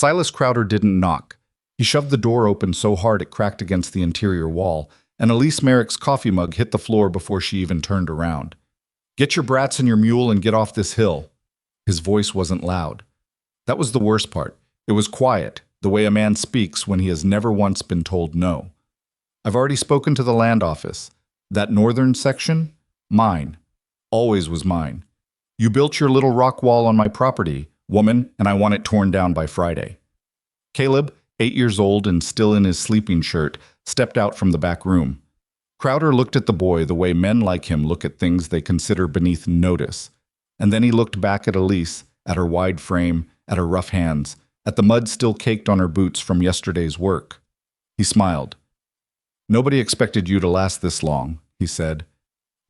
Silas Crowder didn't knock. He shoved the door open so hard it cracked against the interior wall, and Elise Merrick's coffee mug hit the floor before she even turned around. "Get your brats and your mule and get off this hill." His voice wasn't loud. That was the worst part. It was quiet, the way a man speaks when he has never once been told no. "I've already spoken to the land office. That northern section? Mine. Always was mine. You built your little rock wall on my property, woman, and I want it torn down by Friday." Caleb, 8 years old and still in his sleeping shirt, stepped out from the back room. Crowder looked at the boy the way men like him look at things they consider beneath notice. And then he looked back at Elise, at her wide frame, at her rough hands, at the mud still caked on her boots from yesterday's work. He smiled. "Nobody expected you to last this long," he said.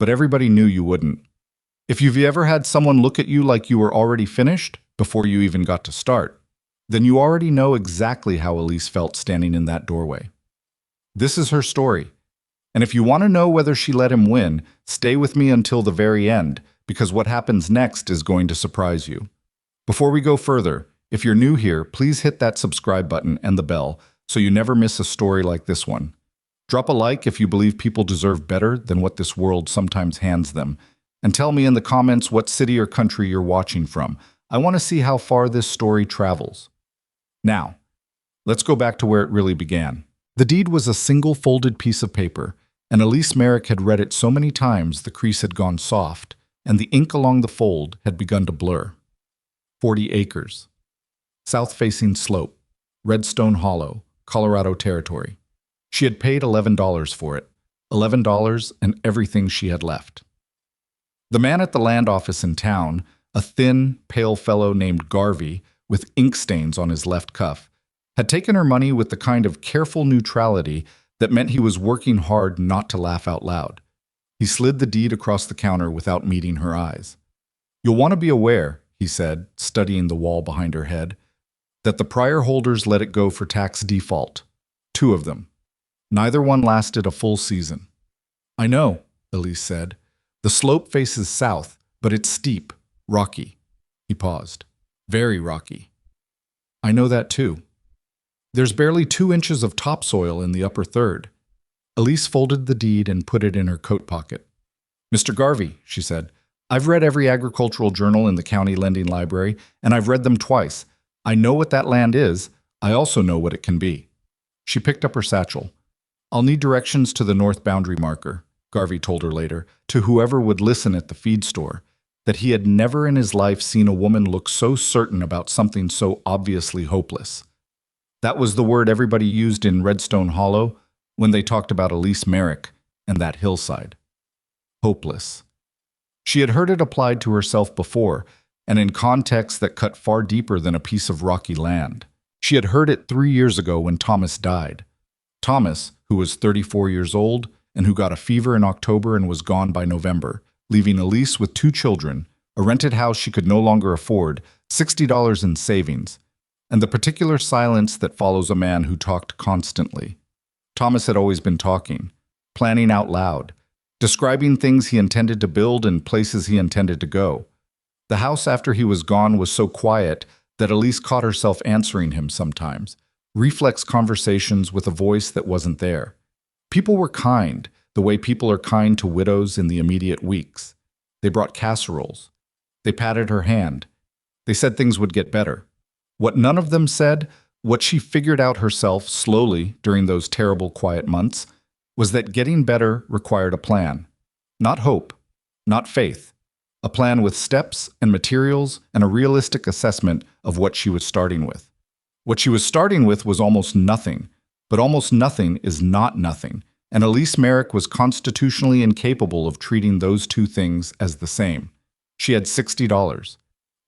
"But everybody knew you wouldn't. If you've ever had someone look at you like you were already finished, before you even got to start, then you already know exactly how Elise felt standing in that doorway. This is her story. And if you want to know whether she let him win, stay with me until the very end, because what happens next is going to surprise you. Before we go further, if you're new here, please hit that subscribe button and the bell so you never miss a story like this one. Drop a like if you believe people deserve better than what this world sometimes hands them. And tell me in the comments what city or country you're watching from. I want to see how far this story travels. Now, let's go back to where it really began. The deed was a single folded piece of paper, and Elise Merrick had read it so many times the crease had gone soft, and the ink along the fold had begun to blur. 40 acres. South-facing slope. Redstone Hollow, Colorado Territory. She had paid $11 for it. $11 and everything she had left. The man at the land office in town, a thin, pale fellow named Garvey, with ink stains on his left cuff, had taken her money with the kind of careful neutrality that meant he was working hard not to laugh out loud. He slid the deed across the counter without meeting her eyes. "You'll want to be aware," he said, studying the wall behind her head, "that the prior holders let it go for tax default. 2 of them. Neither one lasted a full season." "I know," Elise said. "The slope faces south, but it's steep, rocky." He paused. "Very rocky." "I know that too. There's barely 2 inches of topsoil in the upper third." Elise folded the deed and put it in her coat pocket. "Mr. Garvey," she said, "I've read every agricultural journal in the county lending library, and I've read them twice. I know what that land is. I also know what it can be." She picked up her satchel. "I'll need directions to the north boundary marker," Garvey told her later, to whoever would listen at the feed store, that he had never in his life seen a woman look so certain about something so obviously hopeless. That was the word everybody used in Redstone Hollow when they talked about Elise Merrick and that hillside. Hopeless. She had heard it applied to herself before, and in contexts that cut far deeper than a piece of rocky land. She had heard it 3 years ago when Thomas died. Thomas, who was 34 years old and who got a fever in October and was gone by November, leaving Elise with 2 children, a rented house she could no longer afford, $60 in savings, and the particular silence that follows a man who talked constantly. Thomas had always been talking, planning out loud, describing things he intended to build and places he intended to go. The house after he was gone was so quiet that Elise caught herself answering him sometimes, reflex conversations with a voice that wasn't there. People were kind, the way people are kind to widows in the immediate weeks. They brought casseroles. They patted her hand. They said things would get better. What none of them said, what she figured out herself slowly during those terrible quiet months, was that getting better required a plan. Not hope, not faith. A plan with steps and materials and a realistic assessment of what she was starting with. What she was starting with was almost nothing, but almost nothing is not nothing, and Elise Merrick was constitutionally incapable of treating those 2 things as the same. She had $60.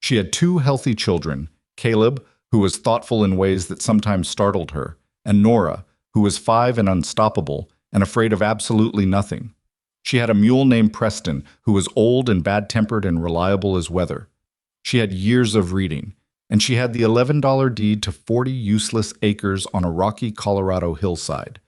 She had 2 healthy children, Caleb, who was thoughtful in ways that sometimes startled her, and Nora, who was 5 and unstoppable and afraid of absolutely nothing. She had a mule named Preston, who was old and bad-tempered and reliable as weather. She had years of reading, and she had the $11 deed to 40 useless acres on a rocky Colorado hillside.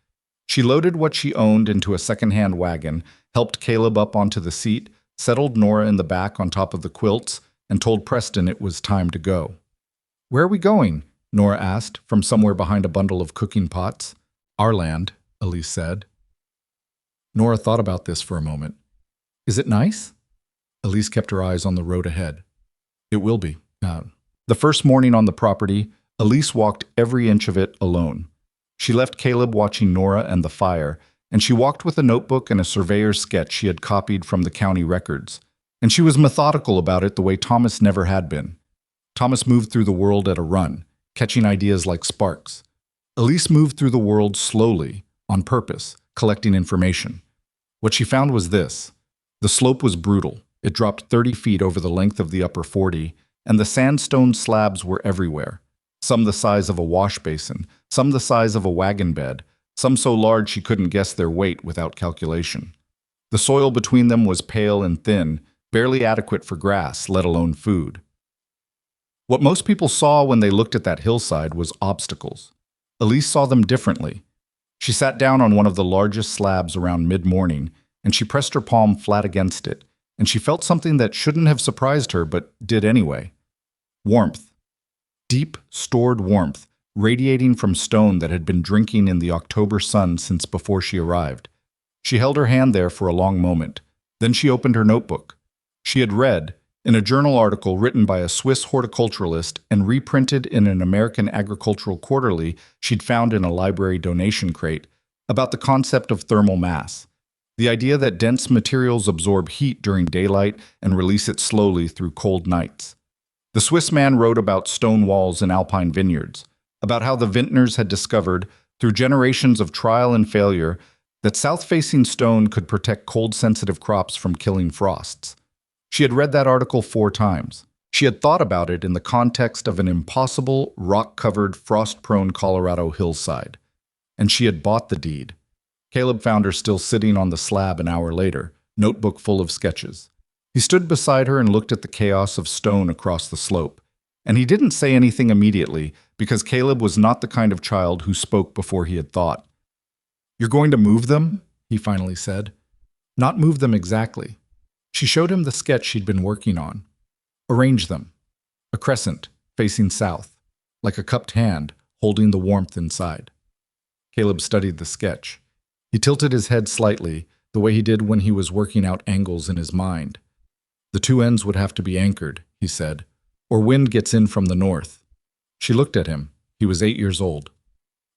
She loaded what she owned into a second-hand wagon, helped Caleb up onto the seat, settled Nora in the back on top of the quilts, and told Preston it was time to go. "Where are we going?" Nora asked, from somewhere behind a bundle of cooking pots. Our land, Elise said. Nora thought about this for a moment. Is it nice? Elise kept her eyes on the road ahead. It will be. The first morning on the property, Elise walked every inch of it alone. She left Caleb watching Nora and the fire, and she walked with a notebook and a surveyor's sketch she had copied from the county records. And she was methodical about it the way Thomas never had been. Thomas moved through the world at a run, catching ideas like sparks. Elise moved through the world slowly, on purpose, collecting information. What she found was this. The slope was brutal. It dropped 30 feet over the length of the upper 40, and the sandstone slabs were everywhere. Some the size of a wash basin, some the size of a wagon bed, some so large she couldn't guess their weight without calculation. The soil between them was pale and thin, barely adequate for grass, let alone food. What most people saw when they looked at that hillside was obstacles. Elise saw them differently. She sat down on one of the largest slabs around mid-morning, and she pressed her palm flat against it, and she felt something that shouldn't have surprised her but did anyway. Warmth. Deep, stored warmth, radiating from stone that had been drinking in the October sun since before she arrived. She held her hand there for a long moment. Then she opened her notebook. She had read, in a journal article written by a Swiss horticulturalist and reprinted in an American agricultural quarterly she'd found in a library donation crate, about the concept of thermal mass. The idea that dense materials absorb heat during daylight and release it slowly through cold nights. The Swiss man wrote about stone walls in alpine vineyards, about how the vintners had discovered, through generations of trial and failure, that south-facing stone could protect cold-sensitive crops from killing frosts. She had read that article 4 times. She had thought about it in the context of an impossible, rock-covered, frost-prone Colorado hillside. And she had bought the deed. Caleb found her still sitting on the slab an hour later, notebook full of sketches. He stood beside her and looked at the chaos of stone across the slope. And he didn't say anything immediately, because Caleb was not the kind of child who spoke before he had thought. "You're going to move them?" he finally said. "Not move them exactly." She showed him the sketch she'd been working on. "Arrange them. A crescent, facing south, like a cupped hand, holding the warmth inside." Caleb studied the sketch. He tilted his head slightly, the way he did when he was working out angles in his mind. "The two ends would have to be anchored," he said, "or wind gets in from the north." She looked at him. He was 8 years old.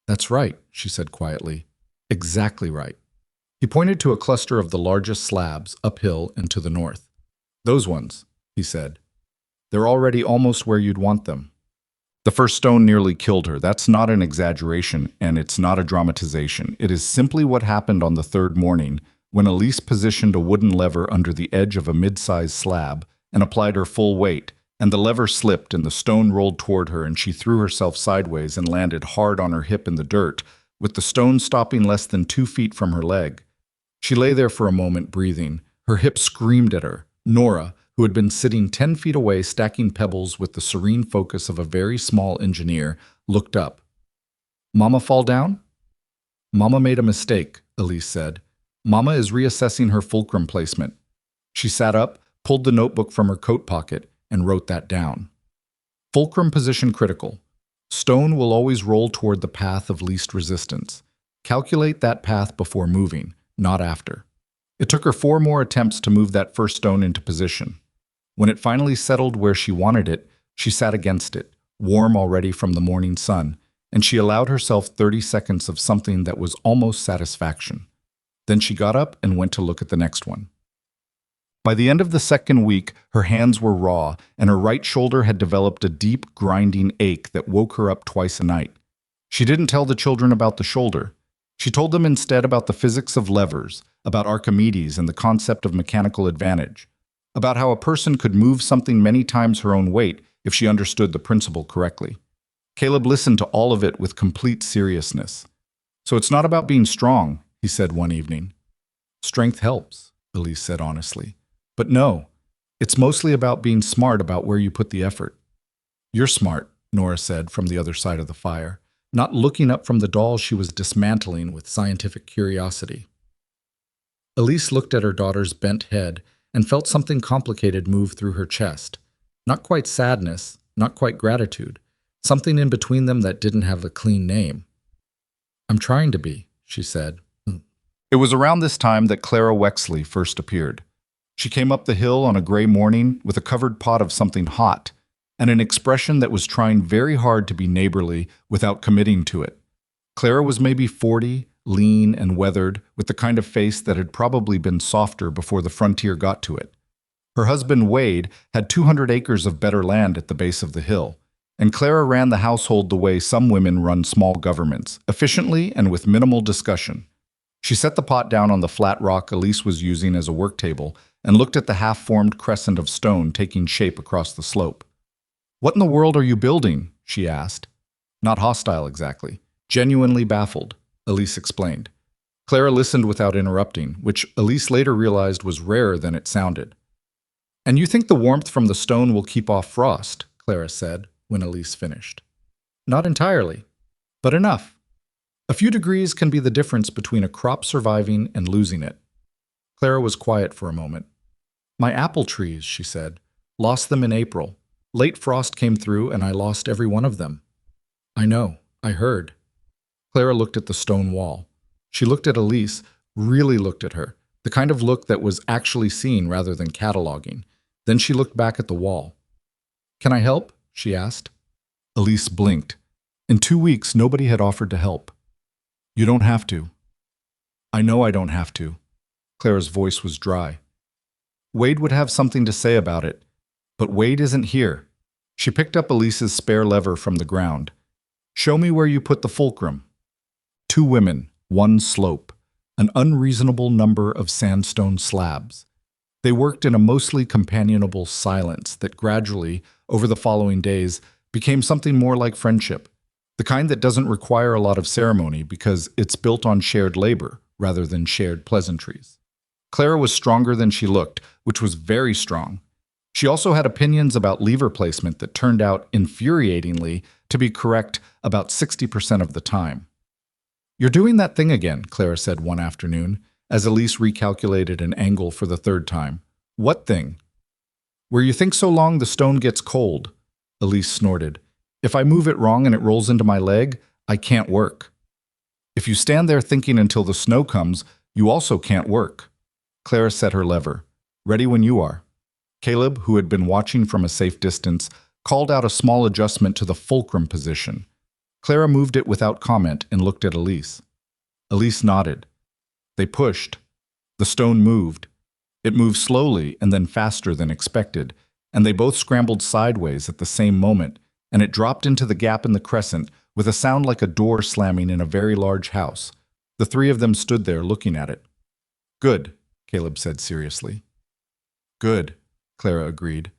"That's right," she said quietly. "Exactly right." He pointed to a cluster of the largest slabs, uphill and to the north. "Those ones," he said. "They're already almost where you'd want them." The first stone nearly killed her. That's not an exaggeration, and it's not a dramatization. It is simply what happened on the third morning, when Elise positioned a wooden lever under the edge of a mid-sized slab and applied her full weight, and the lever slipped and the stone rolled toward her and she threw herself sideways and landed hard on her hip in the dirt, with the stone stopping less than 2 feet from her leg. She lay there for a moment, breathing. Her hip screamed at her. Nora, who had been sitting 10 feet away stacking pebbles with the serene focus of a very small engineer, looked up. "Mama fall down?" "Mama made a mistake," Elise said. "Mama is reassessing her fulcrum placement." She sat up, pulled the notebook from her coat pocket, and wrote that down. Fulcrum position critical. Stone will always roll toward the path of least resistance. Calculate that path before moving, not after. It took her 4 more attempts to move that first stone into position. When it finally settled where she wanted it, she sat against it, warm already from the morning sun, and she allowed herself 30 seconds of something that was almost satisfaction. Then she got up and went to look at the next one. By the end of the second week, her hands were raw, and her right shoulder had developed a deep, grinding ache that woke her up twice a night. She didn't tell the children about the shoulder. She told them instead about the physics of levers, about Archimedes and the concept of mechanical advantage, about how a person could move something many times her own weight if she understood the principle correctly. Caleb listened to all of it with complete seriousness. "So it's not about being strong," he said one evening. "Strength helps," Elise said honestly. "But no, it's mostly about being smart about where you put the effort." "You're smart," Nora said from the other side of the fire, not looking up from the doll she was dismantling with scientific curiosity. Elise looked at her daughter's bent head and felt something complicated move through her chest. Not quite sadness, not quite gratitude. something in between them that didn't have a clean name. "I'm trying to be," she said. It was around this time that Clara Wexley first appeared. She came up the hill on a gray morning with a covered pot of something hot and an expression that was trying very hard to be neighborly without committing to it. Clara was maybe 40, lean and weathered, with the kind of face that had probably been softer before the frontier got to it. Her husband, Wade, had 200 acres of better land at the base of the hill, and Clara ran the household the way some women run small governments, efficiently and with minimal discussion. She set the pot down on the flat rock Elise was using as a work table and looked at the half-formed crescent of stone taking shape across the slope. "What in the world are you building?" she asked. Not hostile exactly, genuinely baffled, Elise explained. Clara listened without interrupting, which Elise later realized was rarer than it sounded. "And you think the warmth from the stone will keep off frost?" Clara said when Elise finished. "Not entirely, but enough. A few degrees can be the difference between a crop surviving and losing it." Clara was quiet for a moment. "My apple trees," she said, "lost them in April. Late frost came through and I lost every one of them." "I know, I heard." Clara looked at the stone wall. She looked at Elise, really looked at her, the kind of look that was actually seen rather than cataloging. Then she looked back at the wall. "Can I help?" she asked. Elise blinked. In 2 weeks, nobody had offered to help. "You don't have to." "I know I don't have to." Clara's voice was dry. "Wade would have something to say about it, but Wade isn't here." She picked up Elise's spare lever from the ground. "Show me where you put the fulcrum." 2 women, 1 slope, an unreasonable number of sandstone slabs. They worked in a mostly companionable silence that gradually, over the following days, became something more like friendship, the kind that doesn't require a lot of ceremony because it's built on shared labor rather than shared pleasantries. Clara was stronger than she looked, which was very strong. She also had opinions about lever placement that turned out, infuriatingly, to be correct about 60% of the time. "You're doing that thing again," Clara said one afternoon, as Elise recalculated an angle for the 3rd time. "What thing?" "Where you think so long the stone gets cold," Elise snorted. "If I move it wrong and it rolls into my leg, I can't work. If you stand there thinking until the snow comes, you also can't work." Clara set her lever. "Ready when you are." Caleb, who had been watching from a safe distance, called out a small adjustment to the fulcrum position. Clara moved it without comment and looked at Elise. Elise nodded. They pushed. The stone moved. It moved slowly and then faster than expected, and they both scrambled sideways at the same moment, and it dropped into the gap in the crescent with a sound like a door slamming in a very large house. The 3 of them stood there looking at it. "Good," Caleb said seriously. "Good," Clara agreed.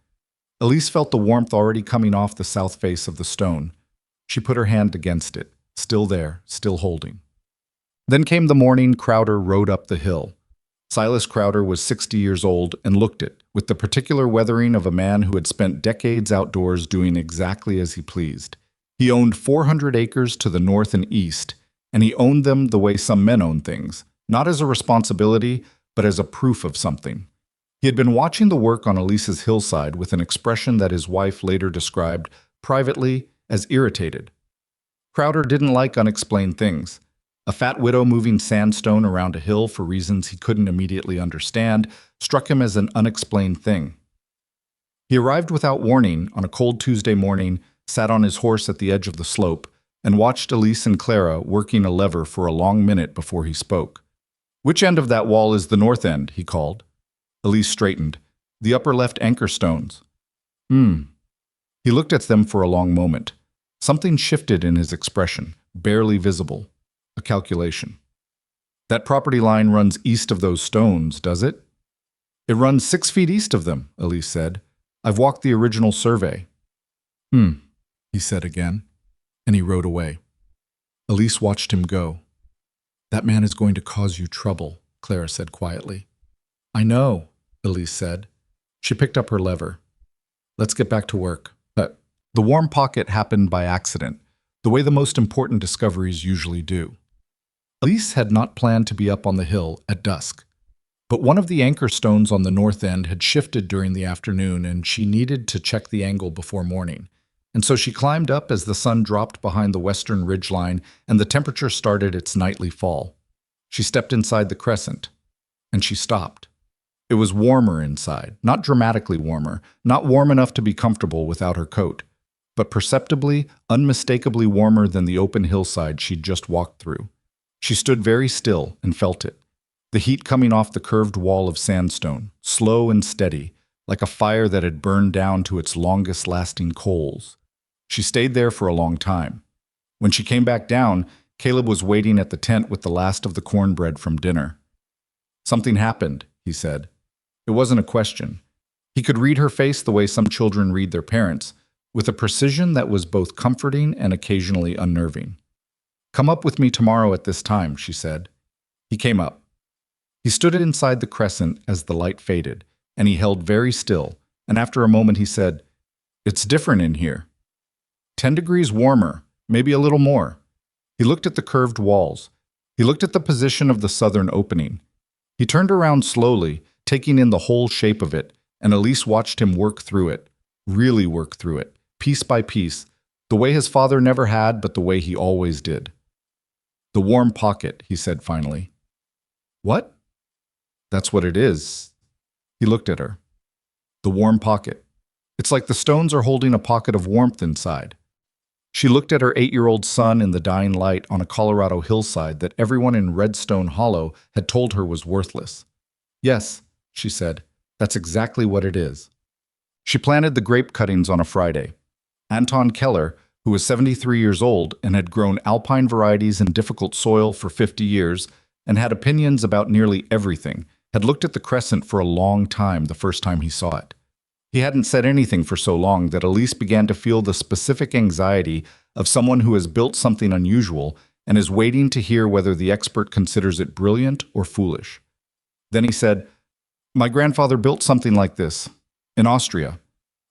Elise felt the warmth already coming off the south face of the stone. She put her hand against it, still there, still holding. Then came the morning Crowder rode up the hill. Silas Crowder was 60 years old and looked it, with the particular weathering of a man who had spent decades outdoors doing exactly as he pleased. He owned 400 acres to the north and east, and he owned them the way some men own things, not as a responsibility, but as a proof of something. He had been watching the work on Elise's hillside with an expression that his wife later described, privately, as irritated. Crowder didn't like unexplained things. A fat widow moving sandstone around a hill for reasons he couldn't immediately understand struck him as an unexplained thing. He arrived without warning on a cold Tuesday morning, sat on his horse at the edge of the slope, and watched Elise and Clara working a lever for a long minute before he spoke. "Which end of that wall is the north end?" he called. Elise straightened. "The upper left anchor stones." He looked at them for a long moment. Something shifted in his expression, barely visible. A calculation. "That property line runs east of those stones, does it?" "It runs 6 feet east of them," Elise said. "I've walked the original survey." He said again, and he rode away. Elise watched him go. "That man is going to cause you trouble," Clara said quietly. "I know," Elise said. She picked up her lever. "Let's get back to work." The warm pocket happened by accident, the way the most important discoveries usually do. Elise had not planned to be up on the hill at dusk, but one of the anchor stones on the north end had shifted during the afternoon and she needed to check the angle before morning. and so she climbed up as the sun dropped behind the western ridgeline and the temperature started its nightly fall. She stepped inside the crescent, and she stopped. It was warmer inside, not dramatically warmer, not warm enough to be comfortable without her coat, but perceptibly, unmistakably warmer than the open hillside she'd just walked through. She stood very still and felt it. The heat coming off the curved wall of sandstone, slow and steady, like a fire that had burned down to its longest-lasting coals. She stayed there for a long time. When she came back down, Caleb was waiting at the tent with the last of the cornbread from dinner. "Something happened," he said. It wasn't a question. He could read her face the way some children read their parents, with a precision that was both comforting and occasionally unnerving. "Come up with me tomorrow at this time," she said. He came up. He stood inside the crescent as the light faded, and he held very still, and after a moment he said, "It's different in here. 10 degrees warmer, maybe a little more." He looked at the curved walls. He looked at the position of the southern opening. He turned around slowly, taking in the whole shape of it, and Elise watched him work through it, really work through it, piece by piece, the way his father never had, but the way he always did. "The warm pocket," he said finally. "What?" "That's what it is." He looked at her. "The warm pocket. It's like the stones are holding a pocket of warmth inside." She looked at her 8-year-old son in the dying light on a Colorado hillside that everyone in Redstone Hollow had told her was worthless. "Yes," she said, "that's exactly what it is." She planted the grape cuttings on a Friday. Anton Keller, who was 73 years old and had grown alpine varieties in difficult soil for 50 years and had opinions about nearly everything, had looked at the crescent for a long time the first time he saw it. He hadn't said anything for so long that Elise began to feel the specific anxiety of someone who has built something unusual and is waiting to hear whether the expert considers it brilliant or foolish. Then he said, "My grandfather built something like this, in Austria.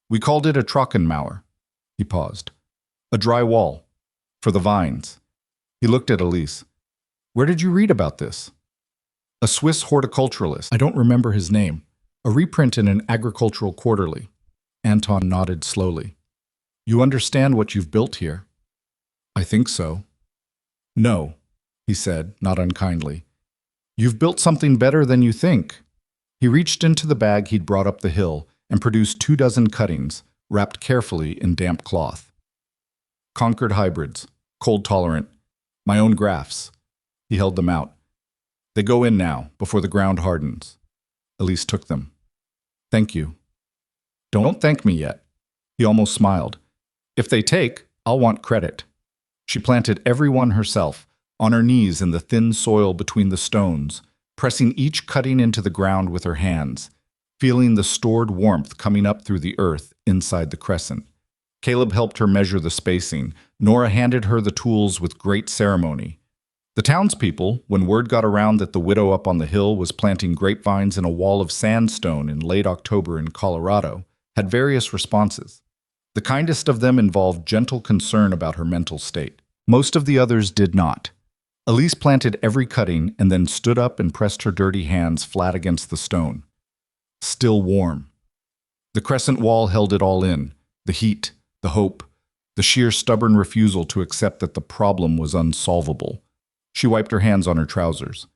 We called it a Trockenmauer." He paused. "A dry wall. For the vines." He looked at Elise. "Where did you read about this?" "A Swiss horticulturalist. I don't remember his name. A reprint in an agricultural quarterly." Anton nodded slowly. "You understand what you've built here?" "I think so." "No," he said, not unkindly. "You've built something better than you think." He reached into the bag he'd brought up the hill and produced 24 cuttings, wrapped carefully in damp cloth. "Concord hybrids, cold-tolerant, my own grafts." He held them out. "They go in now, before the ground hardens." Elise took them. "Thank you." "Don't thank me yet." He almost smiled. "If they take, I'll want credit." She planted every one herself, on her knees in the thin soil between the stones, pressing each cutting into the ground with her hands, feeling the stored warmth coming up through the earth inside the crescent. Caleb helped her measure the spacing. Nora handed her the tools with great ceremony. The townspeople, when word got around that the widow up on the hill was planting grapevines in a wall of sandstone in late October in Colorado, had various responses. The kindest of them involved gentle concern about her mental state. Most of the others did not. Elise planted every cutting and then stood up and pressed her dirty hands flat against the stone. Still warm. The crescent wall held it all in, the heat, the hope, the sheer stubborn refusal to accept that the problem was unsolvable. She wiped her hands on her trousers.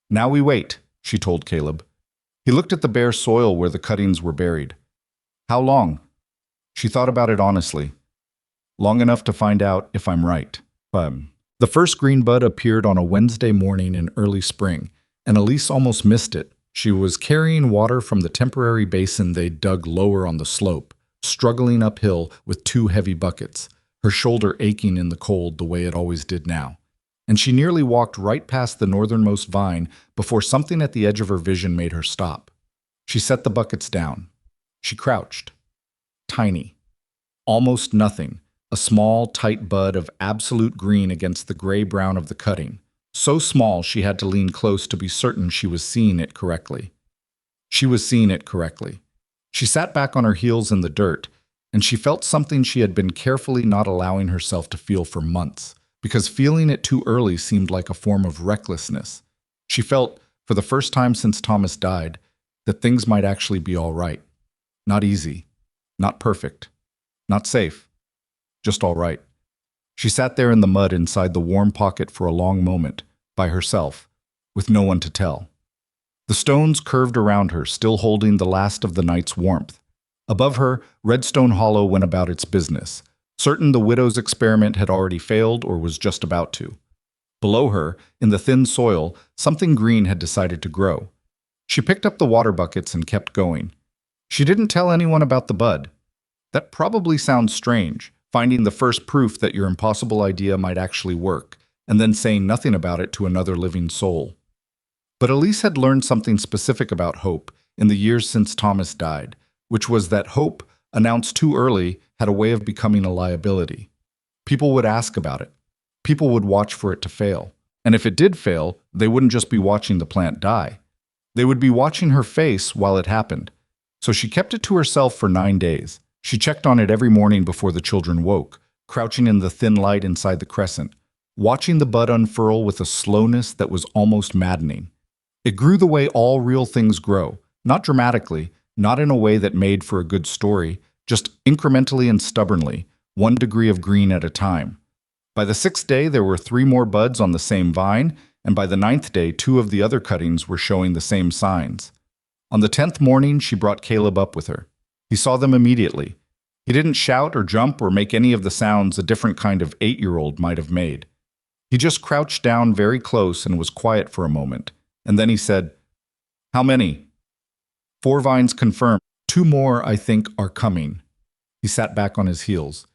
"Now we wait," she told Caleb. He looked at the bare soil where the cuttings were buried. "How long?" She thought about it honestly. "Long enough to find out if I'm right." The first green bud appeared on a Wednesday morning in early spring, and Elise almost missed it. She was carrying water from the temporary basin they'd dug lower on the slope, struggling uphill with 2 heavy buckets, her shoulder aching in the cold the way it always did now. And she nearly walked right past the northernmost vine before something at the edge of her vision made her stop. She set the buckets down. She crouched. Tiny. Almost nothing. A small, tight bud of absolute green against the gray-brown of the cutting. So small she had to lean close to be certain she was seeing it correctly. She was seeing it correctly. She sat back on her heels in the dirt, and she felt something she had been carefully not allowing herself to feel for months, because feeling it too early seemed like a form of recklessness. She felt, for the first time since Thomas died, that things might actually be all right. Not easy. Not perfect. Not safe. just all right. She sat there in the mud inside the warm pocket for a long moment, by herself, with no one to tell. The stones curved around her, still holding the last of the night's warmth. Above her, Redstone Hollow went about its business, certain the widow's experiment had already failed or was just about to. Below her, in the thin soil, something green had decided to grow. She picked up the water buckets and kept going. She didn't tell anyone about the bud. That probably sounds strange, finding the first proof that your impossible idea might actually work, and then saying nothing about it to another living soul. But Elise had learned something specific about hope in the years since Thomas died, which was that hope, announced too early, had a way of becoming a liability. People would ask about it. People would watch for it to fail. And if it did fail, they wouldn't just be watching the plant die. They would be watching her face while it happened. So she kept it to herself for 9 days. She checked on it every morning before the children woke, crouching in the thin light inside the crescent, watching the bud unfurl with a slowness that was almost maddening. It grew the way all real things grow, not dramatically, not in a way that made for a good story, just incrementally and stubbornly, 1 degree of green at a time. By the 6th day, there were 3 more buds on the same vine, and by the 9th day, 2 of the other cuttings were showing the same signs. On the 10th morning, she brought Caleb up with her. He saw them immediately. He didn't shout or jump or make any of the sounds a different kind of 8-year-old might have made. He just crouched down very close and was quiet for a moment. And then he said, "How many?" 4 vines confirmed. 2 more, I think, are coming. He sat back on his heels.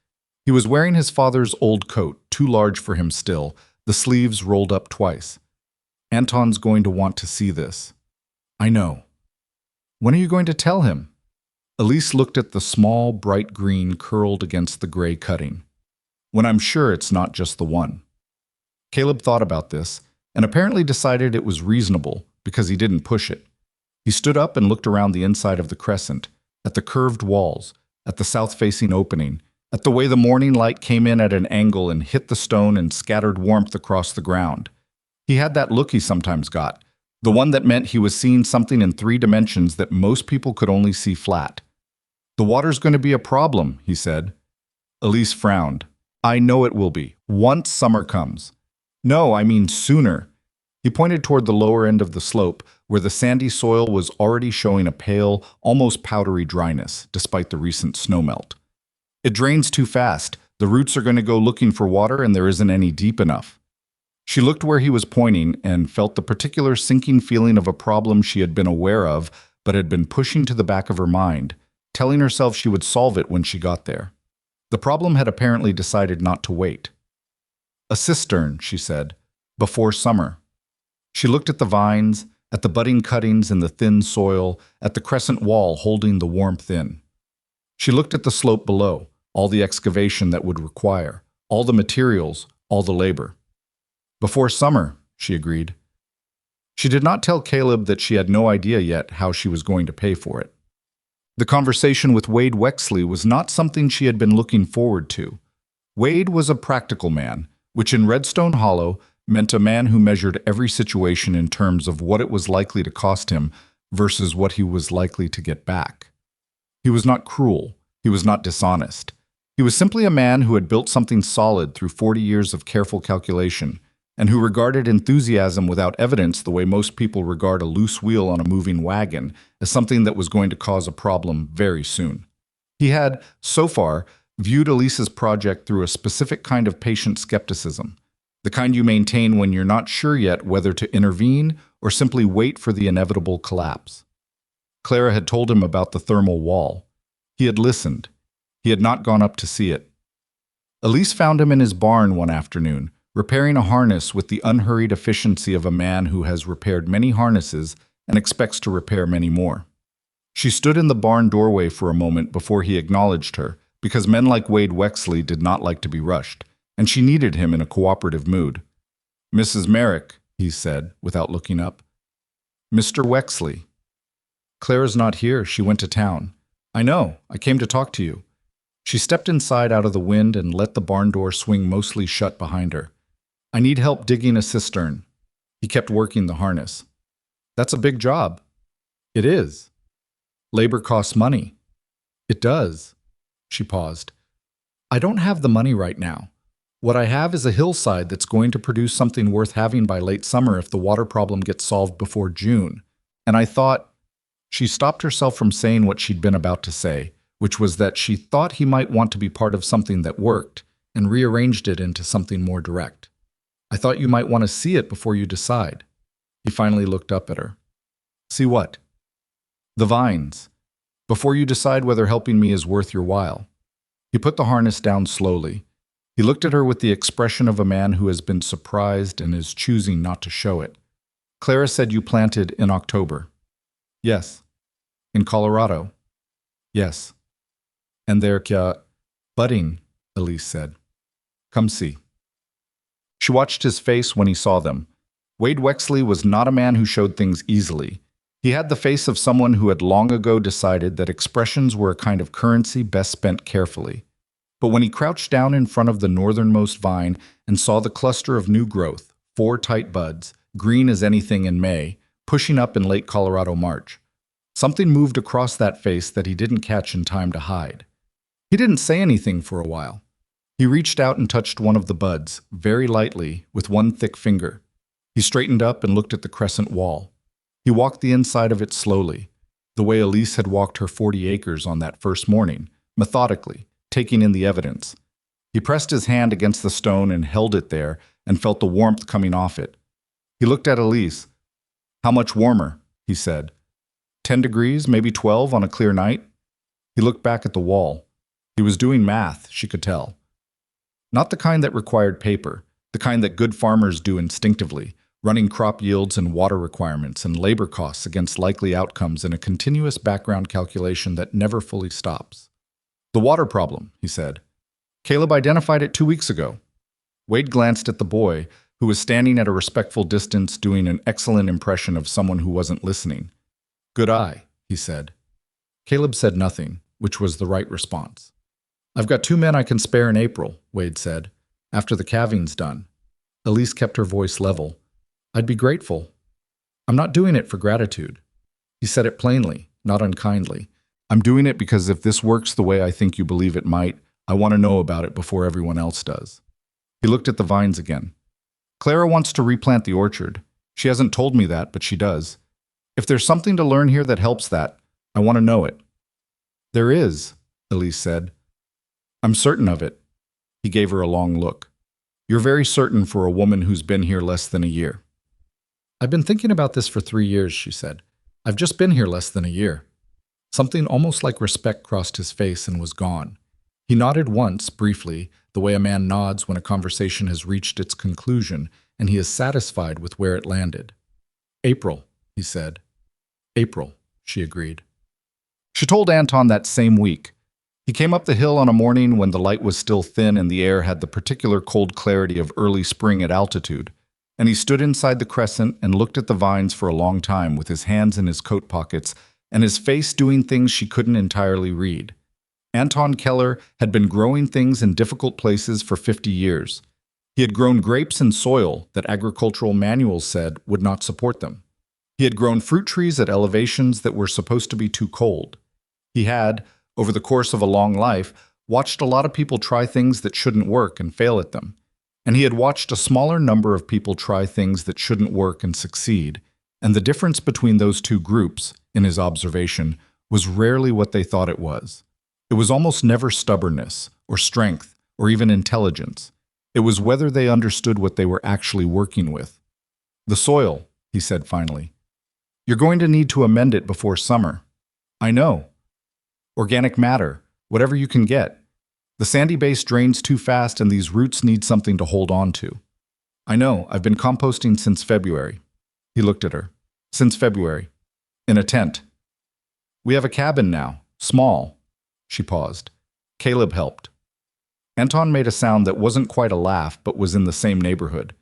He was wearing his father's old coat, too large for him still, the sleeves rolled up twice. Anton's going to want to see this. I know. When are you going to tell him? Elise looked at the small, bright green curled against the gray cutting. When I'm sure it's not just the one. Caleb thought about this, and apparently decided it was reasonable because he didn't push it. He stood up and looked around the inside of the crescent, at the curved walls, at the south-facing opening, at the way the morning light came in at an angle and hit the stone and scattered warmth across the ground. He had that look he sometimes got, the one that meant he was seeing something in 3 dimensions that most people could only see flat. The water's going to be a problem, he said. Elise frowned. I know it will be, once summer comes. No, I mean sooner. He pointed toward the lower end of the slope, where the sandy soil was already showing a pale, almost powdery dryness, despite the recent snowmelt. It drains too fast. The roots are going to go looking for water, and there isn't any deep enough. She looked where he was pointing and felt the particular sinking feeling of a problem she had been aware of, but had been pushing to the back of her mind, telling herself she would solve it when she got there. The problem had apparently decided not to wait. A cistern, she said, before summer. She looked at the vines, at the budding cuttings in the thin soil, at the crescent wall holding the warmth in. She looked at the slope below, all the excavation that would require, all the materials, all the labor. Before summer, she agreed. She did not tell Caleb that she had no idea yet how she was going to pay for it. The conversation with Wade Wexley was not something she had been looking forward to. Wade was a practical man, which in Redstone Hollow meant a man who measured every situation in terms of what it was likely to cost him versus what he was likely to get back. He was not cruel. He was not dishonest. He was simply a man who had built something solid through 40 years of careful calculation, and who regarded enthusiasm without evidence the way most people regard a loose wheel on a moving wagon as something that was going to cause a problem very soon. He had, so far, viewed Elise's project through a specific kind of patient skepticism, the kind you maintain when you're not sure yet whether to intervene or simply wait for the inevitable collapse. Clara had told him about the thermal wall. He had listened. He had not gone up to see it. Elise found him in his barn one afternoon, repairing a harness with the unhurried efficiency of a man who has repaired many harnesses and expects to repair many more. She stood in the barn doorway for a moment before he acknowledged her, because men like Wade Wexley did not like to be rushed, and she needed him in a cooperative mood. "Mrs. Merrick," he said, without looking up. "Mr. Wexley." "Clara's not here. She went to town." "I know. I came to talk to you." She stepped inside out of the wind and let the barn door swing mostly shut behind her. "I need help digging a cistern." He kept working the harness. "That's a big job." "It is." "Labor costs money." "It does." She paused. I don't have the money right now. What I have is a hillside that's going to produce something worth having by late summer if the water problem gets solved before June. And I thought, she stopped herself from saying what she'd been about to say, which was that she thought he might want to be part of something that worked, and rearranged it into something more direct. I thought you might want to see it before you decide. He finally looked up at her. See what? The vines. Before you decide whether helping me is worth your while. He put the harness down slowly. He looked at her with the expression of a man who has been surprised and is choosing not to show it. Clara said you planted in October. Yes. In Colorado. Yes. And they're budding, Elise said. Come see. She watched his face when he saw them. Wade Wexley was not a man who showed things easily. He had the face of someone who had long ago decided that expressions were a kind of currency best spent carefully. But when he crouched down in front of the northernmost vine and saw the cluster of new growth, 4 tight buds, green as anything in May, pushing up in late Colorado March, something moved across that face that he didn't catch in time to hide. He didn't say anything for a while. He reached out and touched one of the buds, very lightly, with one thick finger. He straightened up and looked at the crescent wall. He walked the inside of it slowly, the way Elise had walked her 40 acres on that first morning, methodically, taking in the evidence. He pressed his hand against the stone and held it there and felt the warmth coming off it. He looked at Elise. How much warmer? He said. 10 degrees, maybe 12 on a clear night? He looked back at the wall. He was doing math, she could tell. Not the kind that required paper, the kind that good farmers do instinctively, running crop yields and water requirements and labor costs against likely outcomes in a continuous background calculation that never fully stops. The water problem, he said. Caleb identified it 2 weeks ago. Wade glanced at the boy, who was standing at a respectful distance doing an excellent impression of someone who wasn't listening. Good eye, he said. Caleb said nothing, which was the right response. I've got 2 men I can spare in April, Wade said, after the calving's done. Elise kept her voice level. I'd be grateful. I'm not doing it for gratitude. He said it plainly, not unkindly. I'm doing it because if this works the way I think you believe it might, I want to know about it before everyone else does. He looked at the vines again. Clara wants to replant the orchard. She hasn't told me that, but she does. If there's something to learn here that helps that, I want to know it. There is, Elise said. I'm certain of it. He gave her a long look. You're very certain for a woman who's been here less than a year. I've been thinking about this for 3 years, she said. I've just been here less than a year. Something almost like respect crossed his face and was gone. He nodded once, briefly, the way a man nods when a conversation has reached its conclusion and he is satisfied with where it landed. April, he said. April, she agreed. She told Anton that same week. He came up the hill on a morning when the light was still thin and the air had the particular cold clarity of early spring at altitude, and he stood inside the crescent and looked at the vines for a long time with his hands in his coat pockets and his face doing things she couldn't entirely read. Anton Keller had been growing things in difficult places for 50 years. He had grown grapes in soil that agricultural manuals said would not support them. He had grown fruit trees at elevations that were supposed to be too cold. He had, over the course of a long life, watched a lot of people try things that shouldn't work and fail at them. And he had watched a smaller number of people try things that shouldn't work and succeed. And the difference between those two groups, in his observation, was rarely what they thought it was. It was almost never stubbornness, or strength, or even intelligence. It was whether they understood what they were actually working with. The soil, he said finally. You're going to need to amend it before summer. I know. Organic matter, whatever you can get. The sandy base drains too fast and these roots need something to hold on to. I know, I've been composting since February. He looked at her. Since February. In a tent. We have a cabin now, small. She paused. Caleb helped. Anton made a sound that wasn't quite a laugh but was in the same neighborhood.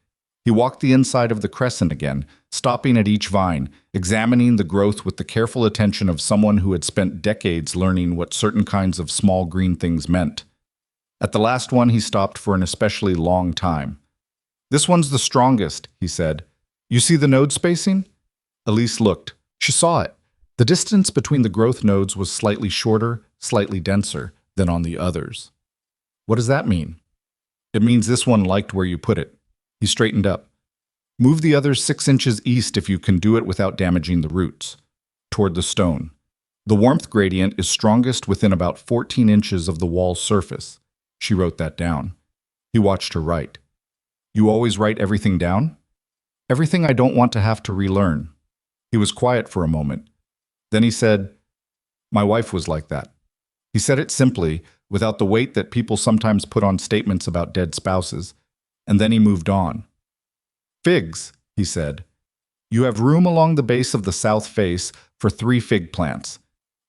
He walked the inside of the crescent again, stopping at each vine, examining the growth with the careful attention of someone who had spent decades learning what certain kinds of small green things meant. At the last one, he stopped for an especially long time. This one's the strongest, he said. You see the node spacing? Elise looked. She saw it. The distance between the growth nodes was slightly shorter, slightly denser than on the others. What does that mean? It means this one liked where you put it. He straightened up. Move the others 6 inches east if you can do it without damaging the roots. Toward the stone. The warmth gradient is strongest within about 14 inches of the wall's surface. She wrote that down. He watched her write. You always write everything down? Everything I don't want to have to relearn. He was quiet for a moment. Then he said, My wife was like that. He said it simply, without the weight that people sometimes put on statements about dead spouses, and then he moved on. Figs, he said. You have room along the base of the south face for 3 fig plants.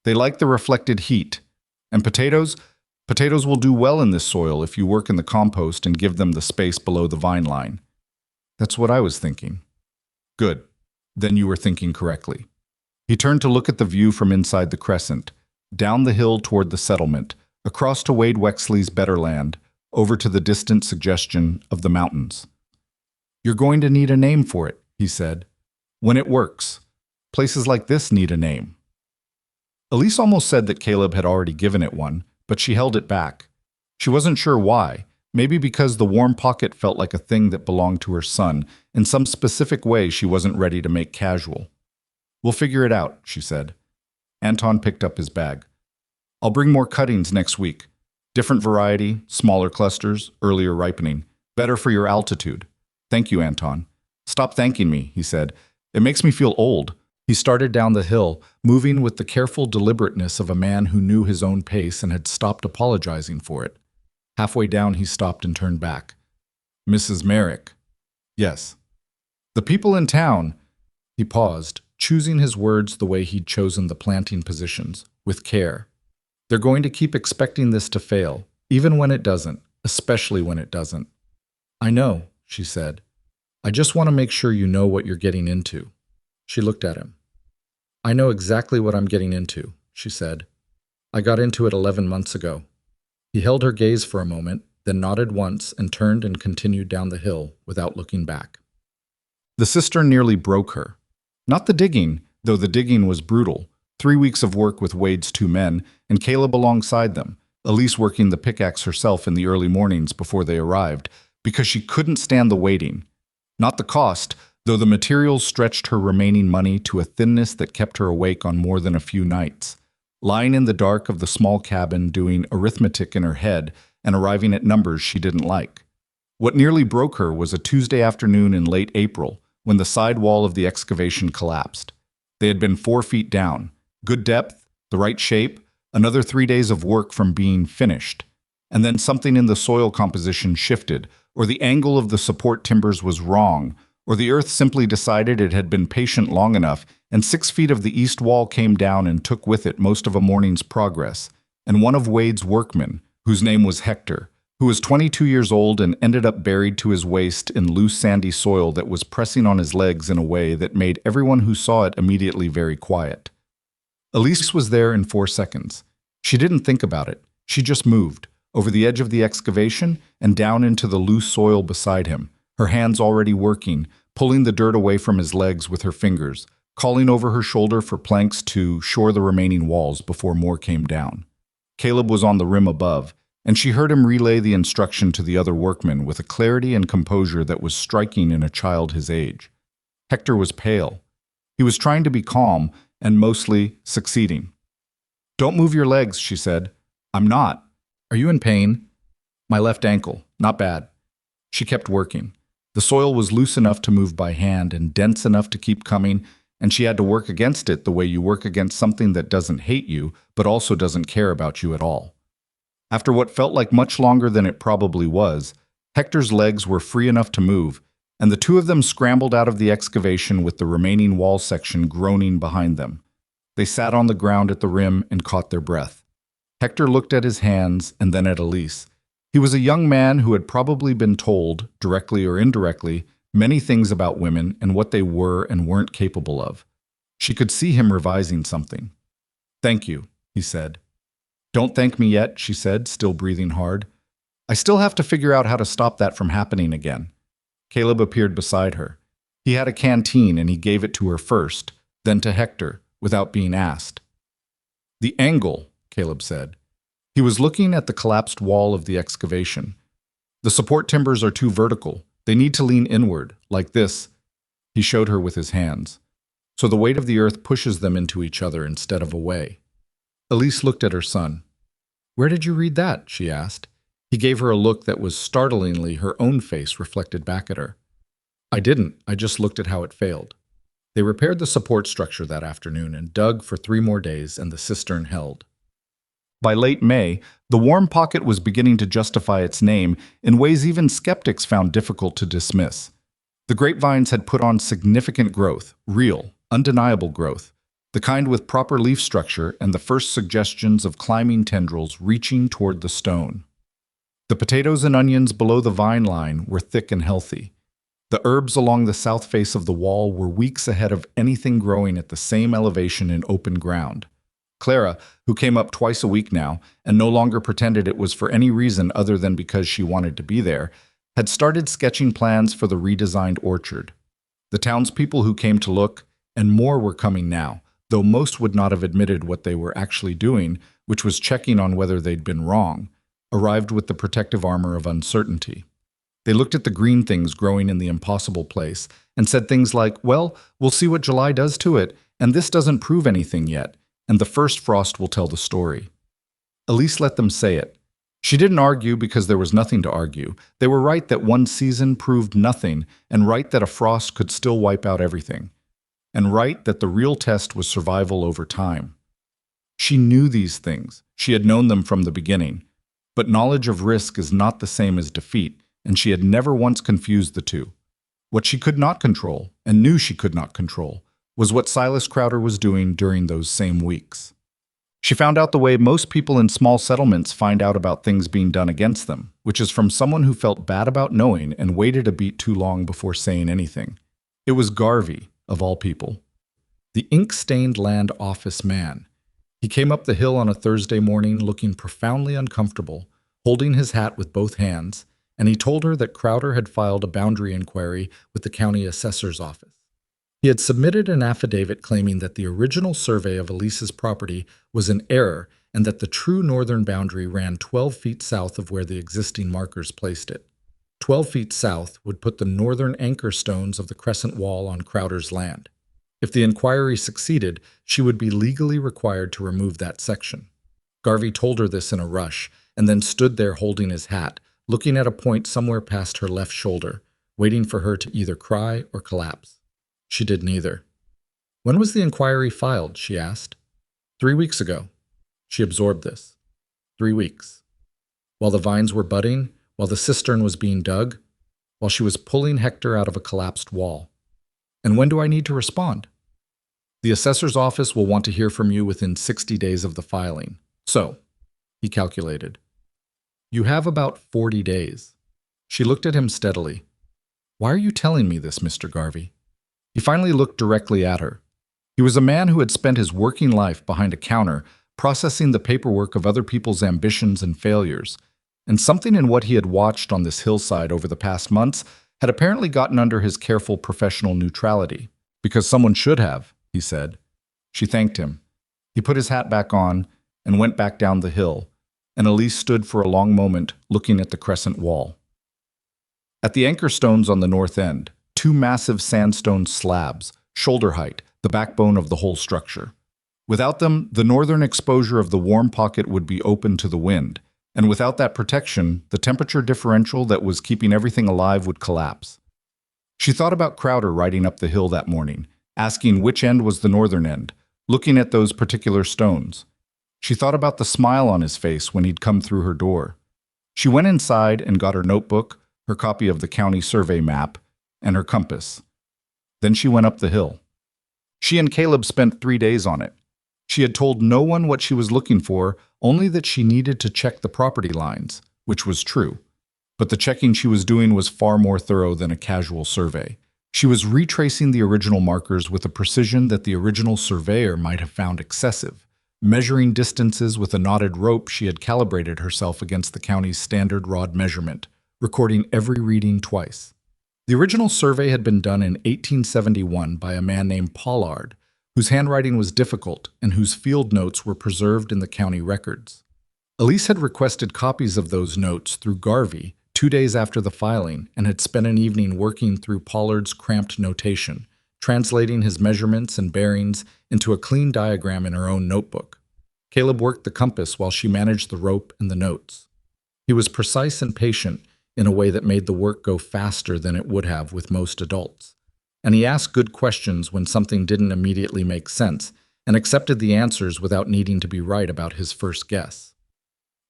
They like the reflected heat. And potatoes? Potatoes will do well in this soil if you work in the compost and give them the space below the vine line. That's what I was thinking. Good. Then you were thinking correctly. He turned to look at the view from inside the crescent, down the hill toward the settlement, across to Wade Wexley's better land, over to the distant suggestion of the mountains. You're going to need a name for it, he said. When it works. Places like this need a name. Elise almost said that Caleb had already given it one, but she held it back. She wasn't sure why, maybe because the warm pocket felt like a thing that belonged to her son, in some specific way she wasn't ready to make casual. We'll figure it out, she said. Anton picked up his bag. I'll bring more cuttings next week. Different variety, smaller clusters, earlier ripening. Better for your altitude. Thank you, Anton. Stop thanking me, he said. It makes me feel old. He started down the hill, moving with the careful deliberateness of a man who knew his own pace and had stopped apologizing for it. Halfway down, he stopped and turned back. Mrs. Merrick. Yes. The people in town. He paused, choosing his words the way he'd chosen the planting positions, with care. They're going to keep expecting this to fail, even when it doesn't, especially when it doesn't. I know, she said. I just want to make sure you know what you're getting into. She looked at him. I know exactly what I'm getting into, she said. I got into it 11 months ago. He held her gaze for a moment, then nodded once and turned and continued down the hill without looking back. The cistern nearly broke her. Not the digging, though the digging was brutal. 3 weeks of work with Wade's 2 men, and Caleb alongside them, Elise working the pickaxe herself in the early mornings before they arrived, because she couldn't stand the waiting. Not the cost, though the materials stretched her remaining money to a thinness that kept her awake on more than a few nights. Lying in the dark of the small cabin doing arithmetic in her head and arriving at numbers she didn't like. What nearly broke her was a Tuesday afternoon in late April when the side wall of the excavation collapsed. They had been 4 feet down, good depth, the right shape, another 3 days of work from being finished. And then something in the soil composition shifted, or the angle of the support timbers was wrong, or the earth simply decided it had been patient long enough, and 6 feet of the east wall came down and took with it most of a morning's progress, and one of Wade's workmen, whose name was Hector, who was 22 years old and ended up buried to his waist in loose sandy soil that was pressing on his legs in a way that made everyone who saw it immediately very quiet. Elise was there in 4 seconds. She didn't think about it. She just moved, over the edge of the excavation and down into the loose soil beside him, her hands already working, pulling the dirt away from his legs with her fingers, calling over her shoulder for planks to shore the remaining walls before more came down. Caleb was on the rim above, and she heard him relay the instruction to the other workmen with a clarity and composure that was striking in a child his age. Hector was pale. He was trying to be calm and mostly succeeding. Don't move your legs, she said. I'm not. Are you in pain? My left ankle. Not bad. She kept working. The soil was loose enough to move by hand and dense enough to keep coming, and she had to work against it the way you work against something that doesn't hate you, but also doesn't care about you at all. After what felt like much longer than it probably was, Hector's legs were free enough to move, and the 2 of them scrambled out of the excavation with the remaining wall section groaning behind them. They sat on the ground at the rim and caught their breath. Hector looked at his hands and then at Elise. He was a young man who had probably been told, directly or indirectly, many things about women and what they were and weren't capable of. She could see him revising something. Thank you, he said. Don't thank me yet, she said, still breathing hard. I still have to figure out how to stop that from happening again. Caleb appeared beside her. He had a canteen and he gave it to her first, then to Hector, without being asked. The angle, Caleb said. He was looking at the collapsed wall of the excavation. The support timbers are too vertical. They need to lean inward, like this. He showed her with his hands. So the weight of the earth pushes them into each other instead of away. Elise looked at her son. "Where did you read that?" she asked. He gave her a look that was startlingly her own face reflected back at her. "I didn't. I just looked at how it failed." They repaired the support structure that afternoon and dug for 3 more days, and the cistern held. By late May, the warm pocket was beginning to justify its name in ways even skeptics found difficult to dismiss. The grapevines had put on significant growth, real, undeniable growth, the kind with proper leaf structure and the first suggestions of climbing tendrils reaching toward the stone. The potatoes and onions below the vine line were thick and healthy. The herbs along the south face of the wall were weeks ahead of anything growing at the same elevation in open ground. Clara, who came up twice a week now and no longer pretended it was for any reason other than because she wanted to be there, had started sketching plans for the redesigned orchard. The townspeople who came to look, and more were coming now, though most would not have admitted what they were actually doing, which was checking on whether they'd been wrong, arrived with the protective armor of uncertainty. They looked at the green things growing in the impossible place and said things like, "Well, we'll see what July does to it, and this doesn't prove anything yet, and the first frost will tell the story." Elise let them say it. She didn't argue because there was nothing to argue. They were right that one season proved nothing, and right that a frost could still wipe out everything, and right that the real test was survival over time. She knew these things. She had known them from the beginning. But knowledge of risk is not the same as defeat, and she had never once confused the two. What she could not control, and knew she could not control, was what Silas Crowder was doing during those same weeks. She found out the way most people in small settlements find out about things being done against them, which is from someone who felt bad about knowing and waited a beat too long before saying anything. It was Garvey, of all people. The ink-stained land office man. He came up the hill on a Thursday morning looking profoundly uncomfortable, holding his hat with both hands, and he told her that Crowder had filed a boundary inquiry with the county assessor's office. He had submitted an affidavit claiming that the original survey of Elise's property was in error and that the true northern boundary ran 12 feet south of where the existing markers placed it. 12 feet south would put the northern anchor stones of the crescent wall on Crowder's land. If the inquiry succeeded, she would be legally required to remove that section. Garvey told her this in a rush, and then stood there holding his hat, looking at a point somewhere past her left shoulder, waiting for her to either cry or collapse. She did neither. "When was the inquiry filed?" she asked. 3 weeks ago. She absorbed this. 3 weeks. While the vines were budding, while the cistern was being dug, while she was pulling Hector out of a collapsed wall. "And when do I need to respond?" "The assessor's office will want to hear from you within 60 days of the filing. So," he calculated, "you have about 40 days. She looked at him steadily. "Why are you telling me this, Mr. Garvey?" He finally looked directly at her. He was a man who had spent his working life behind a counter, processing the paperwork of other people's ambitions and failures, and something in what he had watched on this hillside over the past months had apparently gotten under his careful professional neutrality. "Because someone should have," he said. She thanked him. He put his hat back on and went back down the hill, and Elise stood for a long moment looking at the crescent wall. At the anchor stones on the north end, 2 massive sandstone slabs, shoulder height, the backbone of the whole structure. Without them, the northern exposure of the warm pocket would be open to the wind, and without that protection, the temperature differential that was keeping everything alive would collapse. She thought about Crowder riding up the hill that morning, asking which end was the northern end, looking at those particular stones. She thought about the smile on his face when he'd come through her door. She went inside and got her notebook, her copy of the county survey map, and her compass. Then she went up the hill. She and Caleb spent 3 days on it. She had told no one what she was looking for, only that she needed to check the property lines, which was true. But the checking she was doing was far more thorough than a casual survey. She was retracing the original markers with a precision that the original surveyor might have found excessive. Measuring distances with a knotted rope, she had calibrated herself against the county's standard rod measurement, recording every reading twice. The original survey had been done in 1871 by a man named Pollard, whose handwriting was difficult and whose field notes were preserved in the county records. Elise had requested copies of those notes through Garvey 2 days after the filing and had spent an evening working through Pollard's cramped notation, translating his measurements and bearings into a clean diagram in her own notebook. Caleb worked the compass while she managed the rope and the notes. He was precise and patient in a way that made the work go faster than it would have with most adults. And he asked good questions when something didn't immediately make sense, and accepted the answers without needing to be right about his first guess.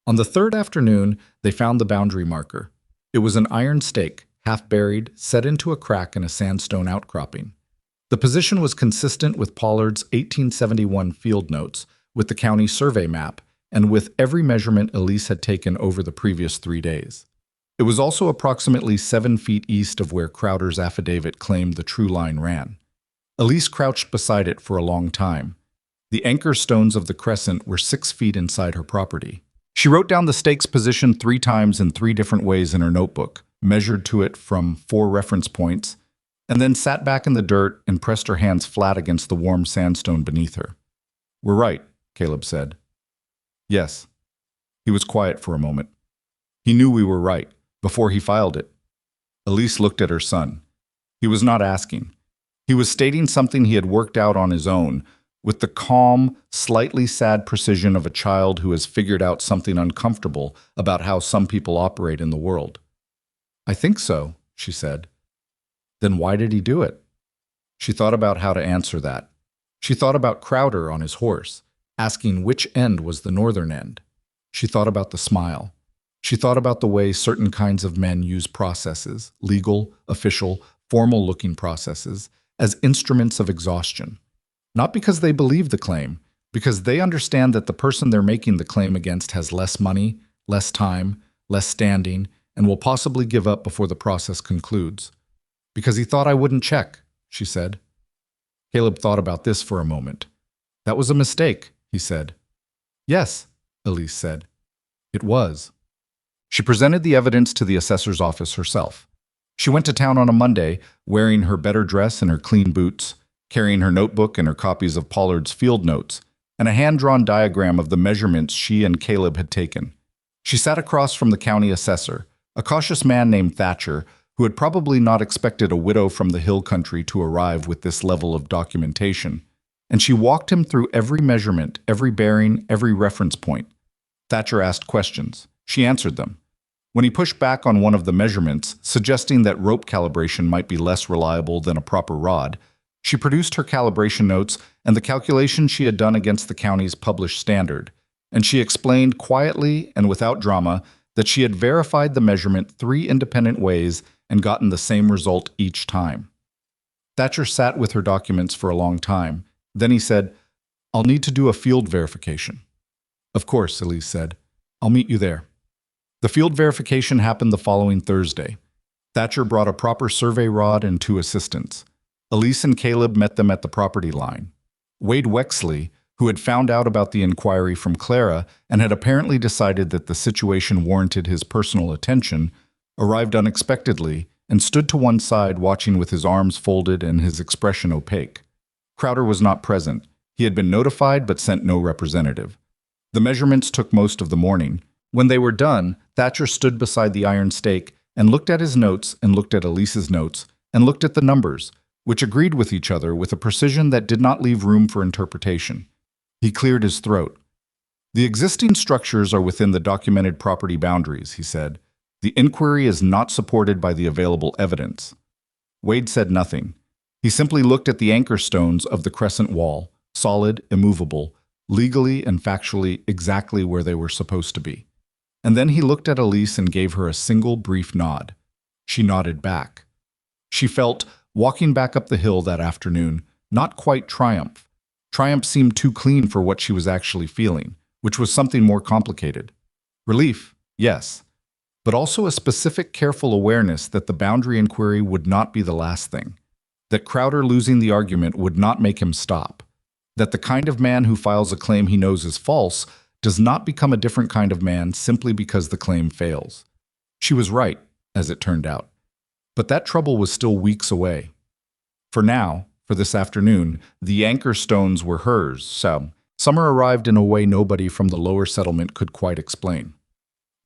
On the third afternoon, they found the boundary marker. It was an iron stake, half buried, set into a crack in a sandstone outcropping. The position was consistent with Pollard's 1871 field notes, with the county survey map, and with every measurement Elise had taken over the previous 3 days. It was also approximately 7 feet east of where Crowder's affidavit claimed the true line ran. Elise crouched beside it for a long time. The anchor stones of the crescent were 6 feet inside her property. She wrote down the stake's position 3 times in 3 different ways in her notebook, measured to it from 4 reference points, and then sat back in the dirt and pressed her hands flat against the warm sandstone beneath her. "We're right," Caleb said. "Yes." He was quiet for a moment. He knew we were right, before he filed it. Elise looked at her son. He was not asking. He was stating something he had worked out on his own, with the calm, slightly sad precision of a child who has figured out something uncomfortable about how some people operate in the world. "I think so," she said. "Then why did he do it?" She thought about how to answer that. She thought about Crowder on his horse, asking which end was the northern end. She thought about the smile. She thought about the way certain kinds of men use processes, legal, official, formal-looking processes, as instruments of exhaustion. Not because they believe the claim, because they understand that the person they're making the claim against has less money, less time, less standing, and will possibly give up before the process concludes. "Because he thought I wouldn't check," she said. Caleb thought about this for a moment. "That was a mistake," he said. "Yes," Elise said. "It was." She presented the evidence to the assessor's office herself. She went to town on a Monday, wearing her better dress and her clean boots, carrying her notebook and her copies of Pollard's field notes, and a hand-drawn diagram of the measurements she and Caleb had taken. She sat across from the county assessor, a cautious man named Thatcher, who had probably not expected a widow from the hill country to arrive with this level of documentation, and she walked him through every measurement, every bearing, every reference point. Thatcher asked questions. She answered them. When he pushed back on one of the measurements, suggesting that rope calibration might be less reliable than a proper rod, she produced her calibration notes and the calculation she had done against the county's published standard, and she explained quietly and without drama that she had verified the measurement 3 independent ways and gotten the same result each time. Thatcher sat with her documents for a long time. Then he said, "I'll need to do a field verification." "Of course," Elise said. "I'll meet you there." The field verification happened the following Thursday. Thatcher brought a proper survey rod and 2 assistants. Elise and Caleb met them at the property line. Wade Wexley, who had found out about the inquiry from Clara and had apparently decided that the situation warranted his personal attention, arrived unexpectedly and stood to one side watching with his arms folded and his expression opaque. Crowder was not present. He had been notified but sent no representative. The measurements took most of the morning. When they were done, Thatcher stood beside the iron stake and looked at his notes and looked at Elise's notes and looked at the numbers, which agreed with each other with a precision that did not leave room for interpretation. He cleared his throat. "The existing structures are within the documented property boundaries," he said. "The inquiry is not supported by the available evidence." Wade said nothing. He simply looked at the anchor stones of the crescent wall, solid, immovable, legally and factually exactly where they were supposed to be. And then he looked at Elise and gave her a single brief nod. She nodded back. She felt, walking back up the hill that afternoon, not quite triumph. Triumph seemed too clean for what she was actually feeling, which was something more complicated. Relief, yes, but also a specific careful awareness that the boundary inquiry would not be the last thing, that Crowder losing the argument would not make him stop, that the kind of man who files a claim he knows is false does not become a different kind of man simply because the claim fails. She was right, as it turned out. But that trouble was still weeks away. For now, for this afternoon, the anchor stones were hers, so Summer arrived in a way nobody from the lower settlement could quite explain.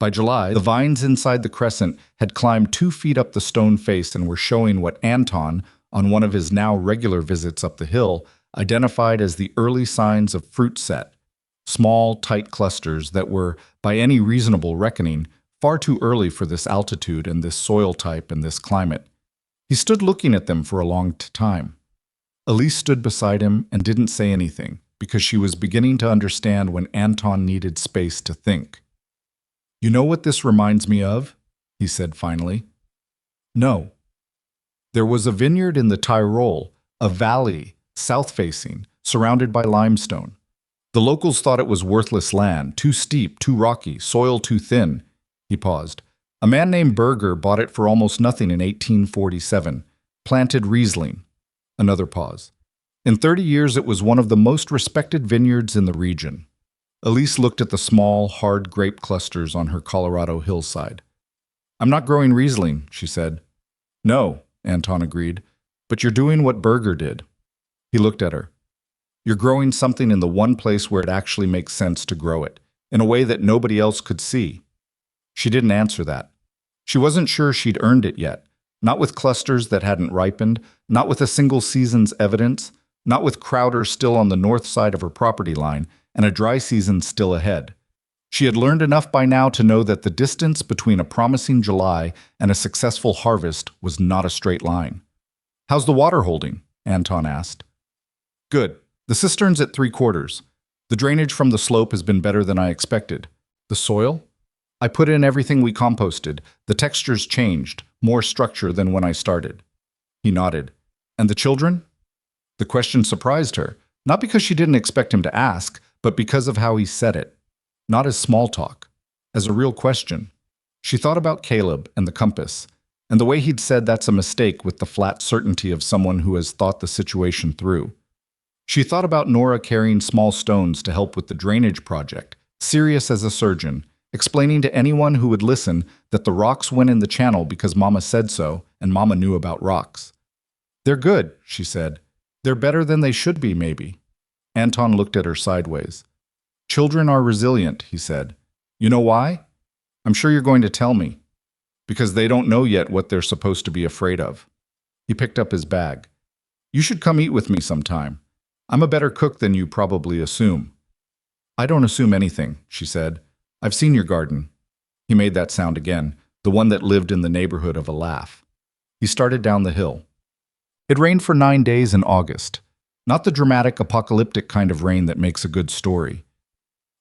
By July, the vines inside the crescent had climbed 2 feet up the stone face and were showing what Anton, on one of his now regular visits up the hill, identified as the early signs of fruit set. Small, tight clusters that were, by any reasonable reckoning, far too early for this altitude and this soil type and this climate. He stood looking at them for a long time. Elise stood beside him and didn't say anything, because she was beginning to understand when Anton needed space to think. "You know what this reminds me of?" he said finally. "No." There was a vineyard in the Tyrol, a valley, south-facing, surrounded by limestone. The locals thought it was worthless land, too steep, too rocky, soil too thin. He paused. A man named Berger bought it for almost nothing in 1847, planted Riesling. Another pause. In 30 years, it was one of the most respected vineyards in the region. Elise looked at the small, hard grape clusters on her Colorado hillside. "I'm not growing Riesling," she said. "No," Anton agreed, "but you're doing what Berger did." He looked at her. "You're growing something in the one place where it actually makes sense to grow it, in a way that nobody else could see." She didn't answer that. She wasn't sure she'd earned it yet, not with clusters that hadn't ripened, not with a single season's evidence, not with Crowder still on the north side of her property line, and a dry season still ahead. She had learned enough by now to know that the distance between a promising July and a successful harvest was not a straight line. "How's the water holding?" Anton asked. "Good. The cistern's at 3/4. The drainage from the slope has been better than I expected. The soil? I put in everything we composted. The texture's changed, more structure than when I started." He nodded. "And the children?" The question surprised her, not because she didn't expect him to ask, but because of how he said it. Not as small talk, as a real question. She thought about Caleb and the compass, and the way he'd said that's a mistake with the flat certainty of someone who has thought the situation through. She thought about Nora carrying small stones to help with the drainage project, serious as a surgeon, explaining to anyone who would listen that the rocks went in the channel because Mama said so, and Mama knew about rocks. "They're good," she said. "They're better than they should be, maybe." Anton looked at her sideways. "Children are resilient," he said. "You know why? I'm sure you're going to tell me. Because they don't know yet what they're supposed to be afraid of." He picked up his bag. "You should come eat with me sometime. I'm a better cook than you probably assume." "I don't assume anything," she said. "I've seen your garden." He made that sound again, the one that lived in the neighborhood of a laugh. He started down the hill. It rained for 9 days in August. Not the dramatic, apocalyptic kind of rain that makes a good story.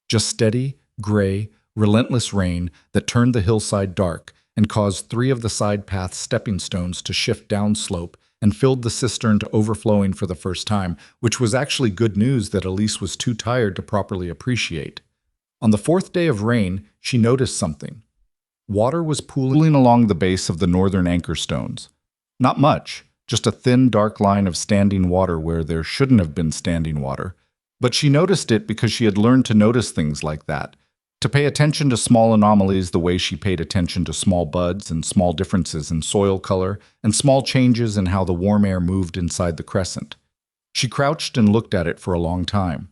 Just steady, gray, relentless rain that turned the hillside dark and caused 3 of the side path's stepping stones to shift downslope and filled the cistern to overflowing for the first time, which was actually good news that Elise was too tired to properly appreciate. On the 4th day of rain, she noticed something. Water was pooling along the base of the northern anchor stones. Not much, just a thin, dark line of standing water where there shouldn't have been standing water. But she noticed it because she had learned to notice things like that, to pay attention to small anomalies the way she paid attention to small buds and small differences in soil color and small changes in how the warm air moved inside the crescent. She crouched and looked at it for a long time.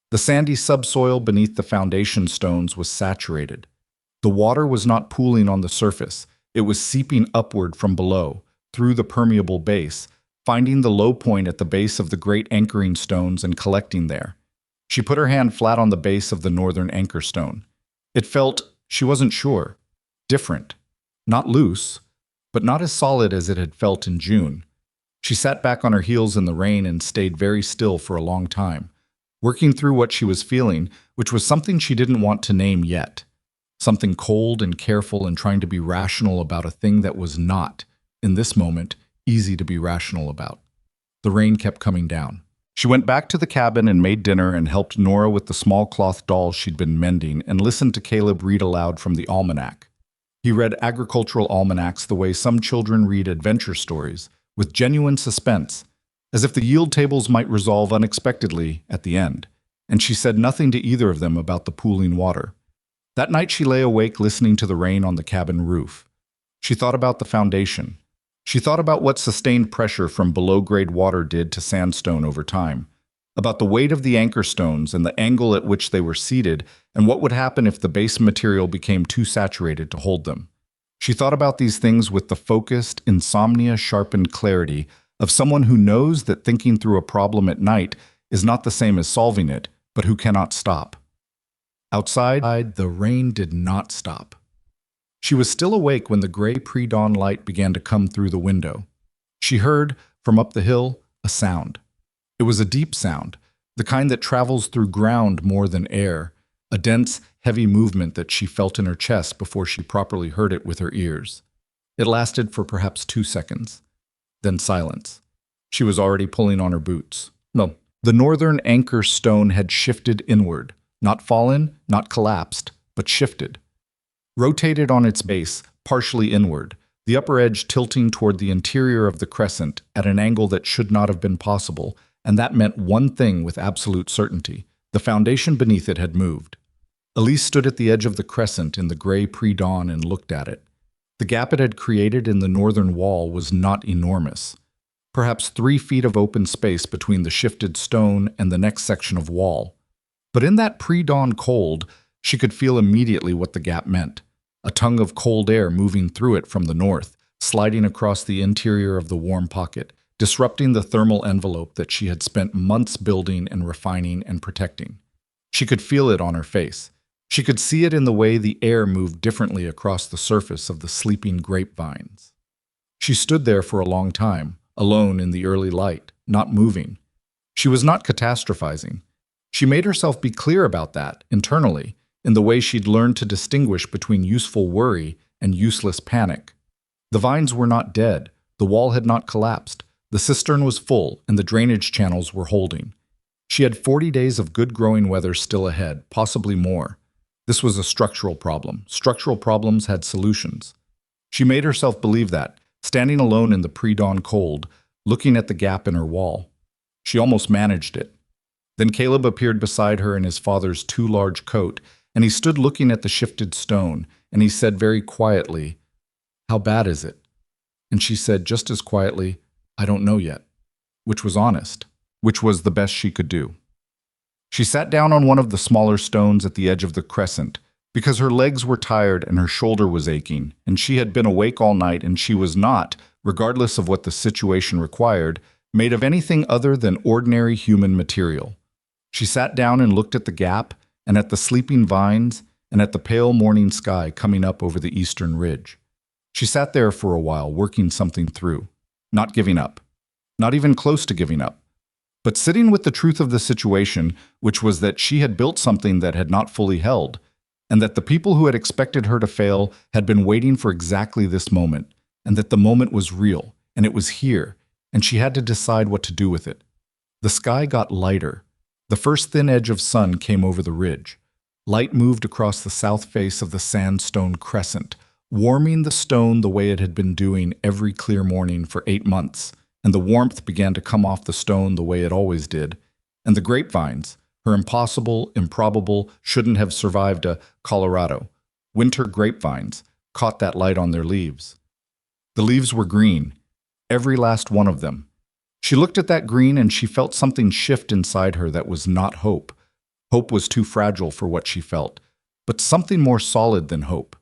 The sandy subsoil beneath the foundation stones was saturated. The water was not pooling on the surface, it was seeping upward from below, through the permeable base, finding the low point at the base of the great anchoring stones and collecting there. She put her hand flat on the base of the northern anchor stone. It felt, she wasn't sure, different. Not loose, but not as solid as it had felt in June. She sat back on her heels in the rain and stayed very still for a long time, working through what she was feeling, which was something she didn't want to name yet. Something cold and careful and trying to be rational about a thing that was not, in this moment, easy to be rational about. The rain kept coming down. She went back to the cabin and made dinner and helped Nora with the small cloth dolls she'd been mending and listened to Caleb read aloud from the almanac. He read agricultural almanacs the way some children read adventure stories, with genuine suspense, as if the yield tables might resolve unexpectedly at the end, and she said nothing to either of them about the pooling water. That night she lay awake listening to the rain on the cabin roof. She thought about the foundation. She thought about what sustained pressure from below-grade water did to sandstone over time, about the weight of the anchor stones and the angle at which they were seated, and what would happen if the base material became too saturated to hold them. She thought about these things with the focused, insomnia-sharpened clarity of someone who knows that thinking through a problem at night is not the same as solving it, but who cannot stop. Outside, the rain did not stop. She was still awake when the gray pre-dawn light began to come through the window. She heard, from up the hill, a sound. It was a deep sound, the kind that travels through ground more than air, a dense, heavy movement that she felt in her chest before she properly heard it with her ears. It lasted for perhaps 2 seconds. Then silence. She was already pulling on her boots. No, the northern anchor stone had shifted inward, not fallen, not collapsed, but shifted. Rotated on its base, partially inward, the upper edge tilting toward the interior of the crescent at an angle that should not have been possible, and that meant one thing with absolute certainty. The foundation beneath it had moved. Elise stood at the edge of the crescent in the gray pre-dawn and looked at it. The gap it had created in the northern wall was not enormous. Perhaps 3 feet of open space between the shifted stone and the next section of wall. But in that pre-dawn cold, she could feel immediately what the gap meant. A tongue of cold air moving through it from the north, sliding across the interior of the warm pocket, disrupting the thermal envelope that she had spent months building and refining and protecting. She could feel it on her face. She could see it in the way the air moved differently across the surface of the sleeping grapevines. She stood there for a long time, alone in the early light, not moving. She was not catastrophizing. She made herself be clear about that, internally, in the way she'd learned to distinguish between useful worry and useless panic. The vines were not dead, the wall had not collapsed, the cistern was full, and the drainage channels were holding. She had 40 days of good growing weather still ahead, possibly more. This was a structural problem. Structural problems had solutions. She made herself believe that, standing alone in the pre-dawn cold, looking at the gap in her wall. She almost managed it. Then Caleb appeared beside her in his father's too large coat, and he stood looking at the shifted stone, and he said very quietly, "How bad is it?" And she said just as quietly, "I don't know yet," which was honest, which was the best she could do. She sat down on one of the smaller stones at the edge of the crescent, because her legs were tired and her shoulder was aching, and she had been awake all night, and she was not, regardless of what the situation required, made of anything other than ordinary human material. She sat down and looked at the gap, and at the sleeping vines, and at the pale morning sky coming up over the eastern ridge. She sat there for a while, working something through, not giving up, not even close to giving up, but sitting with the truth of the situation, which was that she had built something that had not fully held, and that the people who had expected her to fail had been waiting for exactly this moment, and that the moment was real, and it was here, and she had to decide what to do with it. The sky got lighter. The first thin edge of sun came over the ridge. Light moved across the south face of the sandstone crescent, warming the stone the way it had been doing every clear morning for 8 months, and the warmth began to come off the stone the way it always did, and the grapevines, her impossible, improbable, shouldn't have survived a Colorado, winter grapevines, caught that light on their leaves. The leaves were green, every last one of them. She looked at that green and she felt something shift inside her that was not hope. Hope was too fragile for what she felt, but something more solid than hope.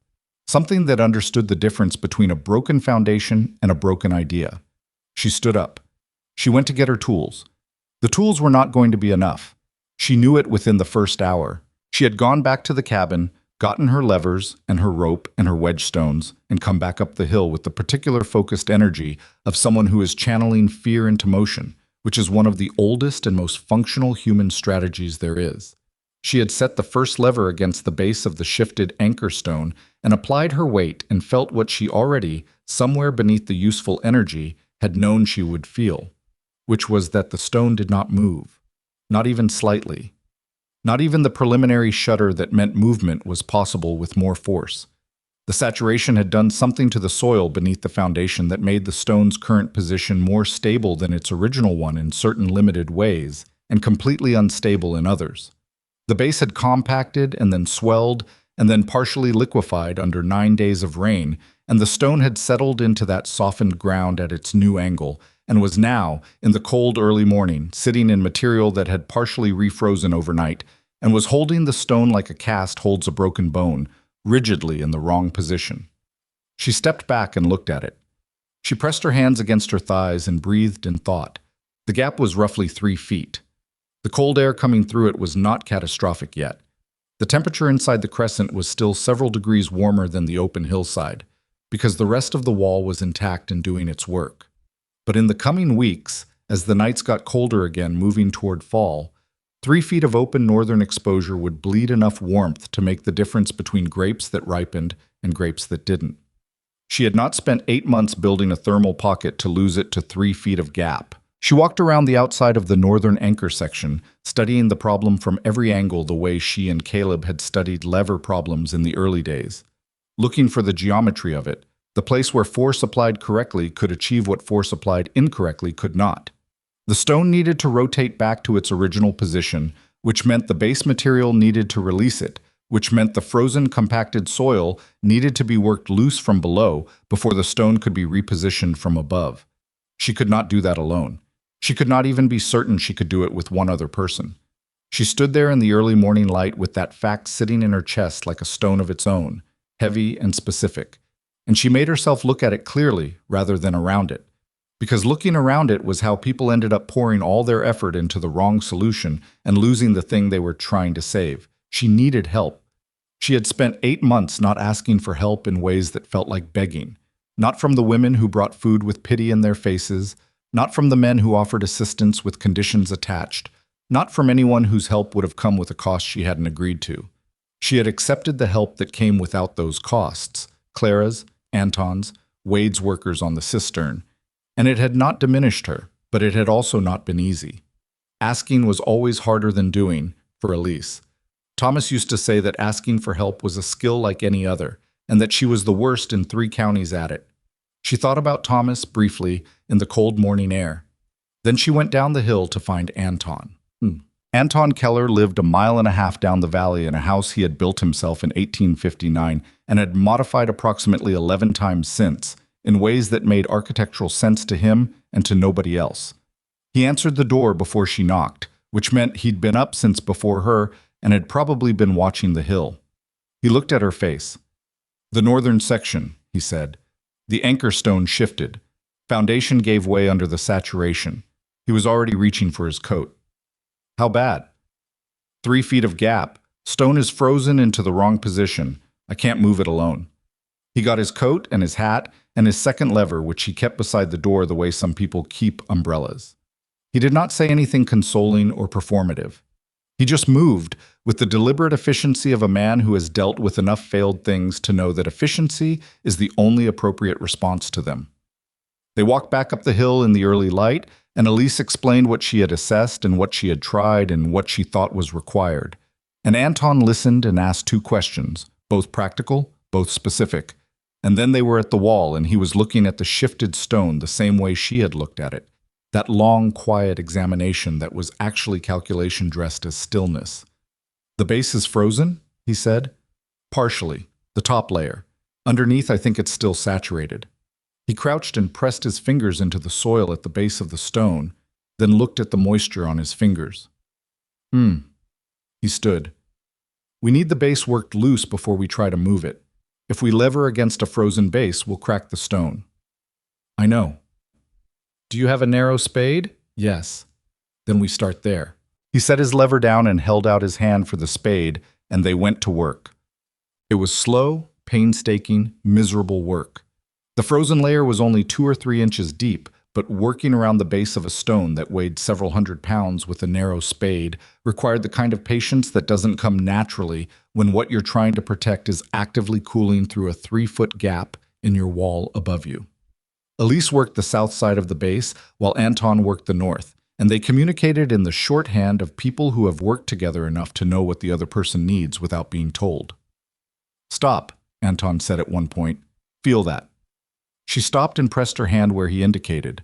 Something that understood the difference between a broken foundation and a broken idea. She stood up. She went to get her tools. The tools were not going to be enough. She knew it within the first hour. She had gone back to the cabin, gotten her levers and her rope and her wedge stones, and come back up the hill with the particular focused energy of someone who is channeling fear into motion, which is one of the oldest and most functional human strategies there is. She had set the first lever against the base of the shifted anchor stone and applied her weight and felt what she already, somewhere beneath the useful energy, had known she would feel, which was that the stone did not move, not even slightly. Not even the preliminary shudder that meant movement was possible with more force. The saturation had done something to the soil beneath the foundation that made the stone's current position more stable than its original one in certain limited ways, and completely unstable in others. The base had compacted and then swelled and then partially liquefied under 9 days of rain, and the stone had settled into that softened ground at its new angle, and was now, in the cold early morning, sitting in material that had partially refrozen overnight, and was holding the stone like a cast holds a broken bone, rigidly in the wrong position. She stepped back and looked at it. She pressed her hands against her thighs and breathed in thought. The gap was roughly 3 feet. The cold air coming through it was not catastrophic yet. The temperature inside the crescent was still several degrees warmer than the open hillside, because the rest of the wall was intact and doing its work. But in the coming weeks, as the nights got colder again, moving toward fall, 3 feet of open northern exposure would bleed enough warmth to make the difference between grapes that ripened and grapes that didn't. She had not spent 8 months building a thermal pocket to lose it to 3 feet of gap. She walked around the outside of the northern anchor section, studying the problem from every angle the way she and Caleb had studied lever problems in the early days, looking for the geometry of it, the place where force applied correctly could achieve what force applied incorrectly could not. The stone needed to rotate back to its original position, which meant the base material needed to release it, which meant the frozen compacted soil needed to be worked loose from below before the stone could be repositioned from above. She could not do that alone. She could not even be certain she could do it with one other person. She stood there in the early morning light with that fact sitting in her chest like a stone of its own, heavy and specific, and she made herself look at it clearly rather than around it, because looking around it was how people ended up pouring all their effort into the wrong solution and losing the thing they were trying to save. She needed help. She had spent 8 months not asking for help in ways that felt like begging, not from the women who brought food with pity in their faces, not from the men who offered assistance with conditions attached, not from anyone whose help would have come with a cost she hadn't agreed to. She had accepted the help that came without those costs, Clara's, Anton's, Wade's workers on the cistern, and it had not diminished her, but it had also not been easy. Asking was always harder than doing, for Elise. Thomas used to say that asking for help was a skill like any other, and that she was the worst in 3 counties at it. She thought about Thomas briefly in the cold morning air. Then she went down the hill to find Anton. Anton Keller lived 1.5 miles down the valley in a house he had built himself in 1859 and had modified approximately 11 times since, in ways that made architectural sense to him and to nobody else. He answered the door before she knocked, which meant he'd been up since before her and had probably been watching the hill. He looked at her face. "The northern section," he said. The anchor stone shifted. Foundation gave way under the saturation. He was already reaching for his coat. "How bad?" 3 feet of gap. Stone is frozen into the wrong position. I can't move it alone." He got his coat and his hat and his second lever, which he kept beside the door the way some people keep umbrellas. He did not say anything consoling or performative. He just moved with the deliberate efficiency of a man who has dealt with enough failed things to know that efficiency is the only appropriate response to them. They walked back up the hill in the early light, and Elise explained what she had assessed and what she had tried and what she thought was required. And Anton listened and asked 2 questions, both practical, both specific. And then they were at the wall, and he was looking at the shifted stone the same way she had looked at it. That long, quiet examination that was actually calculation dressed as stillness. "The base is frozen," he said. "Partially, the top layer. Underneath, I think it's still saturated." He crouched and pressed his fingers into the soil at the base of the stone, then looked at the moisture on his fingers. He stood. "We need the base worked loose before we try to move it. If we lever against a frozen base, we'll crack the stone." "I know." "Do you have a narrow spade?" "Yes." "Then we start there." He set his lever down and held out his hand for the spade, and they went to work. It was slow, painstaking, miserable work. The frozen layer was only 2 or 3 inches deep, but working around the base of a stone that weighed several hundred pounds with a narrow spade required the kind of patience that doesn't come naturally when what you're trying to protect is actively cooling through a 3-foot gap in your wall above you. Elise worked the south side of the base, while Anton worked the north, and they communicated in the shorthand of people who have worked together enough to know what the other person needs without being told. "Stop," Anton said at one point. "Feel that." She stopped and pressed her hand where he indicated.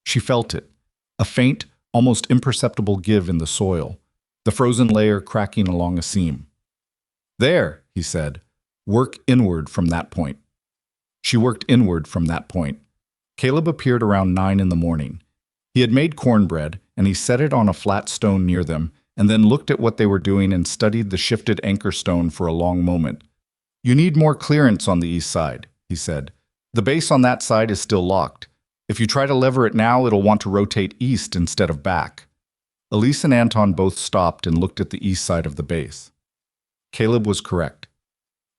She felt it, a faint, almost imperceptible give in the soil, the frozen layer cracking along a seam. "There," he said. "Work inward from that point." She worked inward from that point. Caleb appeared around 9 in the morning. He had made cornbread, and he set it on a flat stone near them, and then looked at what they were doing and studied the shifted anchor stone for a long moment. "You need more clearance on the east side," he said. "The base on that side is still locked. If you try to lever it now, it'll want to rotate east instead of back." Elise and Anton both stopped and looked at the east side of the base. Caleb was correct.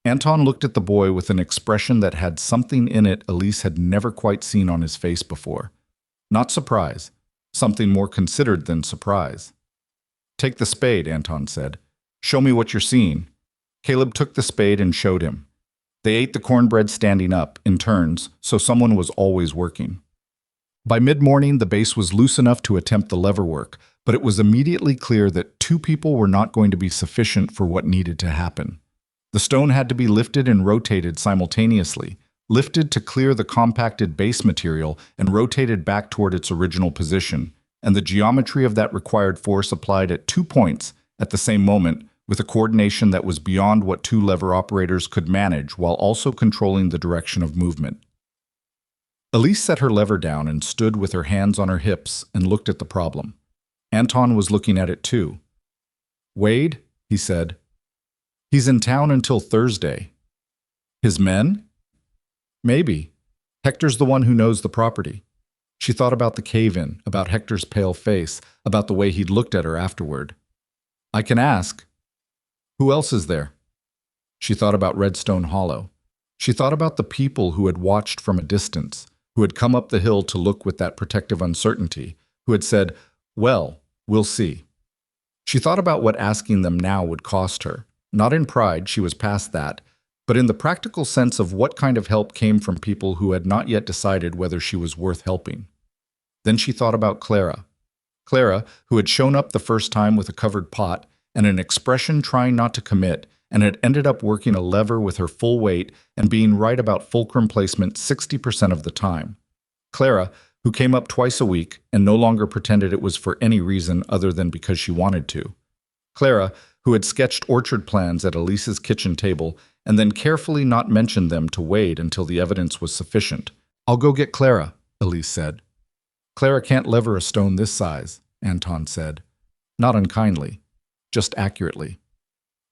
Anton looked at the boy with an expression that had something in it Elise had never quite seen on his face before. Not surprise, something more considered than surprise. "Take the spade," Anton said. "Show me what you're seeing." Caleb took the spade and showed him. They ate the cornbread standing up, in turns, so someone was always working. By mid-morning, the base was loose enough to attempt the lever work, but it was immediately clear that 2 people were not going to be sufficient for what needed to happen. The stone had to be lifted and rotated simultaneously, lifted to clear the compacted base material and rotated back toward its original position, and the geometry of that required force applied at 2 points at the same moment, with a coordination that was beyond what 2 lever operators could manage while also controlling the direction of movement. Elise set her lever down and stood with her hands on her hips and looked at the problem. Anton was looking at it too. "Wade," he said. "He's in town until Thursday." "His men?" "Maybe. Hector's the one who knows the property." She thought about the cave-in, about Hector's pale face, about the way he'd looked at her afterward. "I can ask." "Who else is there?" She thought about Redstone Hollow. She thought about the people who had watched from a distance, who had come up the hill to look with that protective uncertainty, who had said, "Well, we'll see." She thought about what asking them now would cost her. Not in pride, she was past that, but in the practical sense of what kind of help came from people who had not yet decided whether she was worth helping. Then she thought about Clara. Clara, who had shown up the first time with a covered pot and an expression trying not to commit, and had ended up working a lever with her full weight and being right about fulcrum placement 60% of the time. Clara, who came up twice a week and no longer pretended it was for any reason other than because she wanted to. Clara, who had sketched orchard plans at Elise's kitchen table and then carefully not mentioned them to Wade until the evidence was sufficient. "I'll go get Clara," Elise said. "Clara can't lever a stone this size," Anton said. Not unkindly, just accurately.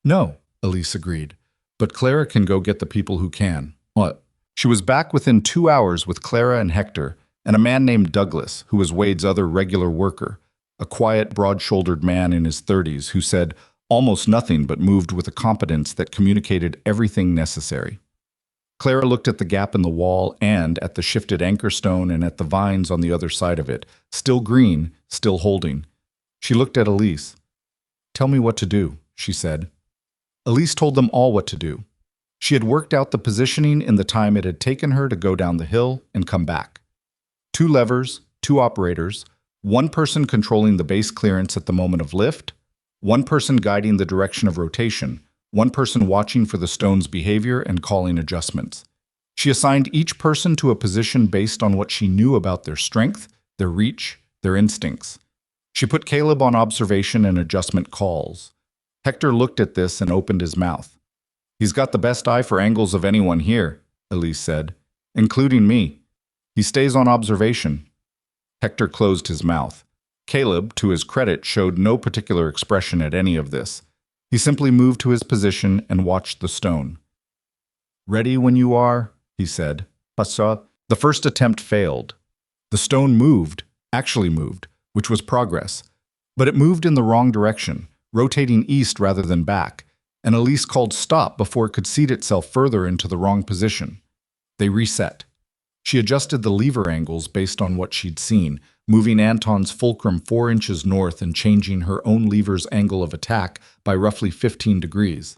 "No," Elise agreed, "but Clara can go get the people who can." What? She was back within 2 hours with Clara and Hector, and a man named Douglas, who was Wade's other regular worker, a quiet, broad-shouldered man in his 30s who said almost nothing but moved with a competence that communicated everything necessary. Clara looked at the gap in the wall and at the shifted anchor stone and at the vines on the other side of it, still green, still holding. She looked at Elise. "Tell me what to do," she said. Elise told them all what to do. She had worked out the positioning in the time it had taken her to go down the hill and come back. 2 levers, 2 operators, 1 person controlling the base clearance at the moment of lift, 1 person guiding the direction of rotation, 1 person watching for the stone's behavior and calling adjustments. She assigned each person to a position based on what she knew about their strength, their reach, their instincts. She put Caleb on observation and adjustment calls. Hector looked at this and opened his mouth. "He's got the best eye for angles of anyone here," Elise said, "including me. He stays on observation." Hector closed his mouth. Caleb, to his credit, showed no particular expression at any of this. He simply moved to his position and watched the stone. "Ready when you are," he said. "Passa." The first attempt failed. The stone moved, actually moved, which was progress. But it moved in the wrong direction, rotating east rather than back, and Elise called stop before it could seat itself further into the wrong position. They reset. She adjusted the lever angles based on what she'd seen, moving Anton's fulcrum 4 inches north and changing her own lever's angle of attack by roughly 15 degrees.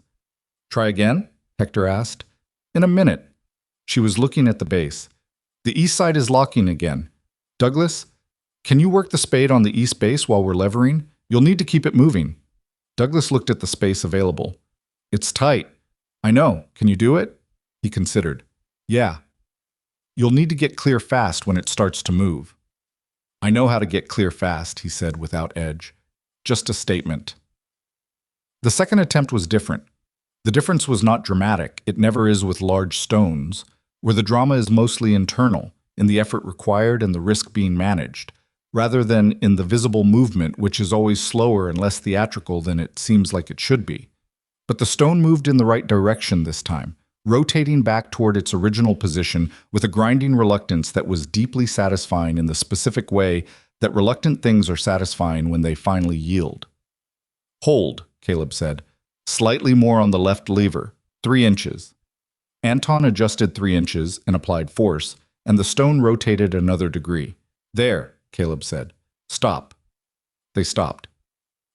"Try again?" Hector asked. "In a minute." She was looking at the base. "The east side is locking again. Douglas, can you work the spade on the east base while we're levering? You'll need to keep it moving." Douglas looked at the space available. "It's tight." "I know. Can you do it?" He considered. "Yeah." "You'll need to get clear fast when it starts to move." "I know how to get clear fast," he said without edge. Just a statement. The second attempt was different. The difference was not dramatic. It never is with large stones. where the drama is mostly internal, in the effort required and the risk being managed, rather than in the visible movement, which is always slower and less theatrical than it seems like it should be. But the stone moved in the right direction this time, rotating back toward its original position with a grinding reluctance that was deeply satisfying in the specific way that reluctant things are satisfying when they finally yield. "Hold," Caleb said. "Slightly more on the left lever, 3 inches." Anton adjusted 3 inches and applied force, and the stone rotated another degree. "There," Caleb said. "Stop." They stopped.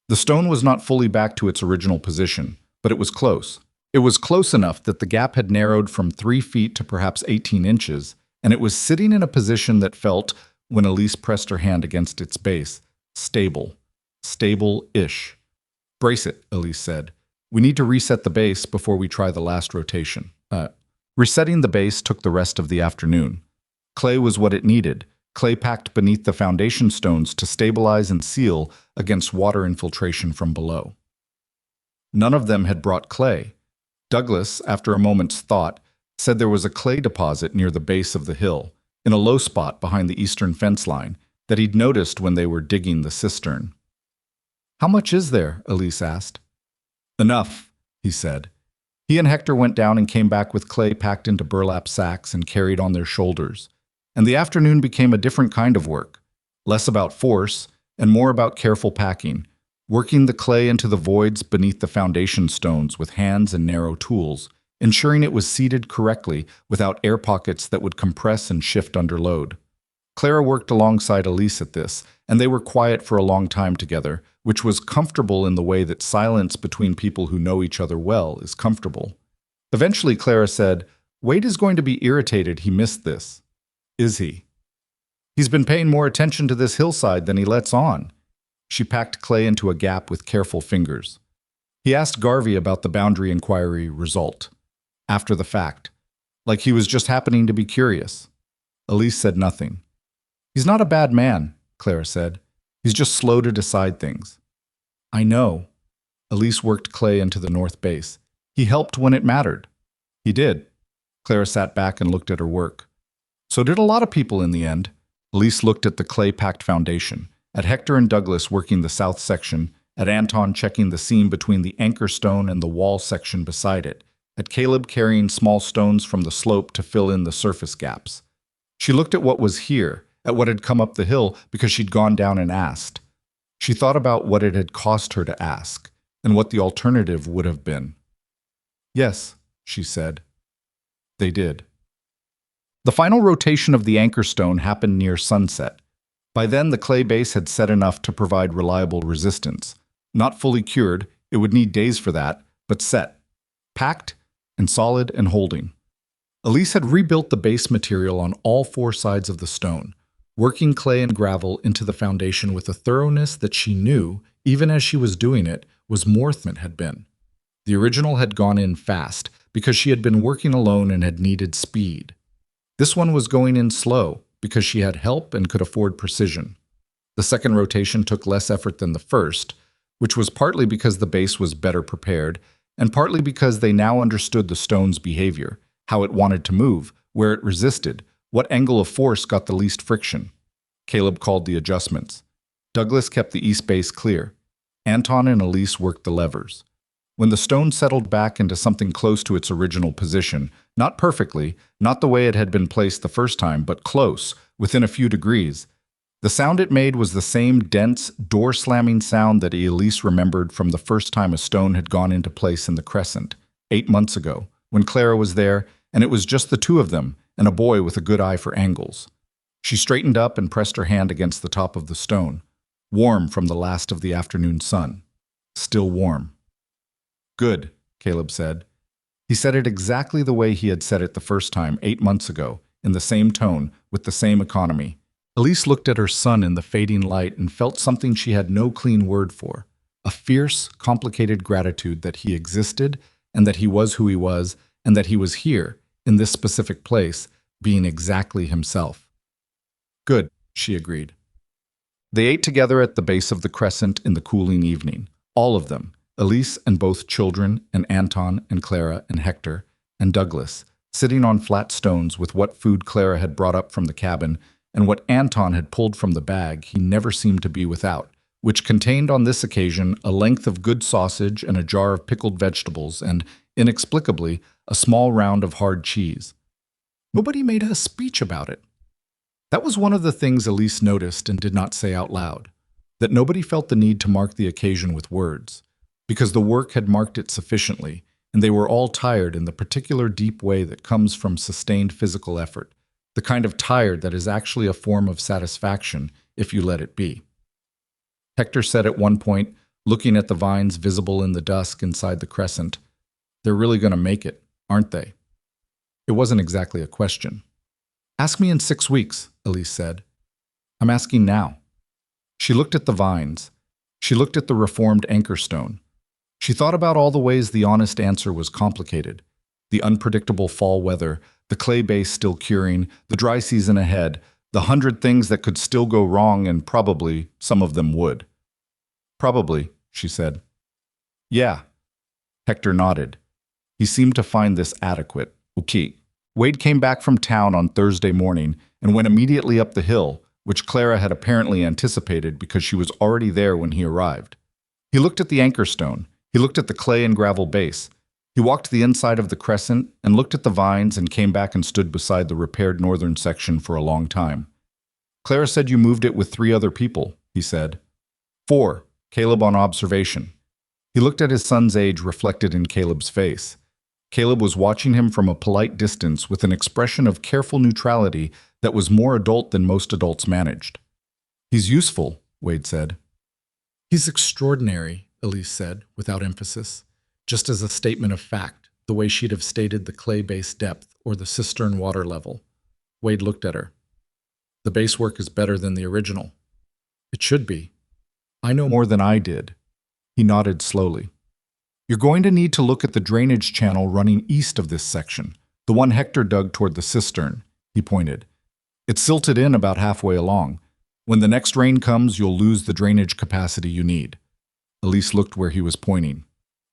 The stone was not fully back to its original position, but it was close. It was close enough that the gap had narrowed from 3 feet to perhaps 18 inches, and it was sitting in a position that felt, when Elise pressed her hand against its base, stable. Stable-ish. "Brace it," Elise said. "We need to reset the base before we try the last rotation." Resetting the base took the rest of the afternoon. Clay was what it needed. Clay packed beneath the foundation stones to stabilize and seal against water infiltration from below. None of them had brought clay. Douglas, after a moment's thought, said there was a clay deposit near the base of the hill, in a low spot behind the eastern fence line, that he'd noticed when they were digging the cistern. "How much is there?" Elise asked. "Enough," he said. He and Hector went down and came back with clay packed into burlap sacks and carried on their shoulders. And the afternoon became a different kind of work, less about force and more about careful packing, working the clay into the voids beneath the foundation stones with hands and narrow tools, ensuring it was seated correctly without air pockets that would compress and shift under load. Clara worked alongside Elise at this, and they were quiet for a long time together, which was comfortable in the way that silence between people who know each other well is comfortable. Eventually Clara said, "Wade is going to be irritated he missed this." "Is he?" "He's been paying more attention to this hillside than he lets on." She packed clay into a gap with careful fingers. He asked Garvey about the boundary inquiry result. After the fact. Like he was just happening to be curious. Elise said nothing. "He's not a bad man," Clara said. "He's just slow to decide things." "I know." Elise worked clay into the north base. "He helped when it mattered." "He did." Clara sat back and looked at her work. "So did a lot of people in the end." Elise looked at the clay-packed foundation, at Hector and Douglas working the south section, at Anton checking the seam between the anchor stone and the wall section beside it, at Caleb carrying small stones from the slope to fill in the surface gaps. She looked at what was here, at what had come up the hill because she'd gone down and asked. She thought about what it had cost her to ask, and what the alternative would have been. "Yes," she said. They did. The final rotation of the anchor stone happened near sunset. By then, the clay base had set enough to provide reliable resistance. Not fully cured, it would need days for that, but set. Packed, and solid and holding. Elise had rebuilt the base material on all 4 sides of the stone, working clay and gravel into the foundation with a thoroughness that she knew, even as she was doing it, was more than it had been. The original had gone in fast, because she had been working alone and had needed speed. This one was going in slow, because she had help and could afford precision. The second rotation took less effort than the first, which was partly because the base was better prepared, and partly because they now understood the stone's behavior, how it wanted to move, where it resisted, what angle of force got the least friction. Caleb called the adjustments. Douglas kept the east base clear. Anton and Elise worked the levers. When the stone settled back into something close to its original position, not perfectly, not the way it had been placed the first time, but close, within a few degrees, the sound it made was the same dense, door-slamming sound that Elise remembered from the first time a stone had gone into place in the crescent, 8 months ago, when Clara was there, and it was just the 2 of them, and a boy with a good eye for angles. She straightened up and pressed her hand against the top of the stone, warm from the last of the afternoon sun. Still warm. "Good," Caleb said. He said it exactly the way he had said it the first time, 8 months ago, in the same tone, with the same economy. Elise looked at her son in the fading light and felt something she had no clean word for, a fierce, complicated gratitude that he existed, and that he was who he was, and that he was here, in this specific place, being exactly himself. "Good," she agreed. They ate together at the base of the crescent in the cooling evening, all of them, Elise and both children, and Anton and Clara and Hector and Douglas, sitting on flat stones with what food Clara had brought up from the cabin and what Anton had pulled from the bag he never seemed to be without, which contained on this occasion a length of good sausage and a jar of pickled vegetables and, inexplicably, a small round of hard cheese. Nobody made a speech about it. That was one of the things Elise noticed and did not say out loud, that nobody felt the need to mark the occasion with words, because the work had marked it sufficiently, and they were all tired in the particular deep way that comes from sustained physical effort, the kind of tired that is actually a form of satisfaction if you let it be. Hector said at one point, looking at the vines visible in the dusk inside the crescent, "They're really going to make it, aren't they?" It wasn't exactly a question. "Ask me in 6 weeks," Elise said. "I'm asking now." She looked at the vines. She looked at the reformed anchor stone. She thought about all the ways the honest answer was complicated. The unpredictable fall weather, the clay base still curing, the dry season ahead, the 100 things that could still go wrong, and probably some of them would. "Probably," she said. "Yeah." Hector nodded. He seemed to find this adequate. Okay. Wade came back from town on Thursday morning and went immediately up the hill, which Clara had apparently anticipated because she was already there when he arrived. He looked at the anchor stone. He looked at the clay and gravel base. He walked the inside of the crescent and looked at the vines and came back and stood beside the repaired northern section for a long time. "Clara said you moved it with 3 other people," he said. "4, Caleb on observation." He looked at his son's age reflected in Caleb's face. Caleb was watching him from a polite distance with an expression of careful neutrality that was more adult than most adults managed. "He's useful," Wade said. "He's extraordinary," Elise said, without emphasis, just as a statement of fact, the way she'd have stated the clay base depth or the cistern water level. Wade looked at her. "The base work is better than the original." "It should be." "I know more than I did." He nodded slowly. "You're going to need to look at the drainage channel running east of this section, the one Hector dug toward the cistern," he pointed. "It's silted in about halfway along. When the next rain comes, you'll lose the drainage capacity you need." Elise looked where he was pointing.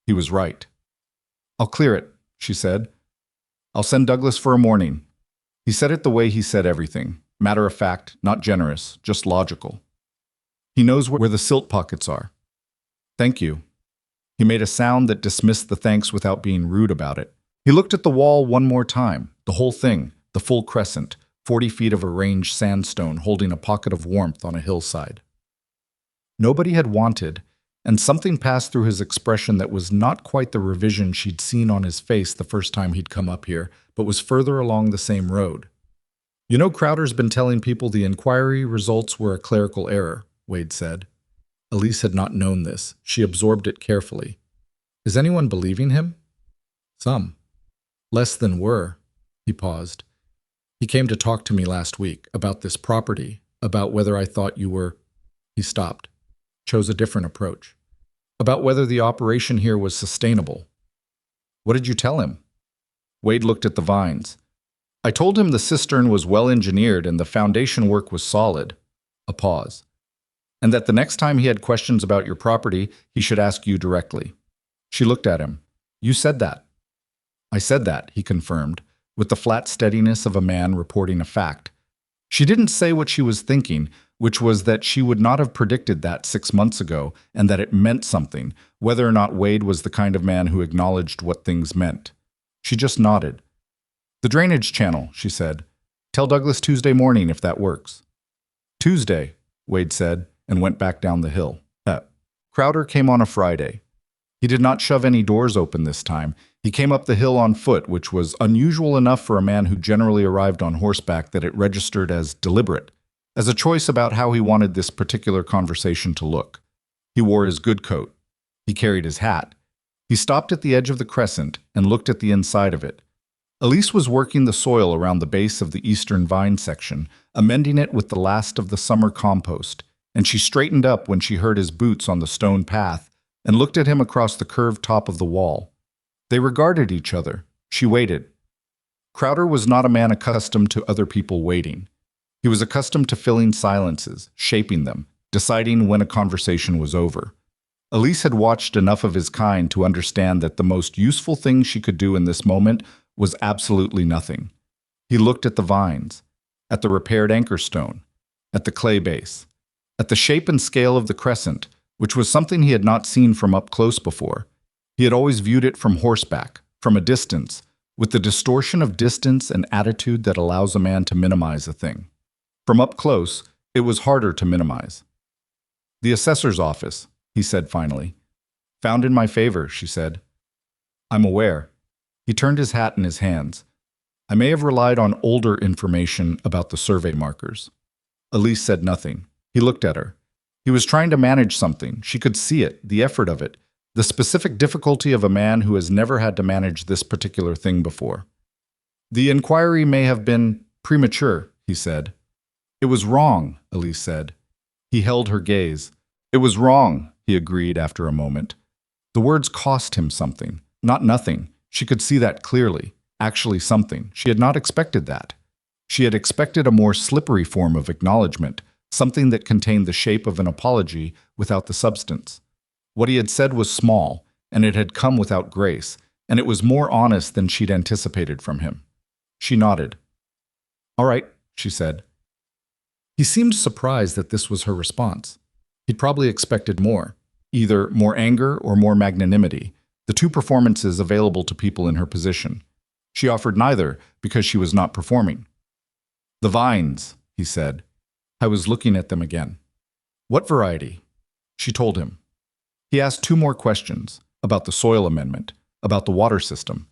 He was right. "I'll clear it," she said. "I'll send Douglas for a morning." He said it the way he said everything, matter of fact, not generous, just logical. "He knows where the silt pockets are." "Thank you." He made a sound that dismissed the thanks without being rude about it. He looked at the wall one more time, the whole thing, the full crescent, 40 feet of arranged sandstone holding a pocket of warmth on a hillside. Nobody had wanted, and something passed through his expression that was not quite the revision she'd seen on his face the first time he'd come up here, but was further along the same road. "You know, Crowder's been telling people the inquiry results were a clerical error," Wade said. Elise had not known this. She absorbed it carefully. "Is anyone believing him?" "Some. Less than were." He paused. "He came to talk to me last week about this property, about whether I thought you were—" He stopped, chose a different approach. "About whether the operation here was sustainable." "What did you tell him?" Wade looked at the vines. "I told him the cistern was well engineered and the foundation work was solid." A pause. "And that the next time he had questions about your property, he should ask you directly." She looked at him. "You said that." "I said that," he confirmed, with the flat steadiness of a man reporting a fact. She didn't say what she was thinking, which was that she would not have predicted that 6 months ago, and that it meant something, whether or not Wade was the kind of man who acknowledged what things meant. She just nodded. "The drainage channel," she said. "Tell Douglas Tuesday morning if that works." "Tuesday," Wade said, and went back down the hill. Crowder came on a Friday. He did not shove any doors open this time. He came up the hill on foot, which was unusual enough for a man who generally arrived on horseback that it registered as deliberate, as a choice about how he wanted this particular conversation to look. He wore his good coat. He carried his hat. He stopped at the edge of the crescent and looked at the inside of it. Elise was working the soil around the base of the eastern vine section, amending it with the last of the summer compost, and she straightened up when she heard his boots on the stone path and looked at him across the curved top of the wall. They regarded each other. She waited. Crowder was not a man accustomed to other people waiting. He was accustomed to filling silences, shaping them, deciding when a conversation was over. Elise had watched enough of his kind to understand that the most useful thing she could do in this moment was absolutely nothing. He looked at the vines, at the repaired anchor stone, at the clay base, at the shape and scale of the crescent, which was something he had not seen from up close before. He had always viewed it from horseback, from a distance, with the distortion of distance and attitude that allows a man to minimize a thing. From up close, it was harder to minimize. "The assessor's office," he said finally. "Found in my favor," she said. "I'm aware." He turned his hat in his hands. "I may have relied on older information about the survey markers." Elise said nothing. He looked at her. He was trying to manage something. She could see it, the effort of it, the specific difficulty of a man who has never had to manage this particular thing before. "The inquiry may have been premature," he said. "It was wrong," Elise said. He held her gaze. "It was wrong," he agreed after a moment. The words cost him something, not nothing. She could see that clearly. Actually something. She had not expected that. She had expected a more slippery form of acknowledgement, something that contained the shape of an apology without the substance. What he had said was small, and it had come without grace, and it was more honest than she'd anticipated from him. She nodded. "All right," she said. He seemed surprised that this was her response. He'd probably expected more, either more anger or more magnanimity, the two performances available to people in her position. She offered neither because she was not performing. "The vines," he said. "I was looking at them again." "What variety?" She told him. He asked two more questions, about the soil amendment, about the water system,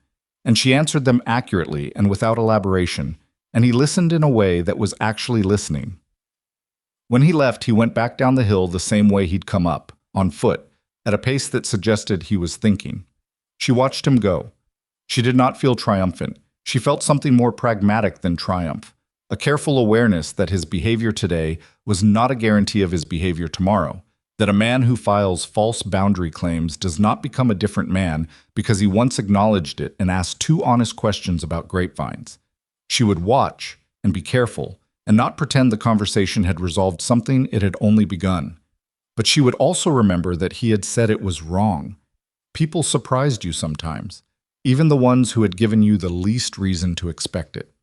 and she answered them accurately and without elaboration, and he listened in a way that was actually listening. When he left, he went back down the hill the same way he'd come up, on foot, at a pace that suggested he was thinking. She watched him go. She did not feel triumphant. She felt something more pragmatic than triumph, a careful awareness that his behavior today was not a guarantee of his behavior tomorrow, that a man who files false boundary claims does not become a different man because he once acknowledged it and asked two honest questions about grapevines. She would watch and be careful, and not pretend the conversation had resolved something it had only begun. But she would also remember that he had said it was wrong. People surprised you sometimes, even the ones who had given you the least reason to expect it.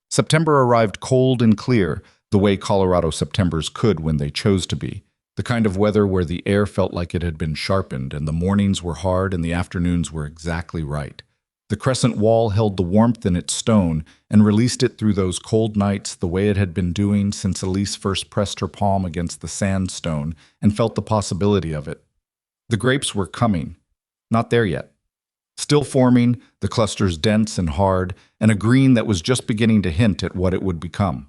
September arrived cold and clear, the way Colorado Septembers could when they chose to be, the kind of weather where the air felt like it had been sharpened and the mornings were hard and the afternoons were exactly right. The crescent wall held the warmth in its stone and released it through those cold nights the way it had been doing since Elise first pressed her palm against the sandstone and felt the possibility of it. The grapes were coming, not there yet. Still forming, the clusters dense and hard, and a green that was just beginning to hint at what it would become.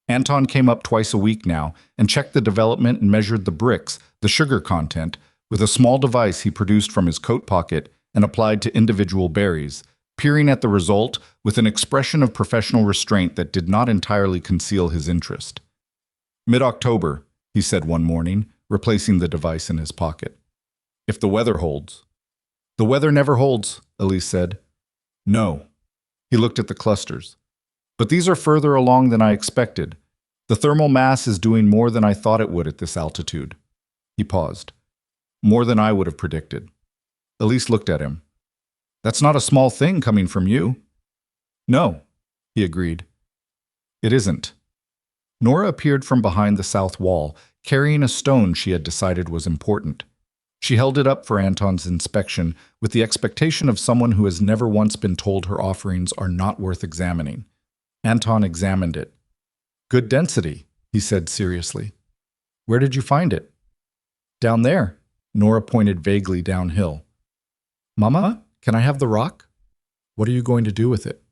Anton came up twice a week now and checked the development and measured the bricks, the sugar content, with a small device he produced from his coat pocket and applied to individual berries, peering at the result with an expression of professional restraint that did not entirely conceal his interest. "Mid-October," he said one morning, replacing the device in his pocket. "If the weather holds." "The weather never holds," Elise said. "No." He looked at the clusters. "But these are further along than I expected. The thermal mass is doing more than I thought it would at this altitude." He paused. "More than I would have predicted." Elise looked at him. "That's not a small thing coming from you." "No," he agreed. "It isn't." Nora appeared from behind the south wall, carrying a stone she had decided was important. She held it up for Anton's inspection with the expectation of someone who has never once been told her offerings are not worth examining. Anton examined it. "Good density," he said seriously. "Where did you find it?" "Down there." Nora pointed vaguely downhill. "Mama, can I have the rock?" "What are you going to do with it?"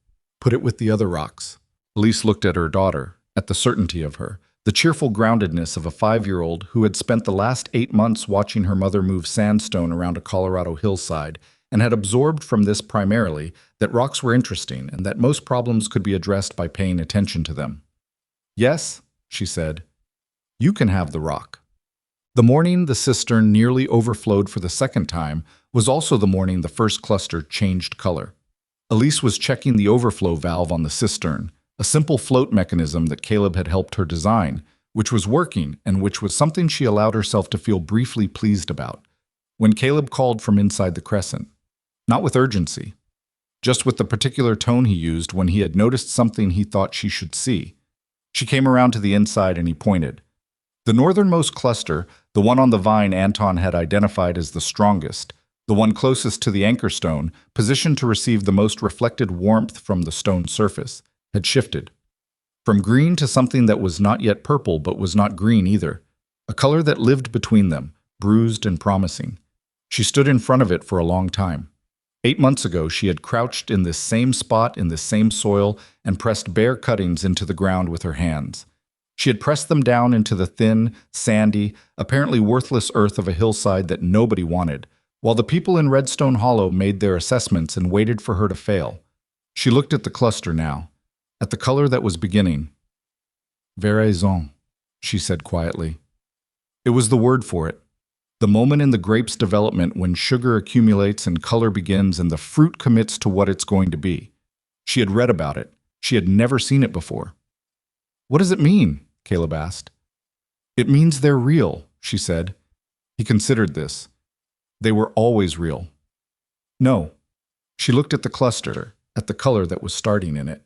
"Put it with the other rocks." Elise looked at her daughter, at the certainty of her, the cheerful groundedness of a 5-year-old who had spent the last 8 months watching her mother move sandstone around a Colorado hillside and had absorbed from this primarily that rocks were interesting and that most problems could be addressed by paying attention to them. "Yes," she said, "you can have the rock." The morning the cistern nearly overflowed for the second time was also the morning the first cluster changed color. Elise was checking the overflow valve on the cistern, a simple float mechanism that Caleb had helped her design, which was working and which was something she allowed herself to feel briefly pleased about, when Caleb called from inside the crescent. Not with urgency. just with the particular tone he used when he had noticed something he thought she should see. She came around to the inside and he pointed. The northernmost cluster, the one on the vine Anton had identified as the strongest, the one closest to the anchor stone, positioned to receive the most reflected warmth from the stone surface, had shifted. From green to something that was not yet purple but was not green either, a color that lived between them, bruised and promising. She stood in front of it for a long time. 8 months ago, she had crouched in this same spot in this same soil and pressed bare cuttings into the ground with her hands. She had pressed them down into the thin, sandy, apparently worthless earth of a hillside that nobody wanted, while the people in Redstone Hollow made their assessments and waited for her to fail. She looked at the cluster now, at the color that was beginning. Veraison, she said quietly. It was the word for it. The moment in the grape's development when sugar accumulates and color begins and the fruit commits to what it's going to be. She had read about it. She had never seen it before. What does it mean? Caleb asked. It means they're real, she said. He considered this. They were always real. No. She looked at the cluster, at the color that was starting in it.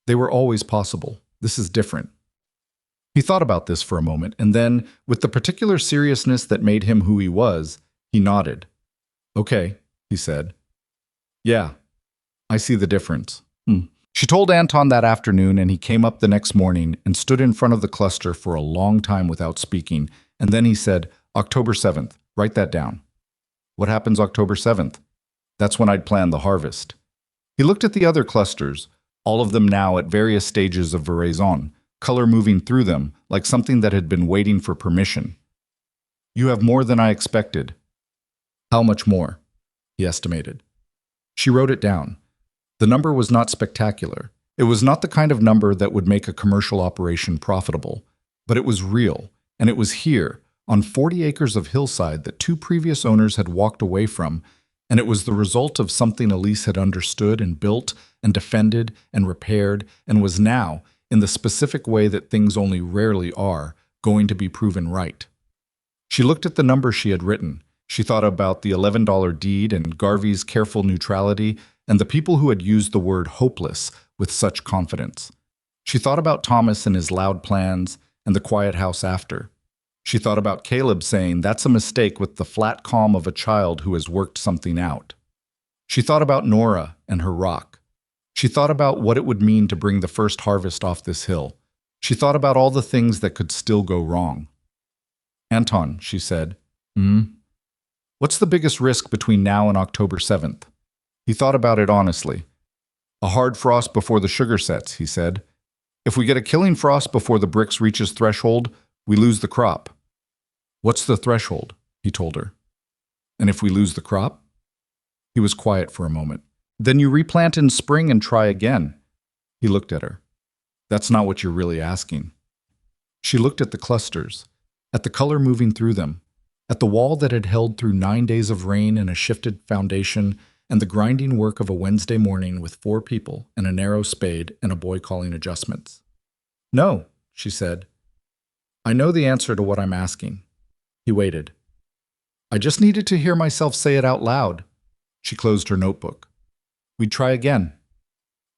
They were always possible. This is different. He thought about this for a moment, and then, with the particular seriousness that made him who he was, he nodded. Okay, he said. Yeah, I see the difference. She told Anton that afternoon, and he came up the next morning and stood in front of the cluster for a long time without speaking, and then he said, October 7th, write that down. What happens October 7th? That's when I'd planned the harvest. He looked at the other clusters, all of them now at various stages of veraison, color moving through them like something that had been waiting for permission. You have more than I expected. How much more? He estimated. She wrote it down. The number was not spectacular. It was not the kind of number that would make a commercial operation profitable, but it was real, and it was here, on 40 acres of hillside that 2 previous owners had walked away from, and it was the result of something Elise had understood and built and defended and repaired and was now, in the specific way that things only rarely are, going to be proven right. She looked at the number she had written. She thought about the $11 deed and Garvey's careful neutrality and the people who had used the word hopeless with such confidence. She thought about Thomas and his loud plans and the quiet house after. She thought about Caleb saying that's a mistake with the flat calm of a child who has worked something out. She thought about Nora and her rock. She thought about what it would mean to bring the first harvest off this hill. She thought about all the things that could still go wrong. Anton, she said, what's the biggest risk between now and October 7th? He thought about it honestly. A hard frost before the sugar sets, he said. If we get a killing frost before the bricks reaches threshold, we lose the crop. What's the threshold? He told her. And if we lose the crop? He was quiet for a moment. Then you replant in spring and try again. He looked at her. That's not what you're really asking. She looked at the clusters, at the color moving through them, at the wall that had held through 9 days of rain and a shifted foundation, and the grinding work of a Wednesday morning with 4 people and a narrow spade and a boy calling adjustments. No, she said. I know the answer to what I'm asking. He waited. I just needed to hear myself say it out loud. She closed her notebook. We'd try again.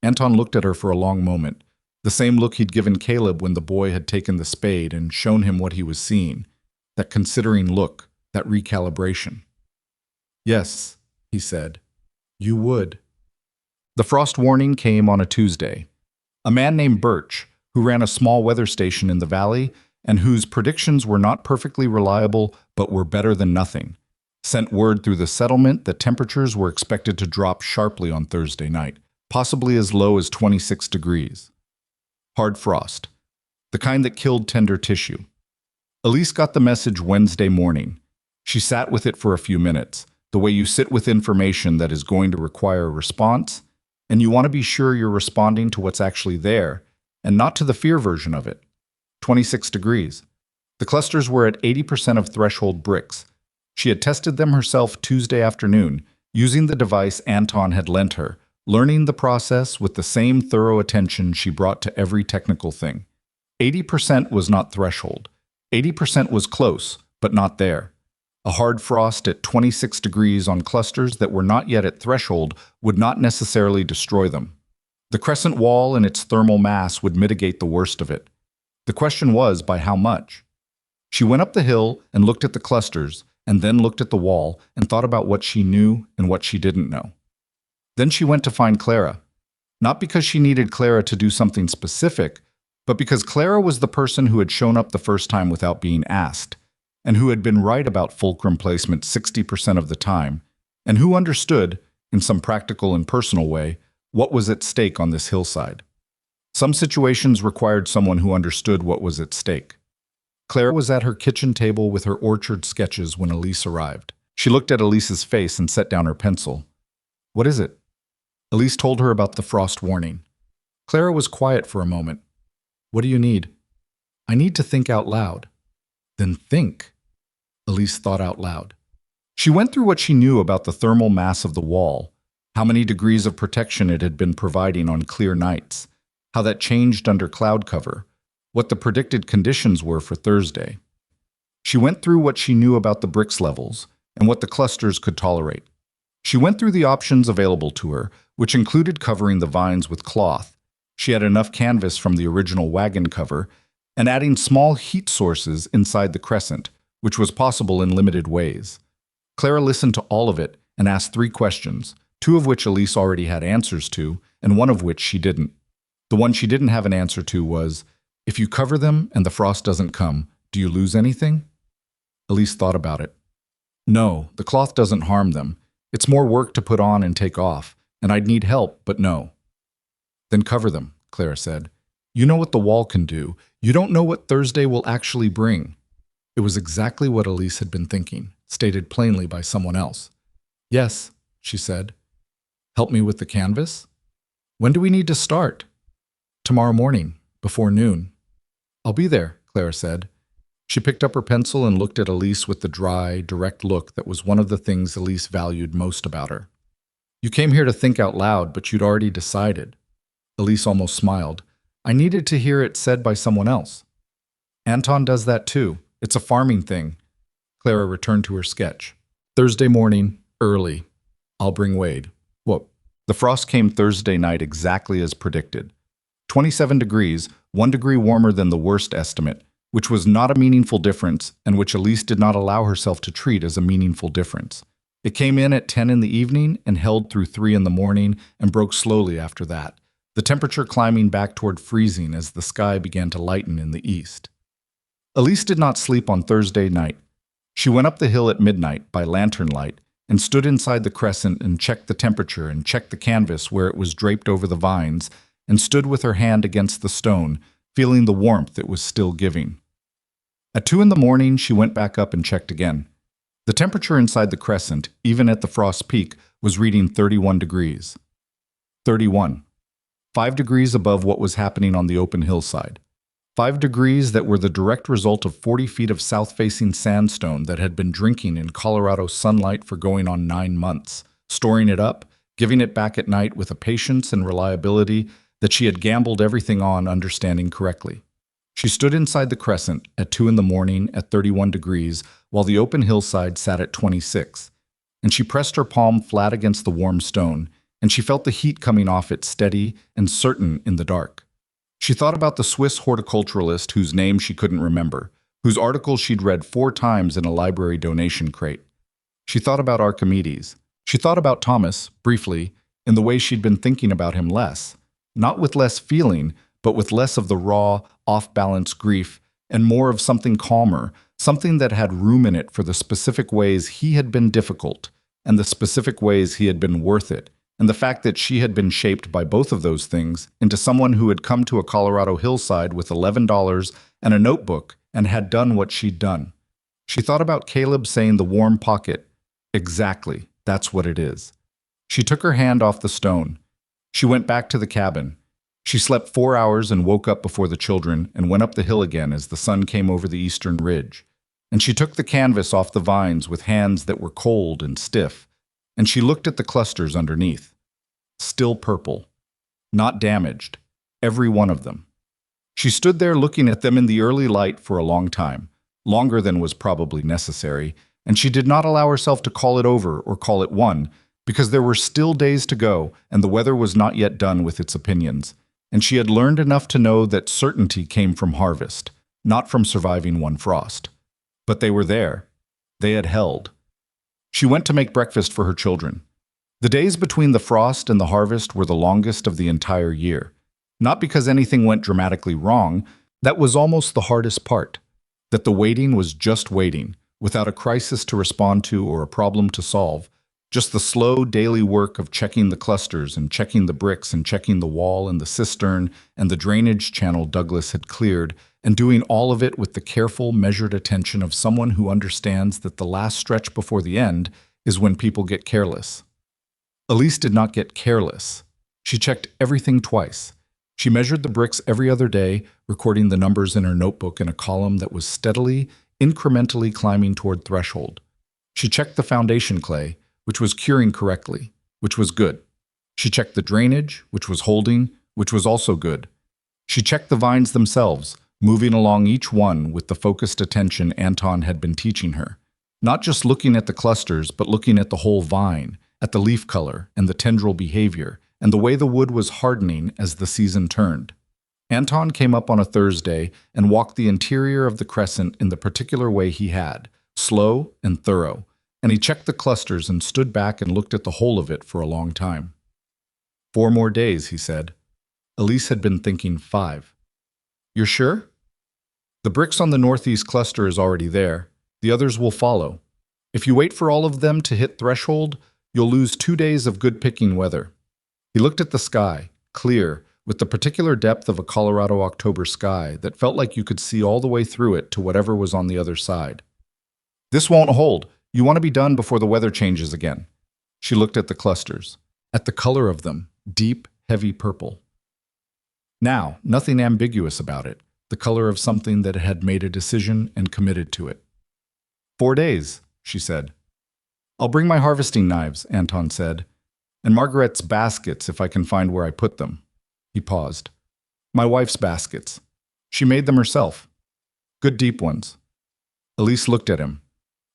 Anton looked at her for a long moment, the same look he'd given Caleb when the boy had taken the spade and shown him what he was seeing, that considering look, that recalibration. Yes, he said, you would. The frost warning came on a Tuesday. A man named Birch, who ran a small weather station in the valley and whose predictions were not perfectly reliable but were better than nothing, sent word through the settlement that temperatures were expected to drop sharply on Thursday night, possibly as low as 26 degrees. Hard frost, the kind that killed tender tissue. Elise got the message Wednesday morning. She sat with it for a few minutes, the way you sit with information that is going to require a response, and you want to be sure you're responding to what's actually there, and not to the fear version of it. 26 degrees. The clusters were at 80% of threshold bricks. She had tested them herself Tuesday afternoon, using the device Anton had lent her, learning the process with the same thorough attention she brought to every technical thing. 80% was not threshold. 80% was close, but not there. A hard frost at 26 degrees on clusters that were not yet at threshold would not necessarily destroy them. The crescent wall and its thermal mass would mitigate the worst of it. The question was, by how much? She went up the hill and looked at the clusters, and then looked at the wall and thought about what she knew and what she didn't know. Then she went to find Clara. Not because she needed Clara to do something specific, but because Clara was the person who had shown up the first time without being asked, and who had been right about fulcrum placement 60% of the time, and who understood, in some practical and personal way, what was at stake on this hillside. Some situations required someone who understood what was at stake. Clara was at her kitchen table with her orchard sketches when Elise arrived. She looked at Elise's face and set down her pencil. "What is it?" Elise told her about the frost warning. Clara was quiet for a moment. "What do you need?" "I need to think out loud." "Then think." Elise thought out loud. She went through what she knew about the thermal mass of the wall, how many degrees of protection it had been providing on clear nights, how that changed under cloud cover, what the predicted conditions were for Thursday. She went through what she knew about the bricks levels and what the clusters could tolerate. She went through the options available to her, which included covering the vines with cloth. She had enough canvas from the original wagon cover, and adding small heat sources inside the crescent, which was possible in limited ways. Clara listened to all of it and asked 3 questions, 2 of which Elise already had answers to, and 1 of which she didn't. The one she didn't have an answer to was, if you cover them and the frost doesn't come, do you lose anything? Elise thought about it. No, the cloth doesn't harm them. It's more work to put on and take off, and I'd need help, but no. Then cover them, Clara said. You know what the wall can do. You don't know what Thursday will actually bring. It was exactly what Elise had been thinking, stated plainly by someone else. Yes, she said. Help me with the canvas? When do we need to start? Tomorrow morning, before noon. I'll be there, Clara said. She picked up her pencil and looked at Elise with the dry, direct look that was one of the things Elise valued most about her. You came here to think out loud, but you'd already decided. Elise almost smiled. I needed to hear it said by someone else. Anton does that too. It's a farming thing. Clara returned to her sketch. Thursday morning, early. I'll bring Wade. Whoa. The frost came Thursday night exactly as predicted. 27 degrees, 1 degree warmer than the worst estimate, which was not a meaningful difference and which Elise did not allow herself to treat as a meaningful difference. It came in at 10 in the evening and held through 3 in the morning and broke slowly after that, the temperature climbing back toward freezing as the sky began to lighten in the east. Elise did not sleep on Thursday night. She went up the hill at midnight by lantern light and stood inside the crescent and checked the temperature and checked the canvas where it was draped over the vines and stood with her hand against the stone, feeling the warmth it was still giving. At 2 in the morning, she went back up and checked again. The temperature inside the crescent, even at the frost peak, was reading 31 degrees. 31. 5 degrees above what was happening on the open hillside. 5 degrees that were the direct result of 40 feet of south-facing sandstone that had been drinking in Colorado sunlight for going on 9 months, storing it up, giving it back at night with a patience and reliability that she had gambled everything on understanding correctly. She stood inside the crescent at 2 in the morning at 31 degrees while the open hillside sat at 26, and she pressed her palm flat against the warm stone, and she felt the heat coming off it steady and certain in the dark. She thought about the Swiss horticulturalist whose name she couldn't remember, whose article she'd read 4 times in a library donation crate. She thought about Archimedes. She thought about Thomas, briefly, in the way she'd been thinking about him less. Not with less feeling, but with less of the raw, off-balance grief, and more of something calmer, something that had room in it for the specific ways he had been difficult, and the specific ways he had been worth it, and the fact that she had been shaped by both of those things into someone who had come to a Colorado hillside with $11 and a notebook and had done what she'd done. She thought about Caleb saying the warm pocket. Exactly, that's what it is. She took her hand off the stone. She went back to the cabin. She slept 4 hours and woke up before the children and went up the hill again as the sun came over the eastern ridge. And she took the canvas off the vines with hands that were cold and stiff, and she looked at the clusters underneath. Still purple. Not damaged. Every one of them. She stood there looking at them in the early light for a long time, longer than was probably necessary, and she did not allow herself to call it over or call it won, because there were still days to go and the weather was not yet done with its opinions, and she had learned enough to know that certainty came from harvest, not from surviving one frost. But they were there. They had held. She went to make breakfast for her children. The days between the frost and the harvest were the longest of the entire year. Not because anything went dramatically wrong, that was almost the hardest part. That the waiting was just waiting, without a crisis to respond to or a problem to solve. Just the slow daily work of checking the clusters and checking the bricks and checking the wall and the cistern and the drainage channel Douglas had cleared, and doing all of it with the careful, measured attention of someone who understands that the last stretch before the end is when people get careless. Elise did not get careless. She checked everything twice. She measured the bricks every other day, recording the numbers in her notebook in a column that was steadily, incrementally climbing toward threshold. She checked the foundation clay, which was curing correctly, which was good. She checked the drainage, which was holding, which was also good. She checked the vines themselves, moving along each one with the focused attention Anton had been teaching her. Not just looking at the clusters, but looking at the whole vine, at the leaf color and the tendril behavior, and the way the wood was hardening as the season turned. Anton came up on a Thursday and walked the interior of the crescent in the particular way he had, slow and thorough, and he checked the clusters and stood back and looked at the whole of it for a long time. 4 more days, he said. Elise had been thinking 5. You're sure? The bricks on the northeast cluster is already there. The others will follow. If you wait for all of them to hit threshold, you'll lose 2 days of good picking weather. He looked at the sky, clear, with the particular depth of a Colorado October sky that felt like you could see all the way through it to whatever was on the other side. This won't hold. You want to be done before the weather changes again. She looked at the clusters, at the color of them, deep, heavy purple. Now, nothing ambiguous about it, the color of something that had made a decision and committed to it. 4 days, she said. I'll bring my harvesting knives, Anton said, and Margaret's baskets if I can find where I put them. He paused. My wife's baskets. She made them herself. Good deep ones. Elise looked at him.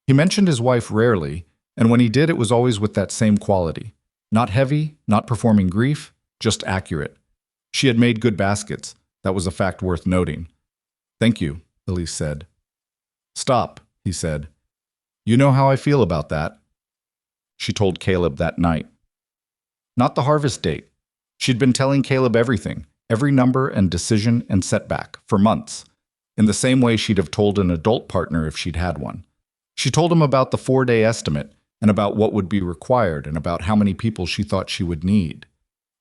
He mentioned his wife rarely, and when he did it was always with that same quality. Not heavy, not performing grief, just accurate. She had made good baskets. That was a fact worth noting. Thank you, Elise said. Stop, he said. You know how I feel about that. She told Caleb that night. Not the harvest date. She'd been telling Caleb everything, every number and decision and setback, for months, in the same way she'd have told an adult partner if she'd had one. She told him about the 4-day estimate, and about what would be required, and about how many people she thought she would need.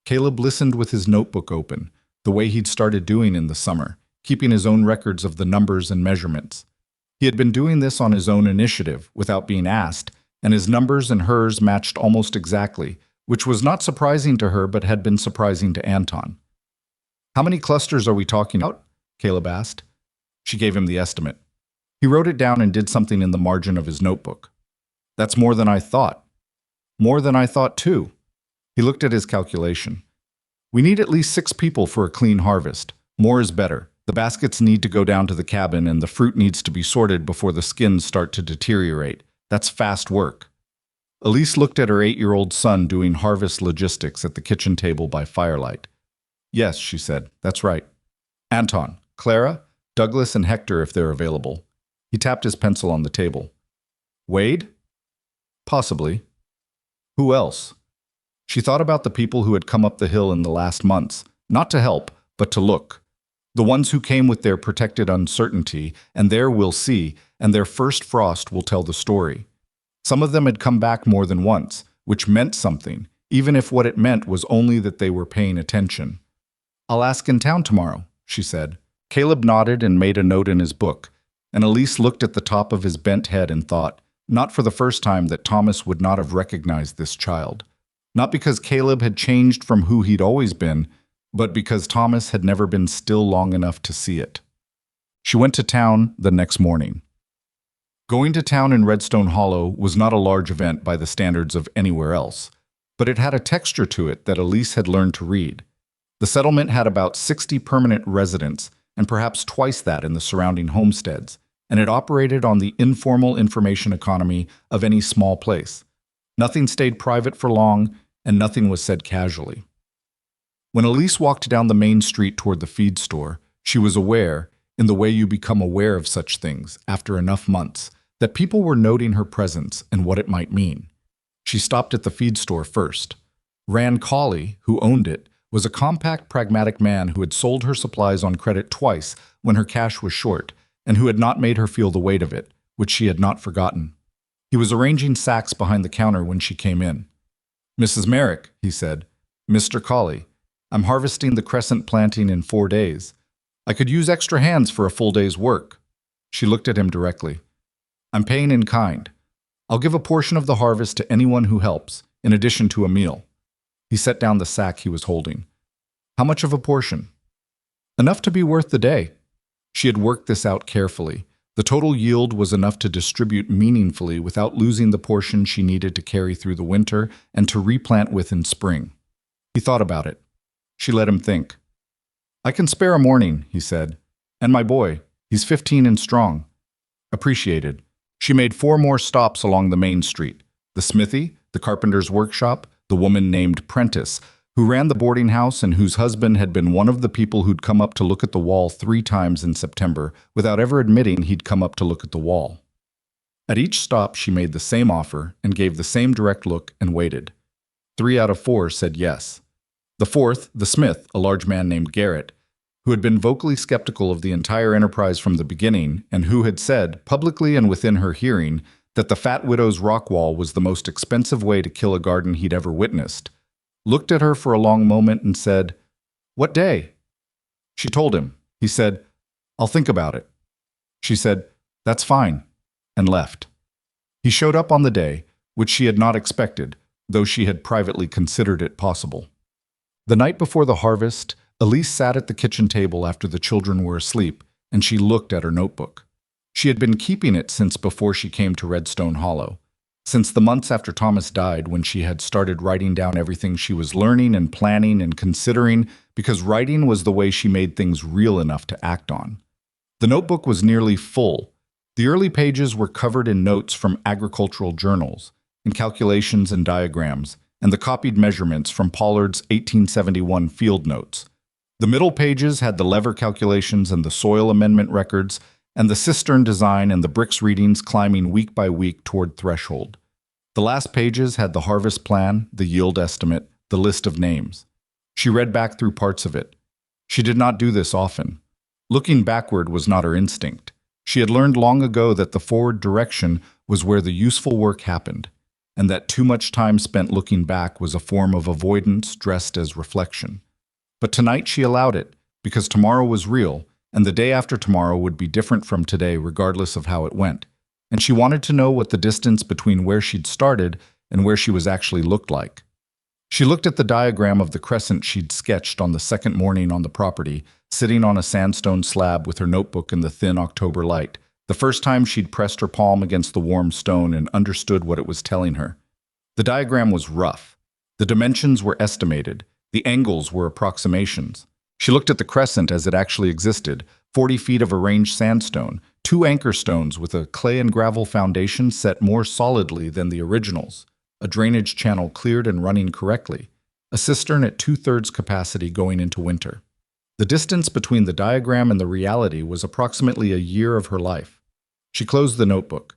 Caleb listened with his notebook open, the way he'd started doing in the summer, keeping his own records of the numbers and measurements. He had been doing this on his own initiative, without being asked, and his numbers and hers matched almost exactly, which was not surprising to her but had been surprising to Anton. How many clusters are we talking about? Caleb asked. She gave him the estimate. He wrote it down and did something in the margin of his notebook. That's more than I thought. More than I thought, too. He looked at his calculation. We need at least 6 people for a clean harvest. More is better. The baskets need to go down to the cabin and the fruit needs to be sorted before the skins start to deteriorate. That's fast work. Elise looked at her 8-year-old son doing harvest logistics at the kitchen table by firelight. Yes, she said, that's right. Anton, Clara, Douglas, and Hector if they're available. He tapped his pencil on the table. Wade? Possibly. Who else? She thought about the people who had come up the hill in the last months, not to help, but to look. The ones who came with their protected uncertainty, and their we'll see, and their first frost will tell the story. Some of them had come back more than once, which meant something, even if what it meant was only that they were paying attention. I'll ask in town tomorrow, she said. Caleb nodded and made a note in his book, and Elise looked at the top of his bent head and thought, not for the first time, that Thomas would not have recognized this child. Not because Caleb had changed from who he'd always been, but because Thomas had never been still long enough to see it. She went to town the next morning. Going to town in Redstone Hollow was not a large event by the standards of anywhere else, but it had a texture to it that Elise had learned to read. The settlement had about 60 permanent residents, and perhaps twice that in the surrounding homesteads, and it operated on the informal information economy of any small place. Nothing stayed private for long, and nothing was said casually. When Elise walked down the main street toward the feed store, she was aware, in the way you become aware of such things after enough months, that people were noting her presence and what it might mean. She stopped at the feed store first. Rand Colley, who owned it, was a compact, pragmatic man who had sold her supplies on credit twice when her cash was short, and who had not made her feel the weight of it, which she had not forgotten. He was arranging sacks behind the counter when she came in. "Mrs. Merrick," he said. "Mr. Colley, I'm harvesting the crescent planting in 4 days. I could use extra hands for a full day's work." She looked at him directly. "I'm paying in kind. I'll give a portion of the harvest to anyone who helps, in addition to a meal." He set down the sack he was holding. "How much of a portion?" "Enough to be worth the day." She had worked this out carefully. The total yield was enough to distribute meaningfully without losing the portion she needed to carry through the winter and to replant with in spring. He thought about it. She let him think. "I can spare a morning," he said. "And my boy, he's 15 and strong." Appreciated. She made 4 more stops along the main street. The smithy, the carpenter's workshop, the woman named Prentice, who ran the boarding house and whose husband had been one of the people who'd come up to look at the wall 3 times in September without ever admitting he'd come up to look at the wall. At each stop, she made the same offer and gave the same direct look and waited. 3 out of 4 said yes. The 4th, the smith, a large man named Garrett, who had been vocally skeptical of the entire enterprise from the beginning and who had said, publicly and within her hearing, that the Fat Widow's rock wall was the most expensive way to kill a garden he'd ever witnessed, looked at her for a long moment and said, "What day?" She told him. He said, "I'll think about it." She said, "That's fine," and left. He showed up on the day, which she had not expected, though she had privately considered it possible. The night before the harvest, Elise sat at the kitchen table after the children were asleep, and she looked at her notebook. She had been keeping it since before she came to Redstone Hollow. Since the months after Thomas died, when she had started writing down everything she was learning and planning and considering, because writing was the way she made things real enough to act on. The notebook was nearly full. The early pages were covered in notes from agricultural journals, in calculations and diagrams, and the copied measurements from Pollard's 1871 field notes. The middle pages had the lever calculations and the soil amendment records, and the cistern design and the bricks readings climbing week by week toward threshold. The last pages had the harvest plan, the yield estimate, the list of names. She read back through parts of it. She did not do this often. Looking backward was not her instinct. She had learned long ago that the forward direction was where the useful work happened, and that too much time spent looking back was a form of avoidance dressed as reflection. But tonight she allowed it, because tomorrow was real, and the day after tomorrow would be different from today regardless of how it went. And she wanted to know what the distance between where she'd started and where she was actually looked like. She looked at the diagram of the crescent she'd sketched on the second morning on the property, sitting on a sandstone slab with her notebook in the thin October light, the first time she'd pressed her palm against the warm stone and understood what it was telling her. The diagram was rough. The dimensions were estimated. The angles were approximations. She looked at the crescent as it actually existed, 40 feet of arranged sandstone, 2 anchor stones with a clay and gravel foundation set more solidly than the originals, a drainage channel cleared and running correctly, a cistern at 2/3 capacity going into winter. The distance between the diagram and the reality was approximately a year of her life. She closed the notebook.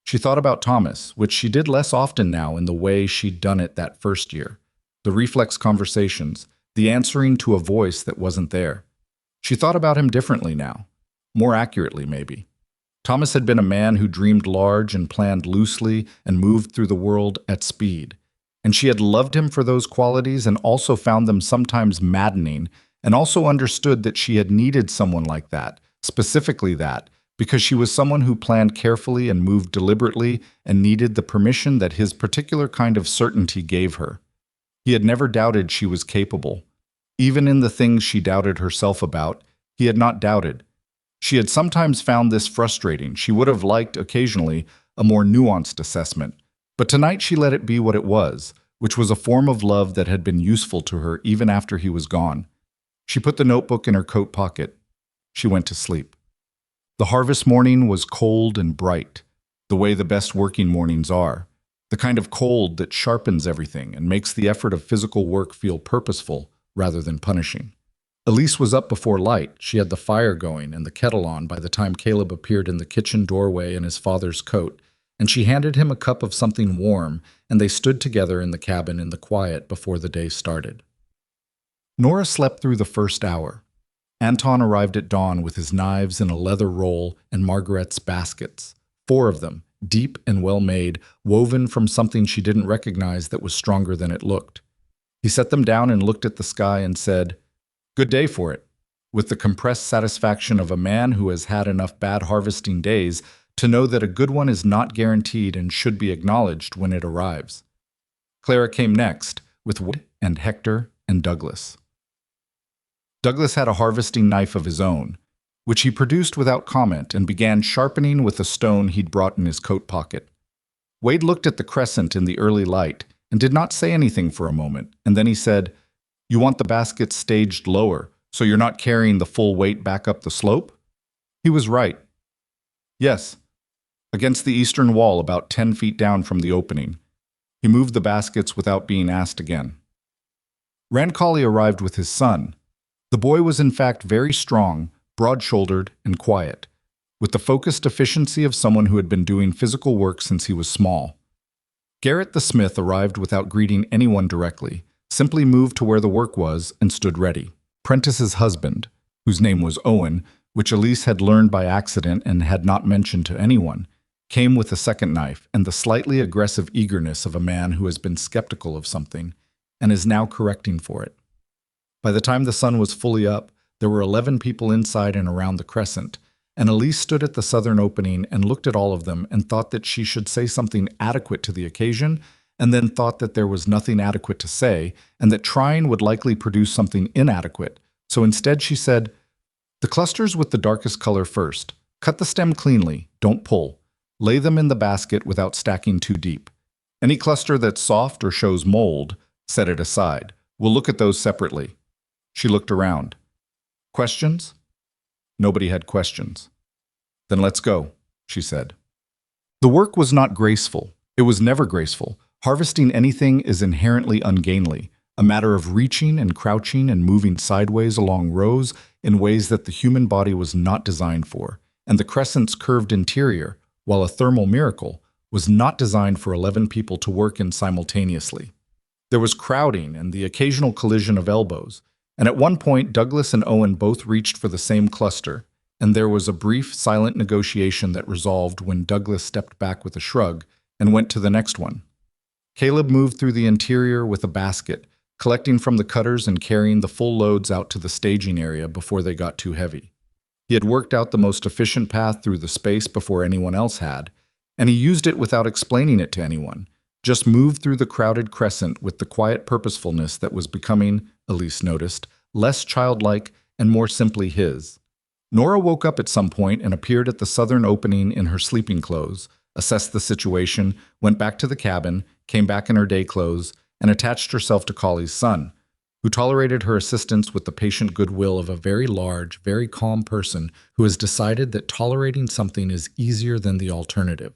She thought about Thomas, which she did less often now in the way she'd done it that first year. The reflex conversations, the answering to a voice that wasn't there. She thought about him differently now, more accurately maybe. Thomas had been a man who dreamed large and planned loosely and moved through the world at speed. And she had loved him for those qualities and also found them sometimes maddening, and also understood that she had needed someone like that, specifically that, because she was someone who planned carefully and moved deliberately and needed the permission that his particular kind of certainty gave her. He had never doubted she was capable. Even in the things she doubted herself about, he had not doubted. She had sometimes found this frustrating. She would have liked, occasionally, a more nuanced assessment. But tonight she let it be what it was, which was a form of love that had been useful to her even after he was gone. She put the notebook in her coat pocket. She went to sleep. The harvest morning was cold and bright, the way the best working mornings are, the kind of cold that sharpens everything and makes the effort of physical work feel purposeful rather than punishing. Elise was up before light. She had the fire going and the kettle on by the time Caleb appeared in the kitchen doorway in his father's coat, and she handed him a cup of something warm, and they stood together in the cabin in the quiet before the day started. Nora slept through the first hour. Anton arrived at dawn with his knives in a leather roll and Margaret's baskets, 4 of them, deep and well-made, woven from something she didn't recognize that was stronger than it looked. He set them down and looked at the sky and said, "Good day for it," with the compressed satisfaction of a man who has had enough bad harvesting days to know that a good one is not guaranteed and should be acknowledged when it arrives. Clara came next, with Wood and Hector and Douglas. Douglas had a harvesting knife of his own, which he produced without comment and began sharpening with a stone he'd brought in his coat pocket. Wade looked at the crescent in the early light and did not say anything for a moment, and then he said, "You want the basket staged lower, so you're not carrying the full weight back up the slope?" He was right. Yes, against the eastern wall about 10 feet down from the opening. He moved the baskets without being asked again. Rancolli arrived with his son. The boy was in fact very strong, broad-shouldered, and quiet, with the focused efficiency of someone who had been doing physical work since he was small. Garrett the smith arrived without greeting anyone directly, simply moved to where the work was and stood ready. Prentice's husband, whose name was Owen, which Elise had learned by accident and had not mentioned to anyone, came with a second knife and the slightly aggressive eagerness of a man who has been skeptical of something and is now correcting for it. By the time the sun was fully up, there were 11 people inside and around the crescent, and Elise stood at the southern opening and looked at all of them and thought that she should say something adequate to the occasion, and then thought that there was nothing adequate to say, and that trying would likely produce something inadequate. So instead she said, "The clusters with the darkest color first. Cut the stem cleanly, don't pull. Lay them in the basket without stacking too deep. Any cluster that's soft or shows mold, set it aside. We'll look at those separately." She looked around. Questions? Nobody had questions. "Then let's go," she said. The work was not graceful. It was never graceful. Harvesting anything is inherently ungainly, a matter of reaching and crouching and moving sideways along rows in ways that the human body was not designed for, and the crescent's curved interior, while a thermal miracle, was not designed for 11 people to work in simultaneously. There was crowding and the occasional collision of elbows, and at one point Douglas and Owen both reached for the same cluster, and there was a brief, silent negotiation that resolved when Douglas stepped back with a shrug and went to the next one. Caleb moved through the interior with a basket, collecting from the cutters and carrying the full loads out to the staging area before they got too heavy. He had worked out the most efficient path through the space before anyone else had, and he used it without explaining it to anyone, just moved through the crowded crescent with the quiet purposefulness that was becoming, Elise noticed, less childlike and more simply his. Nora woke up at some point and appeared at the southern opening in her sleeping clothes, assessed the situation, went back to the cabin, came back in her day clothes, and attached herself to Collie's son, who tolerated her assistance with the patient goodwill of a very large, very calm person who has decided that tolerating something is easier than the alternative.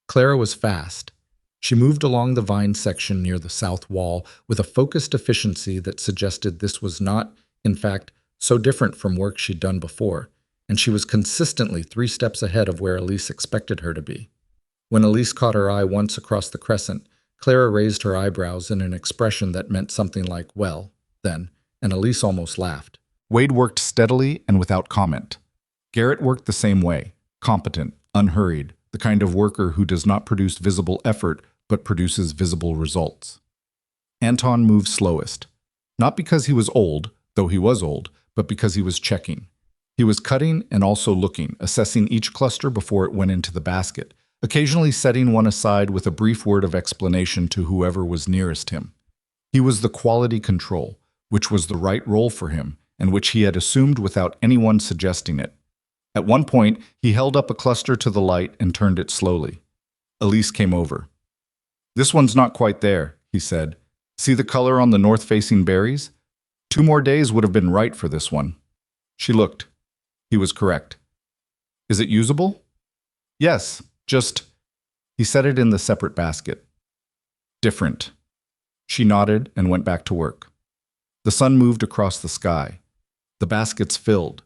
Clara was fast. She moved along the vine section near the south wall with a focused efficiency that suggested this was not, in fact, so different from work she'd done before, and she was consistently 3 steps ahead of where Elise expected her to be. When Elise caught her eye once across the crescent, Clara raised her eyebrows in an expression that meant something like, "Well, then," and Elise almost laughed. Wade worked steadily and without comment. Garrett worked the same way, competent, unhurried, the kind of worker who does not produce visible effort but produces visible results. Anton moved slowest, not because he was old, though he was old, but because he was checking. He was cutting and also looking, assessing each cluster before it went into the basket, occasionally setting one aside with a brief word of explanation to whoever was nearest him. He was the quality control, which was the right role for him, and which he had assumed without anyone suggesting it. At one point, he held up a cluster to the light and turned it slowly. Elise came over. "This one's not quite there," he said. "See the color on the north-facing berries? 2 more days would have been right for this one." She looked. He was correct. Is it usable? Yes, just. He set it in the separate basket. Different. She nodded and went back to work. The sun moved across the sky. The baskets filled.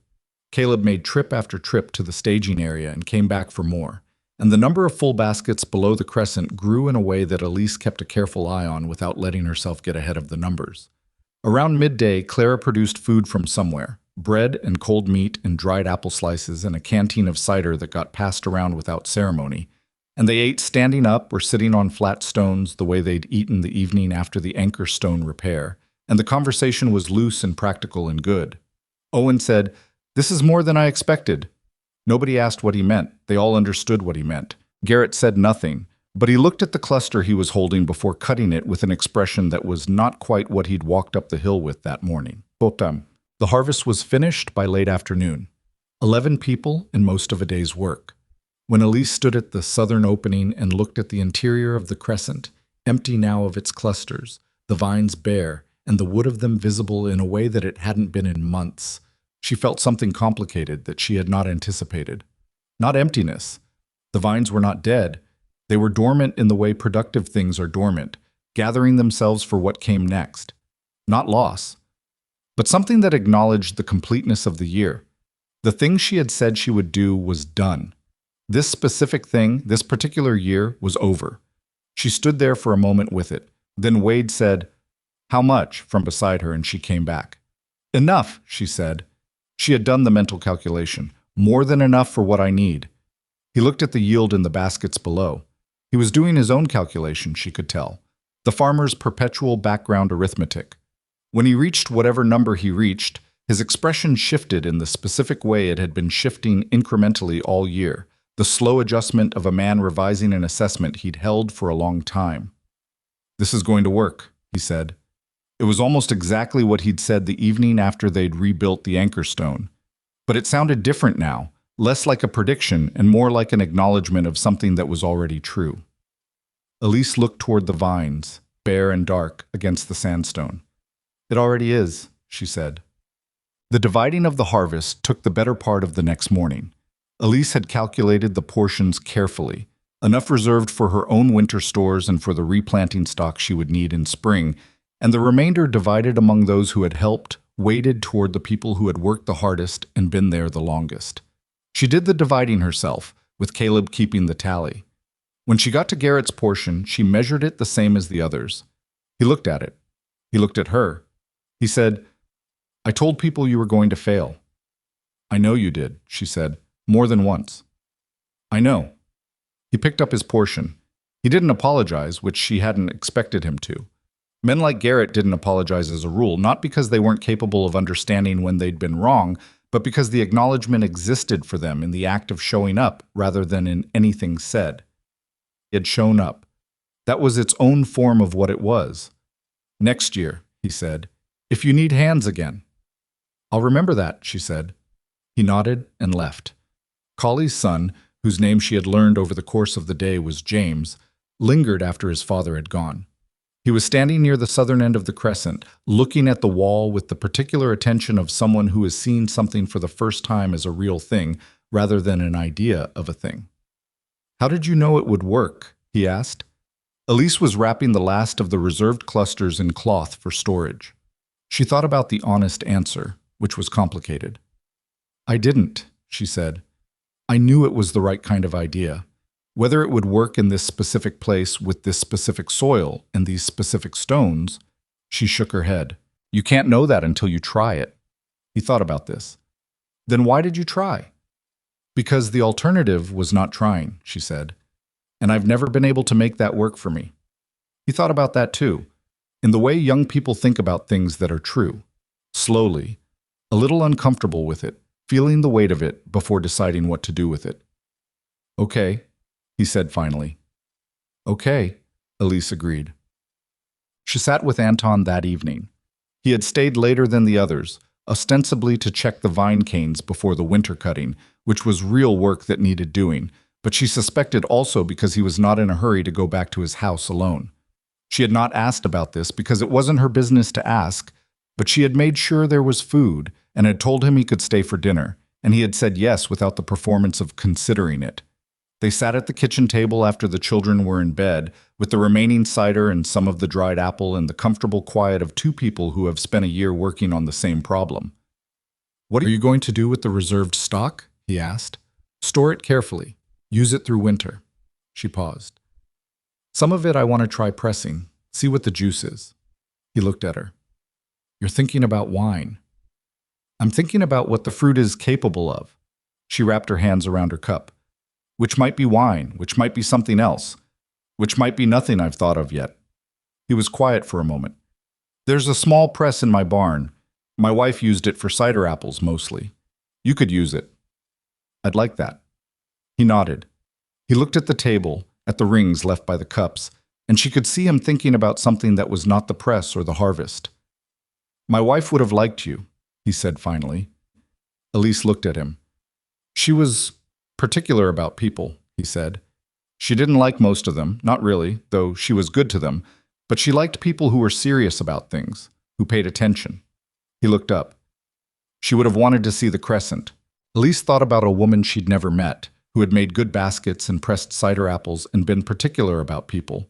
Caleb made trip after trip to the staging area and came back for more, and the number of full baskets below the crescent grew in a way that Elise kept a careful eye on without letting herself get ahead of the numbers. Around midday, Clara produced food from somewhere, bread and cold meat and dried apple slices and a canteen of cider that got passed around without ceremony, and they ate standing up or sitting on flat stones the way they'd eaten the evening after the anchor stone repair, and the conversation was loose and practical and good. Owen said, "This is more than I expected." Nobody asked what he meant. They all understood what he meant. Garrett said nothing, but he looked at the cluster he was holding before cutting it with an expression that was not quite what he'd walked up the hill with that morning. Botam. The harvest was finished by late afternoon. 11 people and most of a day's work. When Elise stood at the southern opening and looked at the interior of the crescent, empty now of its clusters, the vines bare, and the wood of them visible in a way that it hadn't been in months, she felt something complicated that she had not anticipated. Not emptiness. The vines were not dead. They were dormant in the way productive things are dormant, gathering themselves for what came next. Not loss, but something that acknowledged the completeness of the year. The thing she had said she would do was done. This specific thing, this particular year, was over. She stood there for a moment with it. Then Wade said, "How much?" from beside her, and she came back. "Enough," she said. She had done the mental calculation. More than enough for what I need. He looked at the yield in the baskets below. He was doing his own calculation, she could tell. The farmer's perpetual background arithmetic. When he reached whatever number he reached, his expression shifted in the specific way it had been shifting incrementally all year, the slow adjustment of a man revising an assessment he'd held for a long time. "This is going to work," he said. It was almost exactly what he'd said the evening after they'd rebuilt the anchor stone. But it sounded different now, less like a prediction and more like an acknowledgement of something that was already true. Elise looked toward the vines, bare and dark, against the sandstone. "It already is," she said. The dividing of the harvest took the better part of the next morning. Elise had calculated the portions carefully, enough reserved for her own winter stores and for the replanting stock she would need in spring, and the remainder divided among those who had helped, weighted toward the people who had worked the hardest and been there the longest. She did the dividing herself, with Caleb keeping the tally. When she got to Garrett's portion, she measured it the same as the others. He looked at it. He looked at her. He said, "I told people you were going to fail." "I know you did," she said, "more than once." "I know." He picked up his portion. He didn't apologize, which she hadn't expected him to. Men like Garrett didn't apologize as a rule, not because they weren't capable of understanding when they'd been wrong, but because the acknowledgement existed for them in the act of showing up rather than in anything said. He had shown up. That was its own form of what it was. "Next year," he said, "if you need hands again." "I'll remember that," she said. He nodded and left. Collie's son, whose name she had learned over the course of the day was James, lingered after his father had gone. He was standing near the southern end of the crescent, looking at the wall with the particular attention of someone who has seen something for the first time as a real thing, rather than an idea of a thing. "How did you know it would work?" he asked. Elise was wrapping the last of the reserved clusters in cloth for storage. She thought about the honest answer, which was complicated. "I didn't," she said. "I knew it was the right kind of idea. Whether it would work in this specific place with this specific soil and these specific stones," she shook her head. "You can't know that until you try it." He thought about this. "Then why did you try?" "Because the alternative was not trying," she said. "And I've never been able to make that work for me." He thought about that too, in the way young people think about things that are true. Slowly, a little uncomfortable with it, feeling the weight of it before deciding what to do with it. "Okay," he said finally. "Okay," Elise agreed. She sat with Anton that evening. He had stayed later than the others, ostensibly to check the vine canes before the winter cutting, which was real work that needed doing, but she suspected also because he was not in a hurry to go back to his house alone. She had not asked about this because it wasn't her business to ask, but she had made sure there was food and had told him he could stay for dinner. and he had said yes without the performance of considering it. They sat at the kitchen table after the children were in bed, with the remaining cider and some of the dried apple and the comfortable quiet of two people who have spent a year working on the same problem. "What are you going to do with the reserved stock?" he asked. "Store it carefully. Use it through winter." She paused. "Some of it I want to try pressing, see what the juice is." He looked at her. "You're thinking about wine." "I'm thinking about what the fruit is capable of." She wrapped her hands around her cup. "Which might be wine, which might be something else, which might be nothing I've thought of yet." He was quiet for a moment. "There's a small press in my barn. My wife used it for cider apples mostly. You could use it." "I'd like that." He nodded. He looked at the table, at the rings left by the cups, and she could see him thinking about something that was not the press or the harvest. "My wife would have liked you," he said finally. Elise looked at him. "She was particular about people," he said. "She didn't like most of them, not really, though she was good to them, but she liked people who were serious about things, who paid attention." He looked up. She would have wanted to see the crescent. Elise thought about a woman she'd never met, who had made good baskets and pressed cider apples and been particular about people.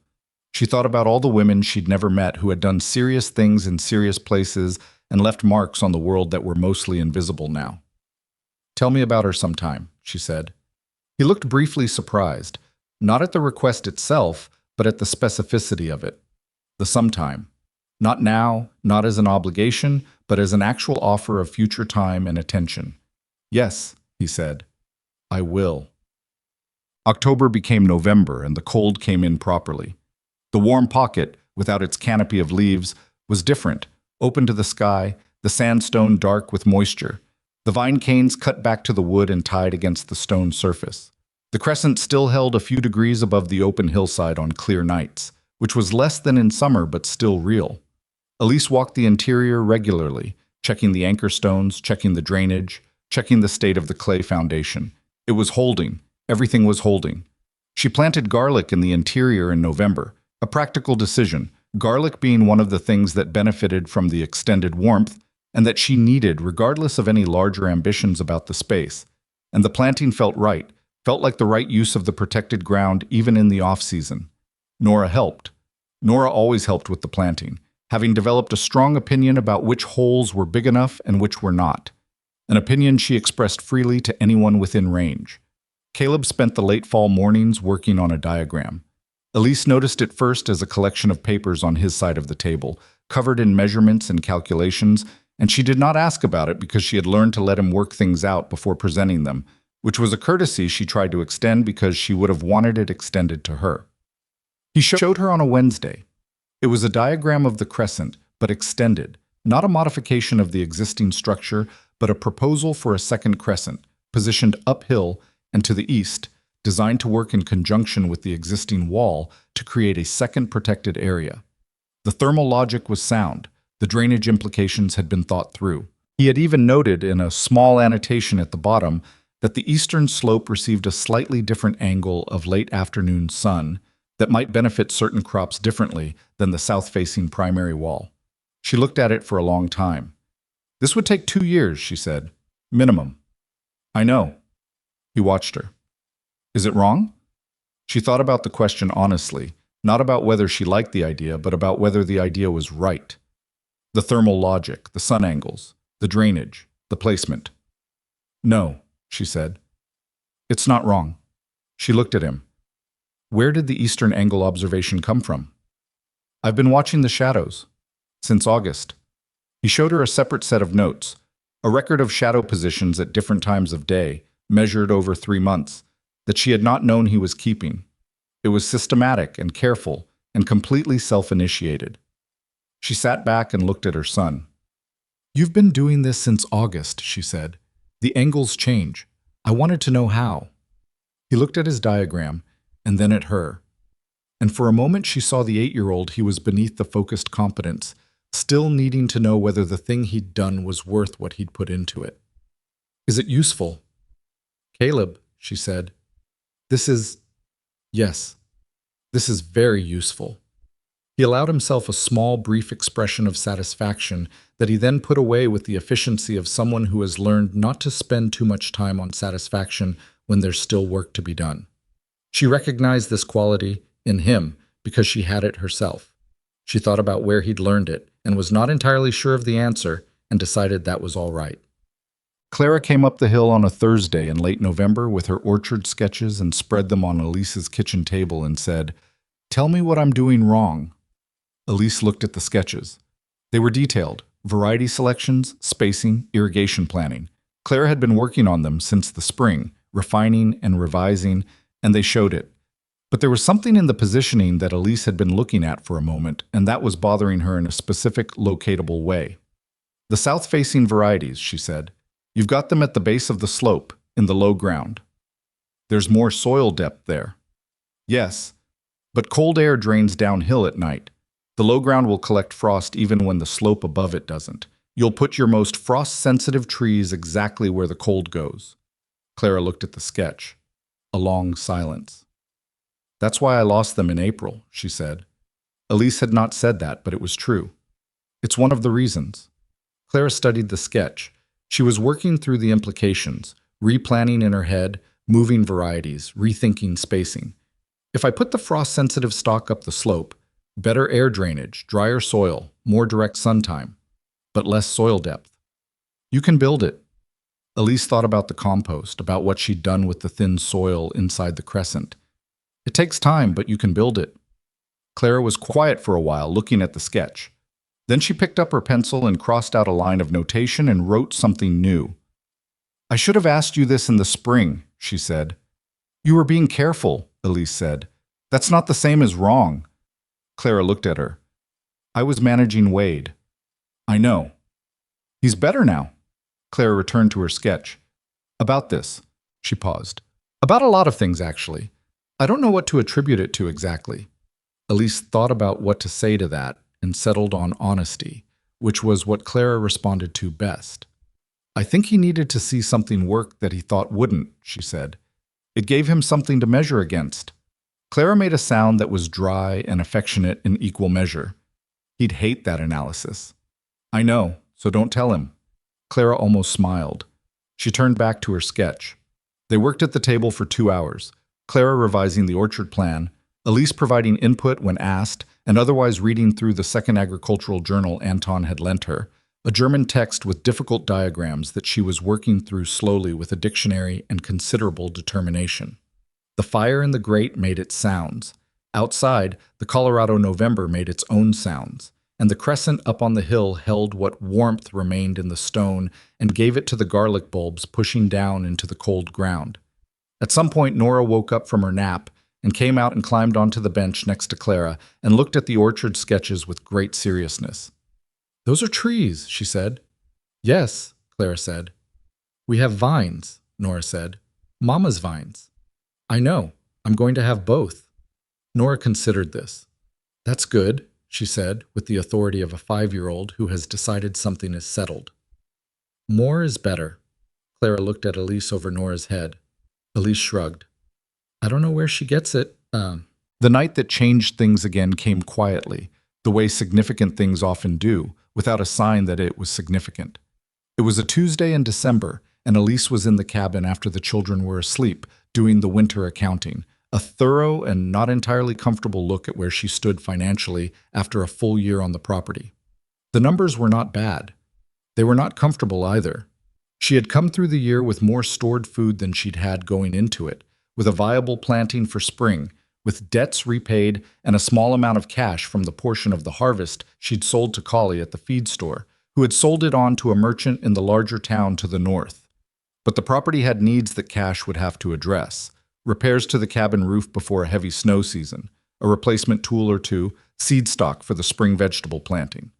She thought about all the women she'd never met who had done serious things in serious places and left marks on the world that were mostly invisible now. "Tell me about her sometime," she said. He looked briefly surprised, not at the request itself, but at the specificity of it. The sometime. Not now, not as an obligation, but as an actual offer of future time and attention. "Yes," he said. "I will." October became November, and the cold came in properly. The warm pocket, without its canopy of leaves, was different, open to the sky, the sandstone dark with moisture, the vine canes cut back to the wood and tied against the stone surface. The crescent still held a few degrees above the open hillside on clear nights, which was less than in summer but still real. Elise walked the interior regularly, checking the anchor stones, checking the drainage, checking the state of the clay foundation. It was holding. Everything was holding. She planted garlic in the interior in November, a practical decision, garlic being one of the things that benefited from the extended warmth and that she needed regardless of any larger ambitions about the space. And the planting felt right, felt like the right use of the protected ground even in the off-season. Nora helped. Nora always helped with the planting, having developed a strong opinion about which holes were big enough and which were not. An opinion she expressed freely to anyone within range. Caleb spent the late fall mornings working on a diagram. Elise noticed it first as a collection of papers on his side of the table, covered in measurements and calculations, and she did not ask about it because she had learned to let him work things out before presenting them, which was a courtesy she tried to extend because she would have wanted it extended to her. He showed her on a Wednesday. It was a diagram of the crescent, but extended, not a modification of the existing structure, but a proposal for a second crescent, positioned uphill and to the east, designed to work in conjunction with the existing wall to create a second protected area. The thermal logic was sound. The drainage implications had been thought through. He had even noted in a small annotation at the bottom that the eastern slope received a slightly different angle of late afternoon sun that might benefit certain crops differently than the south-facing primary wall. She looked at it for a long time. "This would take 2 years," she said. "Minimum." "I know." He watched her. "Is it wrong?" She thought about the question honestly, not about whether she liked the idea, but about whether the idea was right. The thermal logic, the sun angles, the drainage, the placement. "No," she said. "It's not wrong." She looked at him. "Where did the eastern angle observation come from?" "I've been watching the shadows. Since August." He showed her a separate set of notes, a record of shadow positions at different times of day, measured over 3 months, that she had not known he was keeping. It was systematic and careful and completely self-initiated. She sat back and looked at her son. "You've been doing this since August," she said. "The angles change. I wanted to know how." He looked at his diagram, and then at her. And for a moment she saw the 8-year-old he was beneath the focused competence, still needing to know whether the thing he'd done was worth what he'd put into it. "Is it useful?" "Caleb," she said, "this is... yes, this is very useful." He allowed himself a small, brief expression of satisfaction that he then put away with the efficiency of someone who has learned not to spend too much time on satisfaction when there's still work to be done. She recognized this quality in him because she had it herself. She thought about where he'd learned it and was not entirely sure of the answer and decided that was all right. Clara came up the hill on a Thursday in late November with her orchard sketches and spread them on Elise's kitchen table and said, "Tell me what I'm doing wrong." Elise looked at the sketches. They were detailed: variety selections, spacing, irrigation planning. Clara had been working on them since the spring, refining and revising, and they showed it. But there was something in the positioning that Elise had been looking at for a moment, and that was bothering her in a specific, locatable way. "The south-facing varieties," she said. "You've got them at the base of the slope, in the low ground. There's more soil depth there." "Yes, but cold air drains downhill at night. The low ground will collect frost even when the slope above it doesn't. You'll put your most frost-sensitive trees exactly where the cold goes." Clara looked at the sketch. A long silence. "That's why I lost them in April," she said. Elise had not said that, but it was true. "It's one of the reasons." Clara studied the sketch. She was working through the implications, replanning in her head, moving varieties, rethinking spacing. If I put the frost-sensitive stock up the slope, better air drainage, drier soil, more direct sun time, but less soil depth. You can build it. Elise thought about the compost, about what she'd done with the thin soil inside the crescent. It takes time, but you can build it. Clara was quiet for a while, looking at the sketch. Then she picked up her pencil and crossed out a line of notation and wrote something new. "I should have asked you this in the spring," she said. "You were being careful," Elise said. "That's not the same as wrong." Clara looked at her. "I was managing Wade." "I know." "He's better now." Clara returned to her sketch. "About this." She paused. "About a lot of things, actually. I don't know what to attribute it to exactly." Elise thought about what to say to that and settled on honesty, which was what Clara responded to best. "I think he needed to see something work that he thought wouldn't," she said. "It gave him something to measure against." Clara made a sound that was dry and affectionate in equal measure. "He'd hate that analysis." "I know, so don't tell him." Clara almost smiled. She turned back to her sketch. They worked at the table for 2 hours, Clara revising the orchard plan, Elise providing input when asked, and otherwise reading through the second agricultural journal Anton had lent her, a German text with difficult diagrams that she was working through slowly with a dictionary and considerable determination. The fire in the grate made its sounds. Outside, the Colorado November made its own sounds, and the crescent up on the hill held what warmth remained in the stone and gave it to the garlic bulbs pushing down into the cold ground. At some point, Nora woke up from her nap and came out and climbed onto the bench next to Clara and looked at the orchard sketches with great seriousness. "Those are trees," she said. "Yes," Clara said. "We have vines," Nora said. "Mama's vines." "I know. I'm going to have both." Nora considered this. "That's good," she said, with the authority of a 5-year-old who has decided something is settled. "More is better." Clara looked at Elise over Nora's head. Elise shrugged. "I don't know where she gets it." The night that changed things again came quietly, the way significant things often do, without a sign that it was significant. It was a Tuesday in December, and Elise was in the cabin after the children were asleep, doing the winter accounting, a thorough and not entirely comfortable look at where she stood financially after a full year on the property. The numbers were not bad. They were not comfortable either. She had come through the year with more stored food than she'd had going into it, with a viable planting for spring, with debts repaid and a small amount of cash from the portion of the harvest she'd sold to Collie at the feed store, who had sold it on to a merchant in the larger town to the north. But the property had needs that cash would have to address: repairs to the cabin roof before a heavy snow season, a replacement tool or two, seed stock for the spring vegetable planting.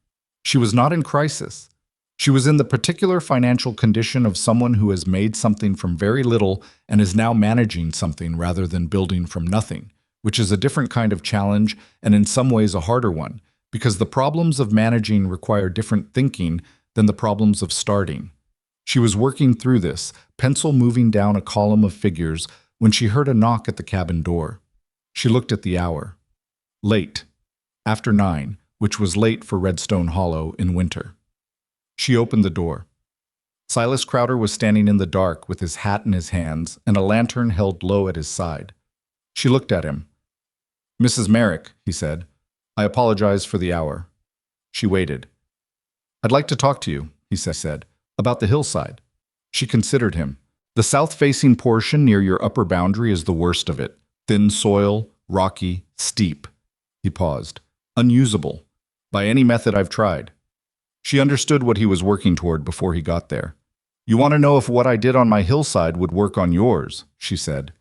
She was not in crisis. She was in the particular financial condition of someone who has made something from very little and is now managing something rather than building from nothing, which is a different kind of challenge and in some ways a harder one, because the problems of managing require different thinking than the problems of starting. She was working through this, pencil moving down a column of figures, when she heard a knock at the cabin door. She looked at the hour. Late. after 9, which was late for Redstone Hollow in winter. She opened the door. Silas Crowder was standing in the dark with his hat in his hands and a lantern held low at his side. She looked at him. "Mrs. Merrick," he said, "I apologize for the hour." She waited. "I'd like to talk to you," he said, "about the hillside." She considered him. "The south-facing portion near your upper boundary is the worst of it. Thin soil, rocky, steep." He paused. "Unusable. By any method I've tried." She understood what he was working toward before he got there. "You want to know if what I did on my hillside would work on yours," she said.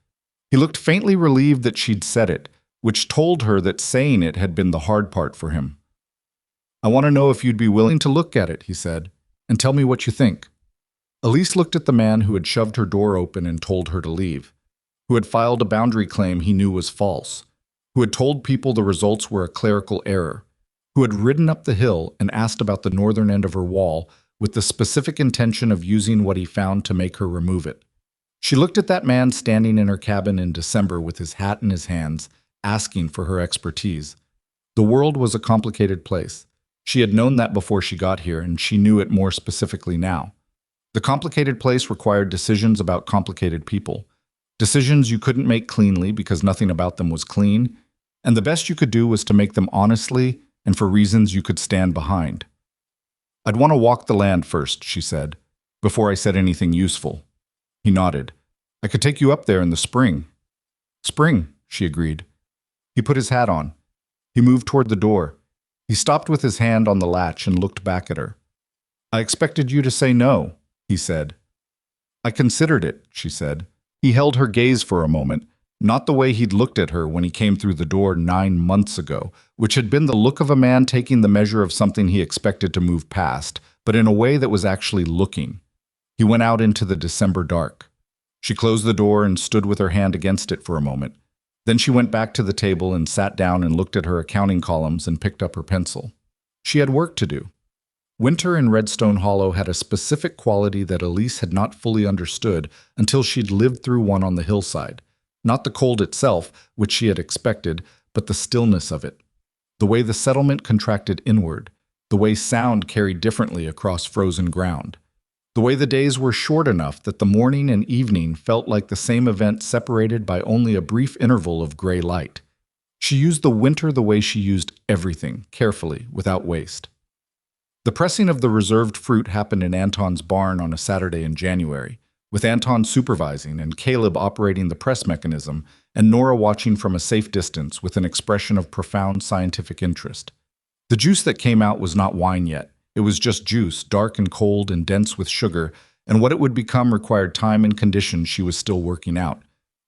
He looked faintly relieved that she'd said it, which told her that saying it had been the hard part for him. "I want to know if you'd be willing to look at it," he said, "and tell me what you think." Elise looked at the man who had shoved her door open and told her to leave, who had filed a boundary claim he knew was false, who had told people the results were a clerical error, who had ridden up the hill and asked about the northern end of her wall with the specific intention of using what he found to make her remove it. She looked at that man standing in her cabin in December with his hat in his hands, asking for her expertise. The world was a complicated place. She had known that before she got here, and she knew it more specifically now. The complicated place required decisions about complicated people. Decisions you couldn't make cleanly because nothing about them was clean, and the best you could do was to make them honestly and for reasons you could stand behind. "I'd want to walk the land first," she said, "before I said anything useful." He nodded. "I could take you up there in the spring." "Spring," she agreed. He put his hat on. He moved toward the door. He stopped with his hand on the latch and looked back at her. "I expected you to say no," he said. "I considered it," she said. He held her gaze for a moment, not the way he'd looked at her when he came through the door 9 months ago, which had been the look of a man taking the measure of something he expected to move past, but in a way that was actually looking. He went out into the December dark. She closed the door and stood with her hand against it for a moment. Then she went back to the table and sat down and looked at her accounting columns and picked up her pencil. She had work to do. Winter in Redstone Hollow had a specific quality that Elise had not fully understood until she'd lived through one on the hillside. Not the cold itself, which she had expected, but the stillness of it. The way the settlement contracted inward. The way sound carried differently across frozen ground. The way the days were short enough that the morning and evening felt like the same event separated by only a brief interval of gray light. She used the winter the way she used everything, carefully, without waste. The pressing of the reserved fruit happened in Anton's barn on a Saturday in January, with Anton supervising and Caleb operating the press mechanism and Nora watching from a safe distance with an expression of profound scientific interest. The juice that came out was not wine yet. It was just juice, dark and cold and dense with sugar, and what it would become required time and conditions she was still working out.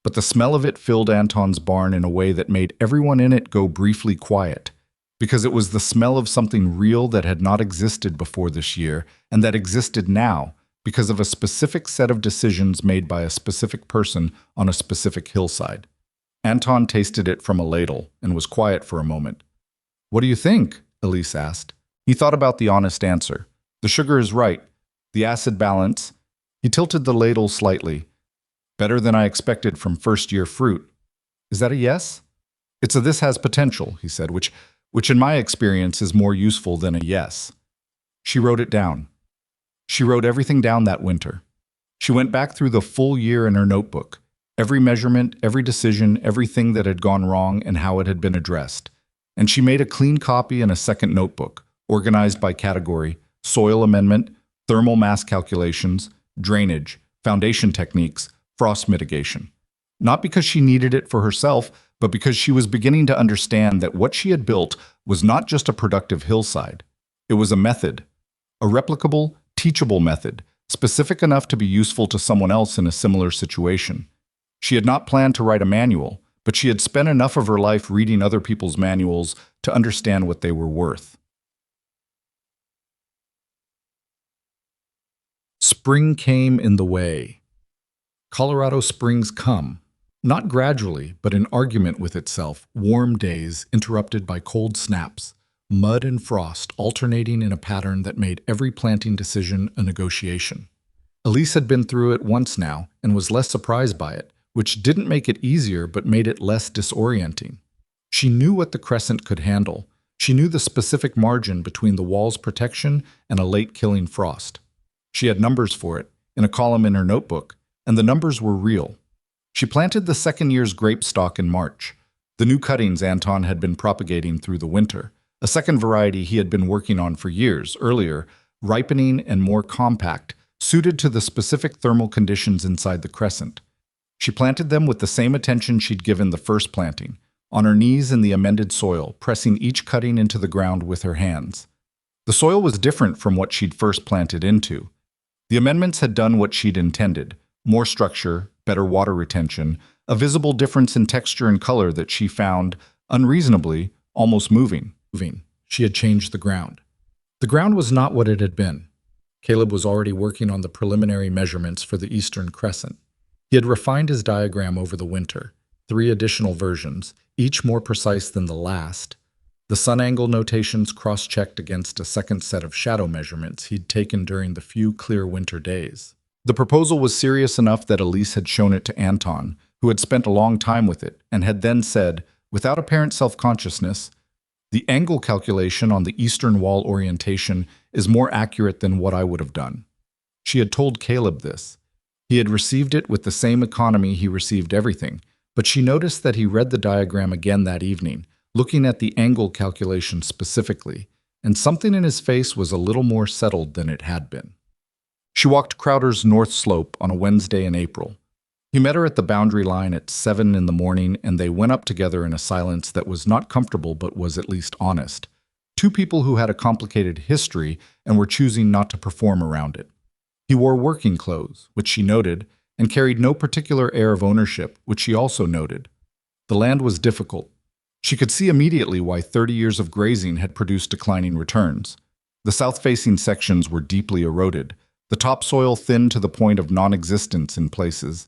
But the smell of it filled Anton's barn in a way that made everyone in it go briefly quiet, because it was the smell of something real that had not existed before this year and that existed now because of a specific set of decisions made by a specific person on a specific hillside. Anton tasted it from a ladle and was quiet for a moment. "What do you think?" Elise asked. He thought about the honest answer. "The sugar is right. The acid balance." He tilted the ladle slightly. "Better than I expected from first-year fruit." "Is that a yes?" "It's a this has potential," he said, which in my experience is more useful than a yes. She wrote it down. She wrote everything down that winter. She went back through the full year in her notebook, every measurement, every decision, everything that had gone wrong and how it had been addressed. And she made a clean copy in a second notebook, organized by category: soil amendment, thermal mass calculations, drainage, foundation techniques, frost mitigation. Not because she needed it for herself, but because she was beginning to understand that what she had built was not just a productive hillside. It was a method, a replicable, teachable method, specific enough to be useful to someone else in a similar situation. She had not planned to write a manual, but she had spent enough of her life reading other people's manuals to understand what they were worth. Spring came in the way. Colorado springs come. Not gradually, but in argument with itself, warm days interrupted by cold snaps, mud and frost alternating in a pattern that made every planting decision a negotiation. Elise had been through it once now and was less surprised by it, which didn't make it easier but made it less disorienting. She knew what the crescent could handle, She knew the specific margin between the wall's protection and a late-killing frost. She had numbers for it, in a column in her notebook, and the numbers were real. She planted the second year's grape stock in March, the new cuttings Anton had been propagating through the winter, a second variety he had been working on for years earlier, ripening and more compact, suited to the specific thermal conditions inside the crescent. She planted them with the same attention she'd given the first planting, on her knees in the amended soil, pressing each cutting into the ground with her hands. The soil was different from what she'd first planted into. The amendments had done what she'd intended: more structure, better water retention, a visible difference in texture and color that she found, unreasonably, almost moving. She had changed the ground. The ground was not what it had been. Caleb was already working on the preliminary measurements for the eastern crescent. He had refined his diagram over the winter, 3 additional versions, each more precise than the last. The sun angle notations cross-checked against a second set of shadow measurements he'd taken during the few clear winter days. The proposal was serious enough that Elise had shown it to Anton, who had spent a long time with it, and had then said, without apparent self-consciousness, "The angle calculation on the eastern wall orientation is more accurate than what I would have done." She had told Caleb this. He had received it with the same economy he received everything, but she noticed that he read the diagram again that evening, looking at the angle calculation specifically, and something in his face was a little more settled than it had been. She walked Crowder's north slope on a Wednesday in April. He met her at the boundary line at 7 in the morning, and they went up together in a silence that was not comfortable but was at least honest. Two people who had a complicated history and were choosing not to perform around it. He wore working clothes, which she noted, and carried no particular air of ownership, which she also noted. The land was difficult. She could see immediately why 30 years of grazing had produced declining returns. The south-facing sections were deeply eroded, the topsoil thin to the point of non-existence in places,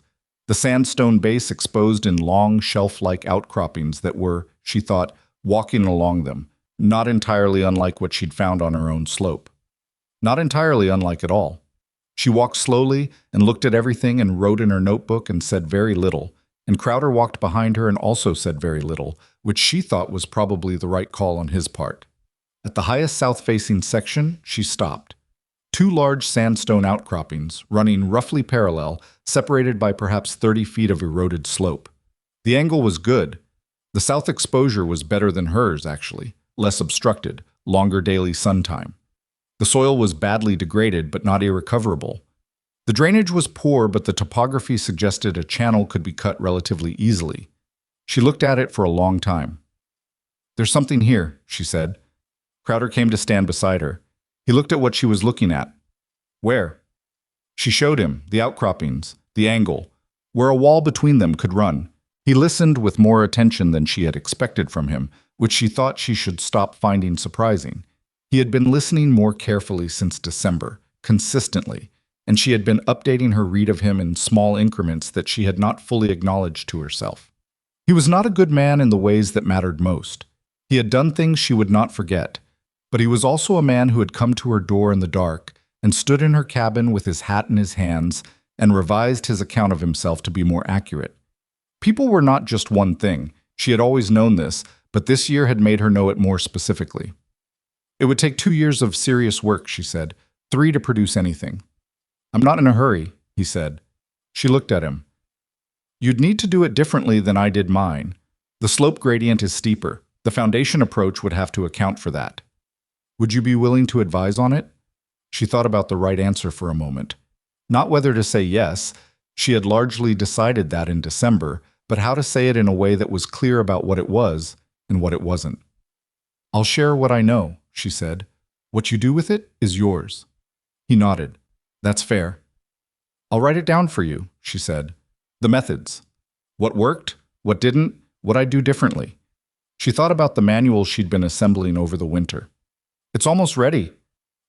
the sandstone base exposed in long, shelf-like outcroppings that were, she thought, walking along them, not entirely unlike what she'd found on her own slope. Not entirely unlike at all. She walked slowly and looked at everything and wrote in her notebook and said very little, and Crowder walked behind her and also said very little, which she thought was probably the right call on his part. At the highest south-facing section, she stopped. 2 large sandstone outcroppings, running roughly parallel, separated by perhaps 30 feet of eroded slope. The angle was good. The south exposure was better than hers, actually, less obstructed, longer daily sun time. The soil was badly degraded, but not irrecoverable. The drainage was poor, but the topography suggested a channel could be cut relatively easily. She looked at it for a long time. "There's something here," she said. Crowder came to stand beside her. He looked at what she was looking at. "Where?" She showed him the outcroppings, the angle, where a wall between them could run. He listened with more attention than she had expected from him, which she thought she should stop finding surprising. He had been listening more carefully since December, consistently, and she had been updating her read of him in small increments that she had not fully acknowledged to herself. He was not a good man in the ways that mattered most. He had done things she would not forget, but he was also a man who had come to her door in the dark and stood in her cabin with his hat in his hands and revised his account of himself to be more accurate. People were not just one thing. She had always known this, but this year had made her know it more specifically. "It would take 2 years of serious work," she said, 3 to produce anything. "I'm not in a hurry," he said. She looked at him. "You'd need to do it differently than I did mine. The slope gradient is steeper. The foundation approach would have to account for that. Would you be willing to advise on it?" She thought about the right answer for a moment. Not whether to say yes, she had largely decided that in December, but how to say it in a way that was clear about what it was and what it wasn't. "I'll share what I know," she said. "What you do with it is yours." He nodded. "That's fair." "I'll write it down for you," she said. "The methods. What worked, what didn't, what I'd do differently." She thought about the manual she'd been assembling over the winter. "It's almost ready."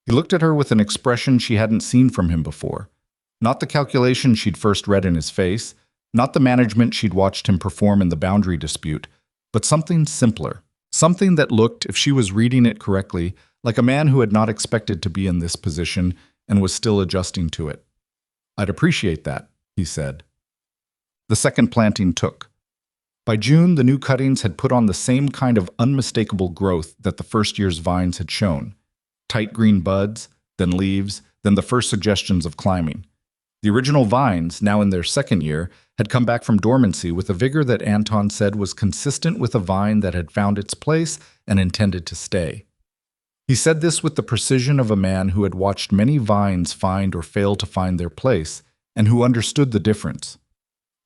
He looked at her with an expression she hadn't seen from him before. Not the calculation she'd first read in his face, not the management she'd watched him perform in the boundary dispute, but something simpler. Something that looked, if she was reading it correctly, like a man who had not expected to be in this position and was still adjusting to it. "I'd appreciate that," he said. The second planting took. By June, the new cuttings had put on the same kind of unmistakable growth that the first year's vines had shown. Tight green buds, then leaves, then the first suggestions of climbing. The original vines, now in their second year, had come back from dormancy with a vigor that Anton said was consistent with a vine that had found its place and intended to stay. He said this with the precision of a man who had watched many vines find or fail to find their place, and who understood the difference.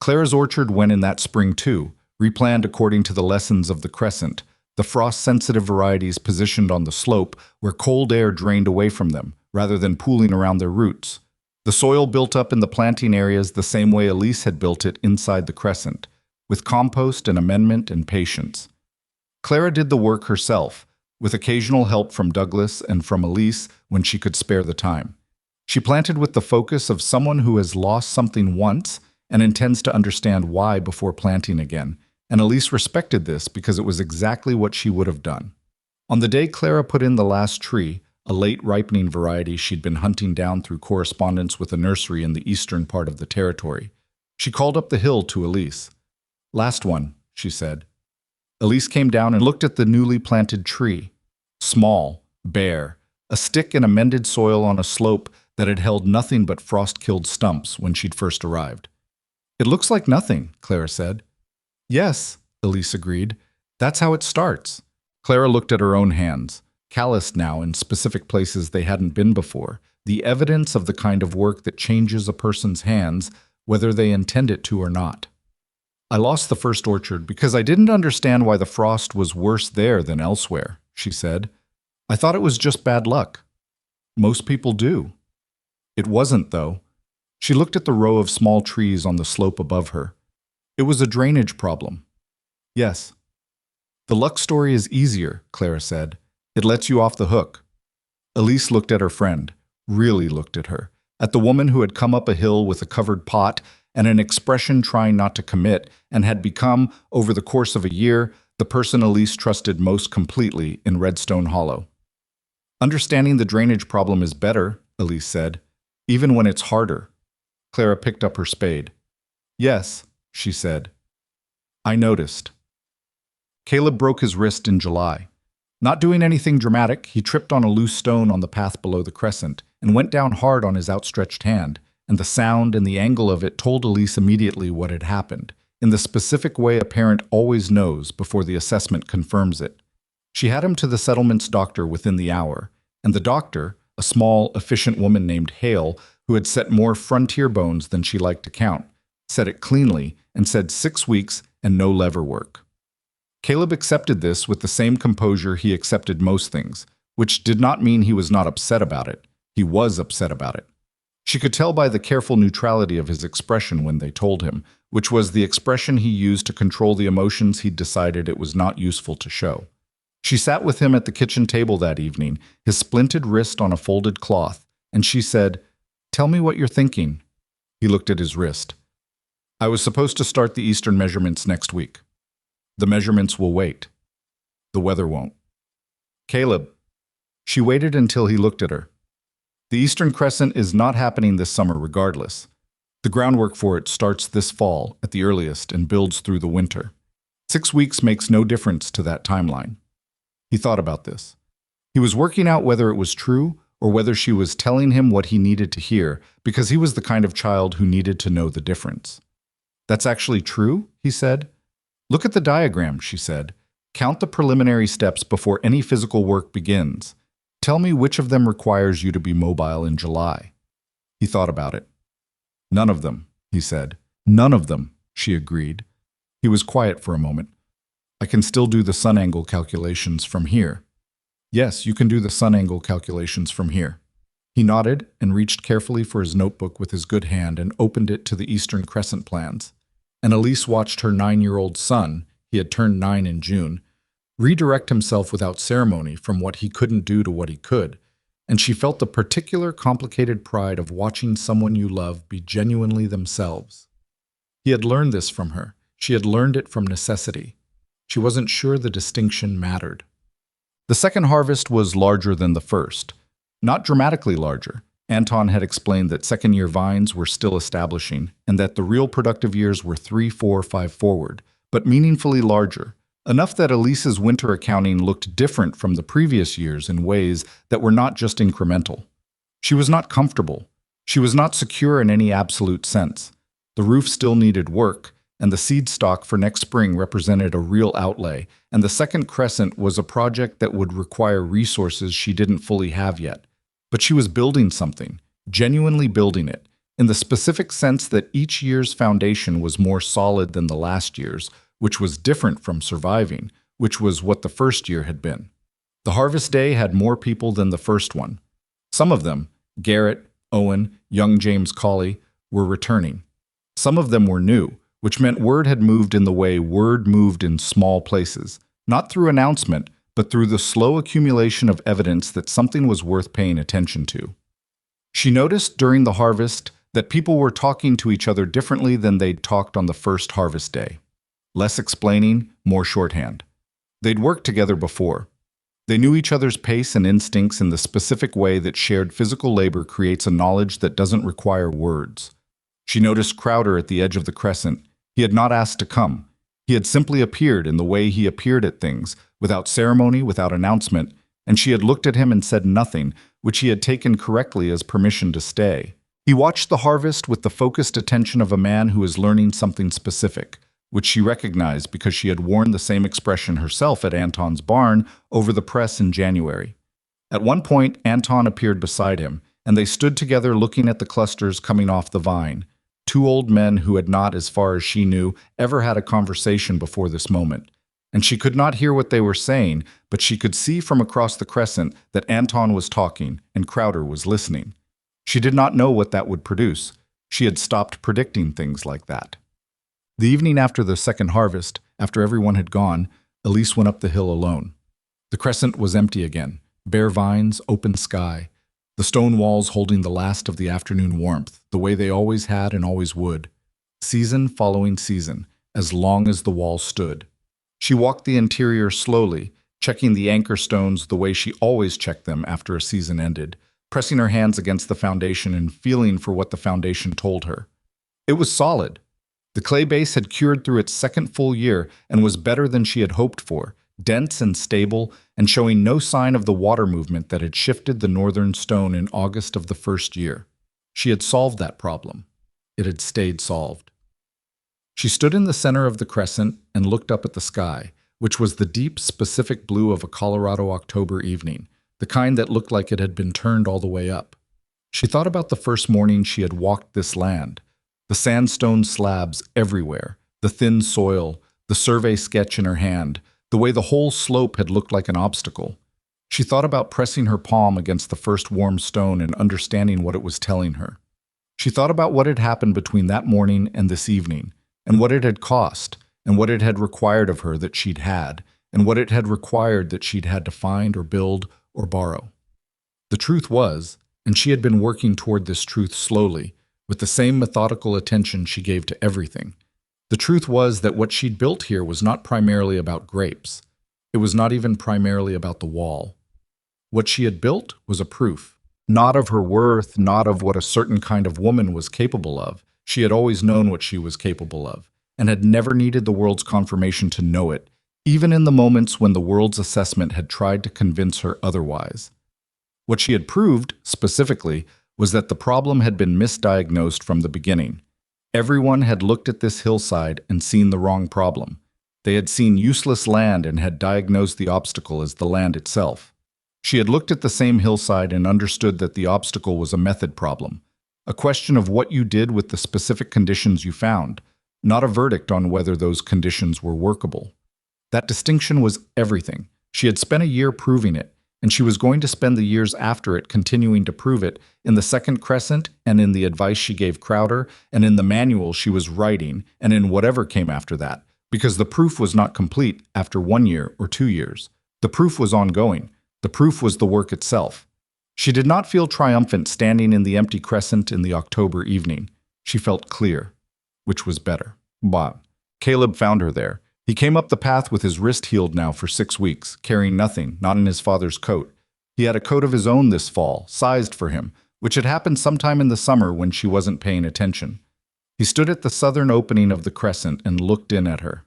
Clara's orchard went in that spring too, replanned according to the lessons of the crescent, the frost-sensitive varieties positioned on the slope where cold air drained away from them, rather than pooling around their roots. The soil built up in the planting areas the same way Elise had built it inside the crescent, with compost and amendment and patience. Clara did the work herself, with occasional help from Douglas and from Elise when she could spare the time. She planted with the focus of someone who has lost something once and intends to understand why before planting again, and Elise respected this because it was exactly what she would have done. On the day Clara put in the last tree, a late ripening variety she'd been hunting down through correspondence with a nursery in the eastern part of the territory, she called up the hill to Elise. "Last one," she said. Elise came down and looked at the newly planted tree. Small, bare, a stick in amended soil on a slope that had held nothing but frost-killed stumps when she'd first arrived. "It looks like nothing," Clara said. "Yes," Elise agreed. "That's how it starts." Clara looked at her own hands, calloused now in specific places they hadn't been before, the evidence of the kind of work that changes a person's hands, whether they intend it to or not. "I lost the first orchard because I didn't understand why the frost was worse there than elsewhere," she said. "I thought it was just bad luck. Most people do." It wasn't, though. She looked at the row of small trees on the slope above her. It was a drainage problem. "Yes." "The luck story is easier," Clara said. "It lets you off the hook." Elise looked at her friend, really looked at her, at the woman who had come up a hill with a covered pot and an expression trying not to commit, and had become, over the course of a year, the person Elise trusted most completely in Redstone Hollow. "Understanding the drainage problem is better," Elise said, "even when it's harder." Clara picked up her spade. "Yes," she said. "I noticed." Caleb broke his wrist in July. Not doing anything dramatic, he tripped on a loose stone on the path below the crescent and went down hard on his outstretched hand, and the sound and the angle of it told Elise immediately what had happened, in the specific way a parent always knows before the assessment confirms it. She had him to the settlement's doctor within the hour, and the doctor, a small, efficient woman named Hale, who had set more frontier bones than she liked to count, said it cleanly and said 6 weeks and no lever work. Caleb accepted this with the same composure he accepted most things, which did not mean he was not upset about it. He was upset about it. She could tell by the careful neutrality of his expression when they told him, which was the expression he used to control the emotions he'd decided it was not useful to show. She sat with him at the kitchen table that evening, his splinted wrist on a folded cloth, and she said, "Tell me what you're thinking." He looked at his wrist. "I was supposed to start the Eastern measurements next week. The measurements will wait. The weather won't." "Caleb." She waited until he looked at her. "The Eastern Crescent is not happening this summer regardless. The groundwork for it starts this fall at the earliest and builds through the winter. 6 weeks makes no difference to that timeline." He thought about this. He was working out whether it was true or whether she was telling him what he needed to hear, because he was the kind of child who needed to know the difference. "That's actually true?" he said. "Look at the diagram," she said. "Count the preliminary steps before any physical work begins. Tell me which of them requires you to be mobile in July." He thought about it. "None of them," he said. "None of them," she agreed. He was quiet for a moment. "I can still do the sun angle calculations from here." "Yes, you can do the sun angle calculations from here." He nodded and reached carefully for his notebook with his good hand and opened it to the Eastern Crescent plans. And Elise watched her 9-year-old son, he had turned 9 in June, redirect himself without ceremony from what he couldn't do to what he could, and she felt the particular complicated pride of watching someone you love be genuinely themselves. He had learned this from her. She had learned it from necessity. She wasn't sure the distinction mattered. The second harvest was larger than the first. Not dramatically larger. Anton had explained that second-year vines were still establishing, and that the real productive years were 3, 4, 5 forward, but meaningfully larger, enough that Elise's winter accounting looked different from the previous years in ways that were not just incremental. She was not comfortable. She was not secure in any absolute sense. The roof still needed work, and the seed stock for next spring represented a real outlay, and the second crescent was a project that would require resources she didn't fully have yet. But she was building something, genuinely building it, in the specific sense that each year's foundation was more solid than the last year's, which was different from surviving, which was what the first year had been. The harvest day had more people than the first one. Some of them, Garrett, Owen, young James Colley, were returning. Some of them were new, which meant word had moved in the way word moved in small places, not through announcement, but through the slow accumulation of evidence that something was worth paying attention to. She noticed during the harvest that people were talking to each other differently than they'd talked on the first harvest day. Less explaining, more shorthand. They'd worked together before. They knew each other's pace and instincts in the specific way that shared physical labor creates a knowledge that doesn't require words. She noticed Crowder at the edge of the crescent. He had not asked to come. He had simply appeared in the way he appeared at things, without ceremony, without announcement, and she had looked at him and said nothing, which he had taken correctly as permission to stay. He watched the harvest with the focused attention of a man who is learning something specific, which she recognized because she had worn the same expression herself at Anton's barn over the press in January. At one point, Anton appeared beside him, and they stood together looking at the clusters coming off the vine. Two old men who had not, as far as she knew, ever had a conversation before this moment. And she could not hear what they were saying, but she could see from across the crescent that Anton was talking and Crowder was listening. She did not know what that would produce. She had stopped predicting things like that. The evening after the second harvest, after everyone had gone, Elise went up the hill alone. The crescent was empty again, bare vines, open sky, the stone walls holding the last of the afternoon warmth, the way they always had and always would. Season following season, as long as the walls stood. She walked the interior slowly, checking the anchor stones the way she always checked them after a season ended, pressing her hands against the foundation and feeling for what the foundation told her. It was solid. The clay base had cured through its second full year and was better than she had hoped for, dense and stable, and showing no sign of the water movement that had shifted the northern stone in August of the first year. She had solved that problem. It had stayed solved. She stood in the center of the crescent and looked up at the sky, which was the deep, specific blue of a Colorado October evening, the kind that looked like it had been turned all the way up. She thought about the first morning she had walked this land, the sandstone slabs everywhere, the thin soil, the survey sketch in her hand, the way the whole slope had looked like an obstacle. She thought about pressing her palm against the first warm stone and understanding what it was telling her. She thought about what had happened between that morning and this evening, and what it had cost, and what it had required of her that she'd had, and what it had required that she'd had to find or build or borrow. The truth was, and she had been working toward this truth slowly, with the same methodical attention she gave to everything. The truth was that what she'd built here was not primarily about grapes. It was not even primarily about the wall. What she had built was a proof, not of her worth, not of what a certain kind of woman was capable of. She had always known what she was capable of, and had never needed the world's confirmation to know it, even in the moments when the world's assessment had tried to convince her otherwise. What she had proved, specifically, was that the problem had been misdiagnosed from the beginning. Everyone had looked at this hillside and seen the wrong problem. They had seen useless land and had diagnosed the obstacle as the land itself. She had looked at the same hillside and understood that the obstacle was a method problem, a question of what you did with the specific conditions you found, not a verdict on whether those conditions were workable. That distinction was everything. She had spent a year proving it, and she was going to spend the years after it continuing to prove it in the second crescent and in the advice she gave Crowder and in the manual she was writing and in whatever came after that, because the proof was not complete after 1 year or 2 years. The proof was ongoing. The proof was the work itself. She did not feel triumphant standing in the empty crescent in the October evening. She felt clear, which was better. But Caleb found her there. He came up the path with his wrist healed now for 6 weeks, carrying nothing, not in his father's coat. He had a coat of his own this fall, sized for him, which had happened sometime in the summer when she wasn't paying attention. He stood at the southern opening of the crescent and looked in at her.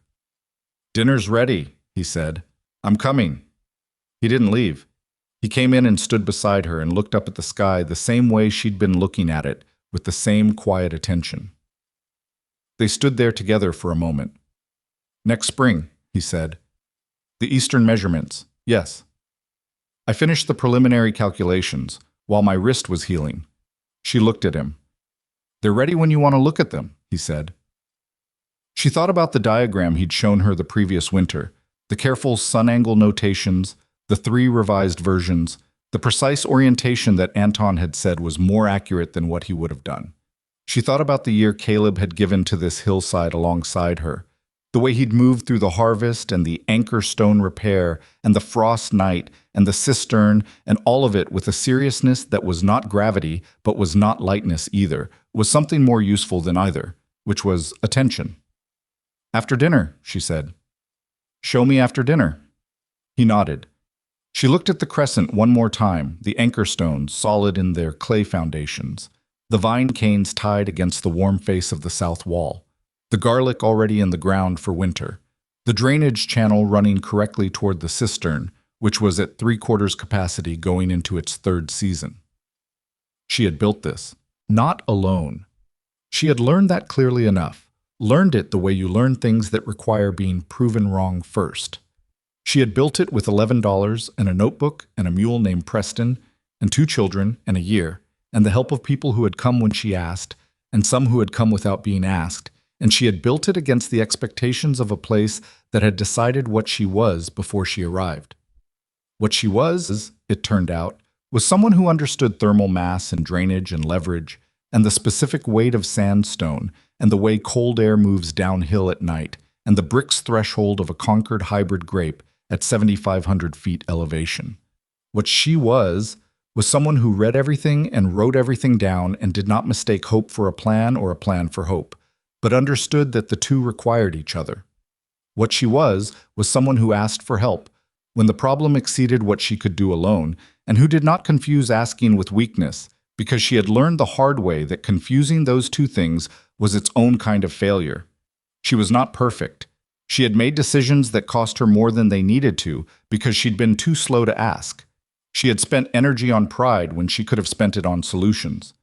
Dinner's ready, he said. I'm coming. He didn't leave. He came in and stood beside her and looked up at the sky the same way she'd been looking at it, with the same quiet attention. They stood there together for a moment. Next spring, he said. The eastern measurements, yes. I finished the preliminary calculations while my wrist was healing. She looked at him. They're ready when you want to look at them, he said. She thought about the diagram he'd shown her the previous winter, the careful sun angle notations, the 3 revised versions, the precise orientation that Anton had said was more accurate than what he would have done. She thought about the year Caleb had given to this hillside alongside her, the way he'd moved through the harvest and the anchor stone repair and the frost night and the cistern and all of it with a seriousness that was not gravity but was not lightness either, was something more useful than either, which was attention. After dinner, she said. Show me after dinner. He nodded. She looked at the crescent one more time, the anchor stones solid in their clay foundations, the vine canes tied against the warm face of the south wall, the garlic already in the ground for winter, the drainage channel running correctly toward the cistern, which was at 3/4 capacity going into its 3rd season. She had built this, not alone. She had learned that clearly enough, learned it the way you learn things that require being proven wrong first. She had built it with $11 and a notebook and a mule named Preston and 2 children and a year, and the help of people who had come when she asked, and some who had come without being asked, and she had built it against the expectations of a place that had decided what she was before she arrived. What she was, it turned out, was someone who understood thermal mass and drainage and leverage, and the specific weight of sandstone, and the way cold air moves downhill at night, and the bricks threshold of a Concord hybrid grape at 7,500 feet elevation. What she was someone who read everything and wrote everything down and did not mistake hope for a plan or a plan for hope, but understood that the two required each other. What she was someone who asked for help when the problem exceeded what she could do alone, and who did not confuse asking with weakness, because she had learned the hard way that confusing those two things was its own kind of failure. She was not perfect. She had made decisions that cost her more than they needed to because she'd been too slow to ask. She had spent energy on pride when she could have spent it on solutions.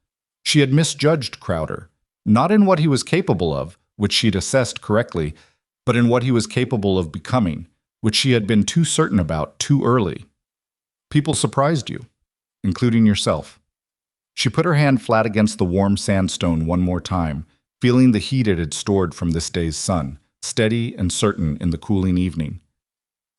She had misjudged Crowder, not in what he was capable of, which she'd assessed correctly, but in what he was capable of becoming, which she had been too certain about too early. People surprised you, including yourself. She put her hand flat against the warm sandstone one more time, feeling the heat it had stored from this day's sun, steady and certain in the cooling evening.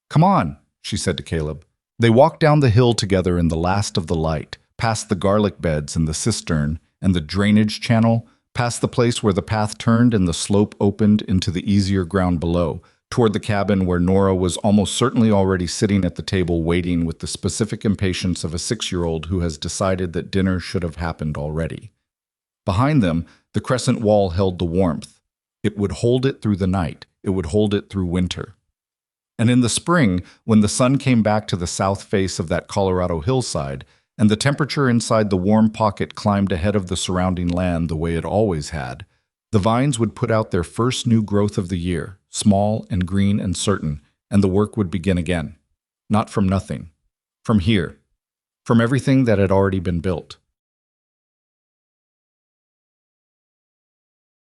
"Come on," she said to Caleb. They walked down the hill together in the last of the light, past the garlic beds and the cistern and the drainage channel, past the place where the path turned and the slope opened into the easier ground below, toward the cabin where Nora was almost certainly already sitting at the table waiting with the specific impatience of a 6-year-old who has decided that dinner should have happened already. Behind them, the crescent wall held the warmth. It would hold it through the night. It would hold it through winter. And in the spring, when the sun came back to the south face of that Colorado hillside, and the temperature inside the warm pocket climbed ahead of the surrounding land the way it always had, the vines would put out their first new growth of the year, small and green and certain, and the work would begin again. Not from nothing. From here. From everything that had already been built.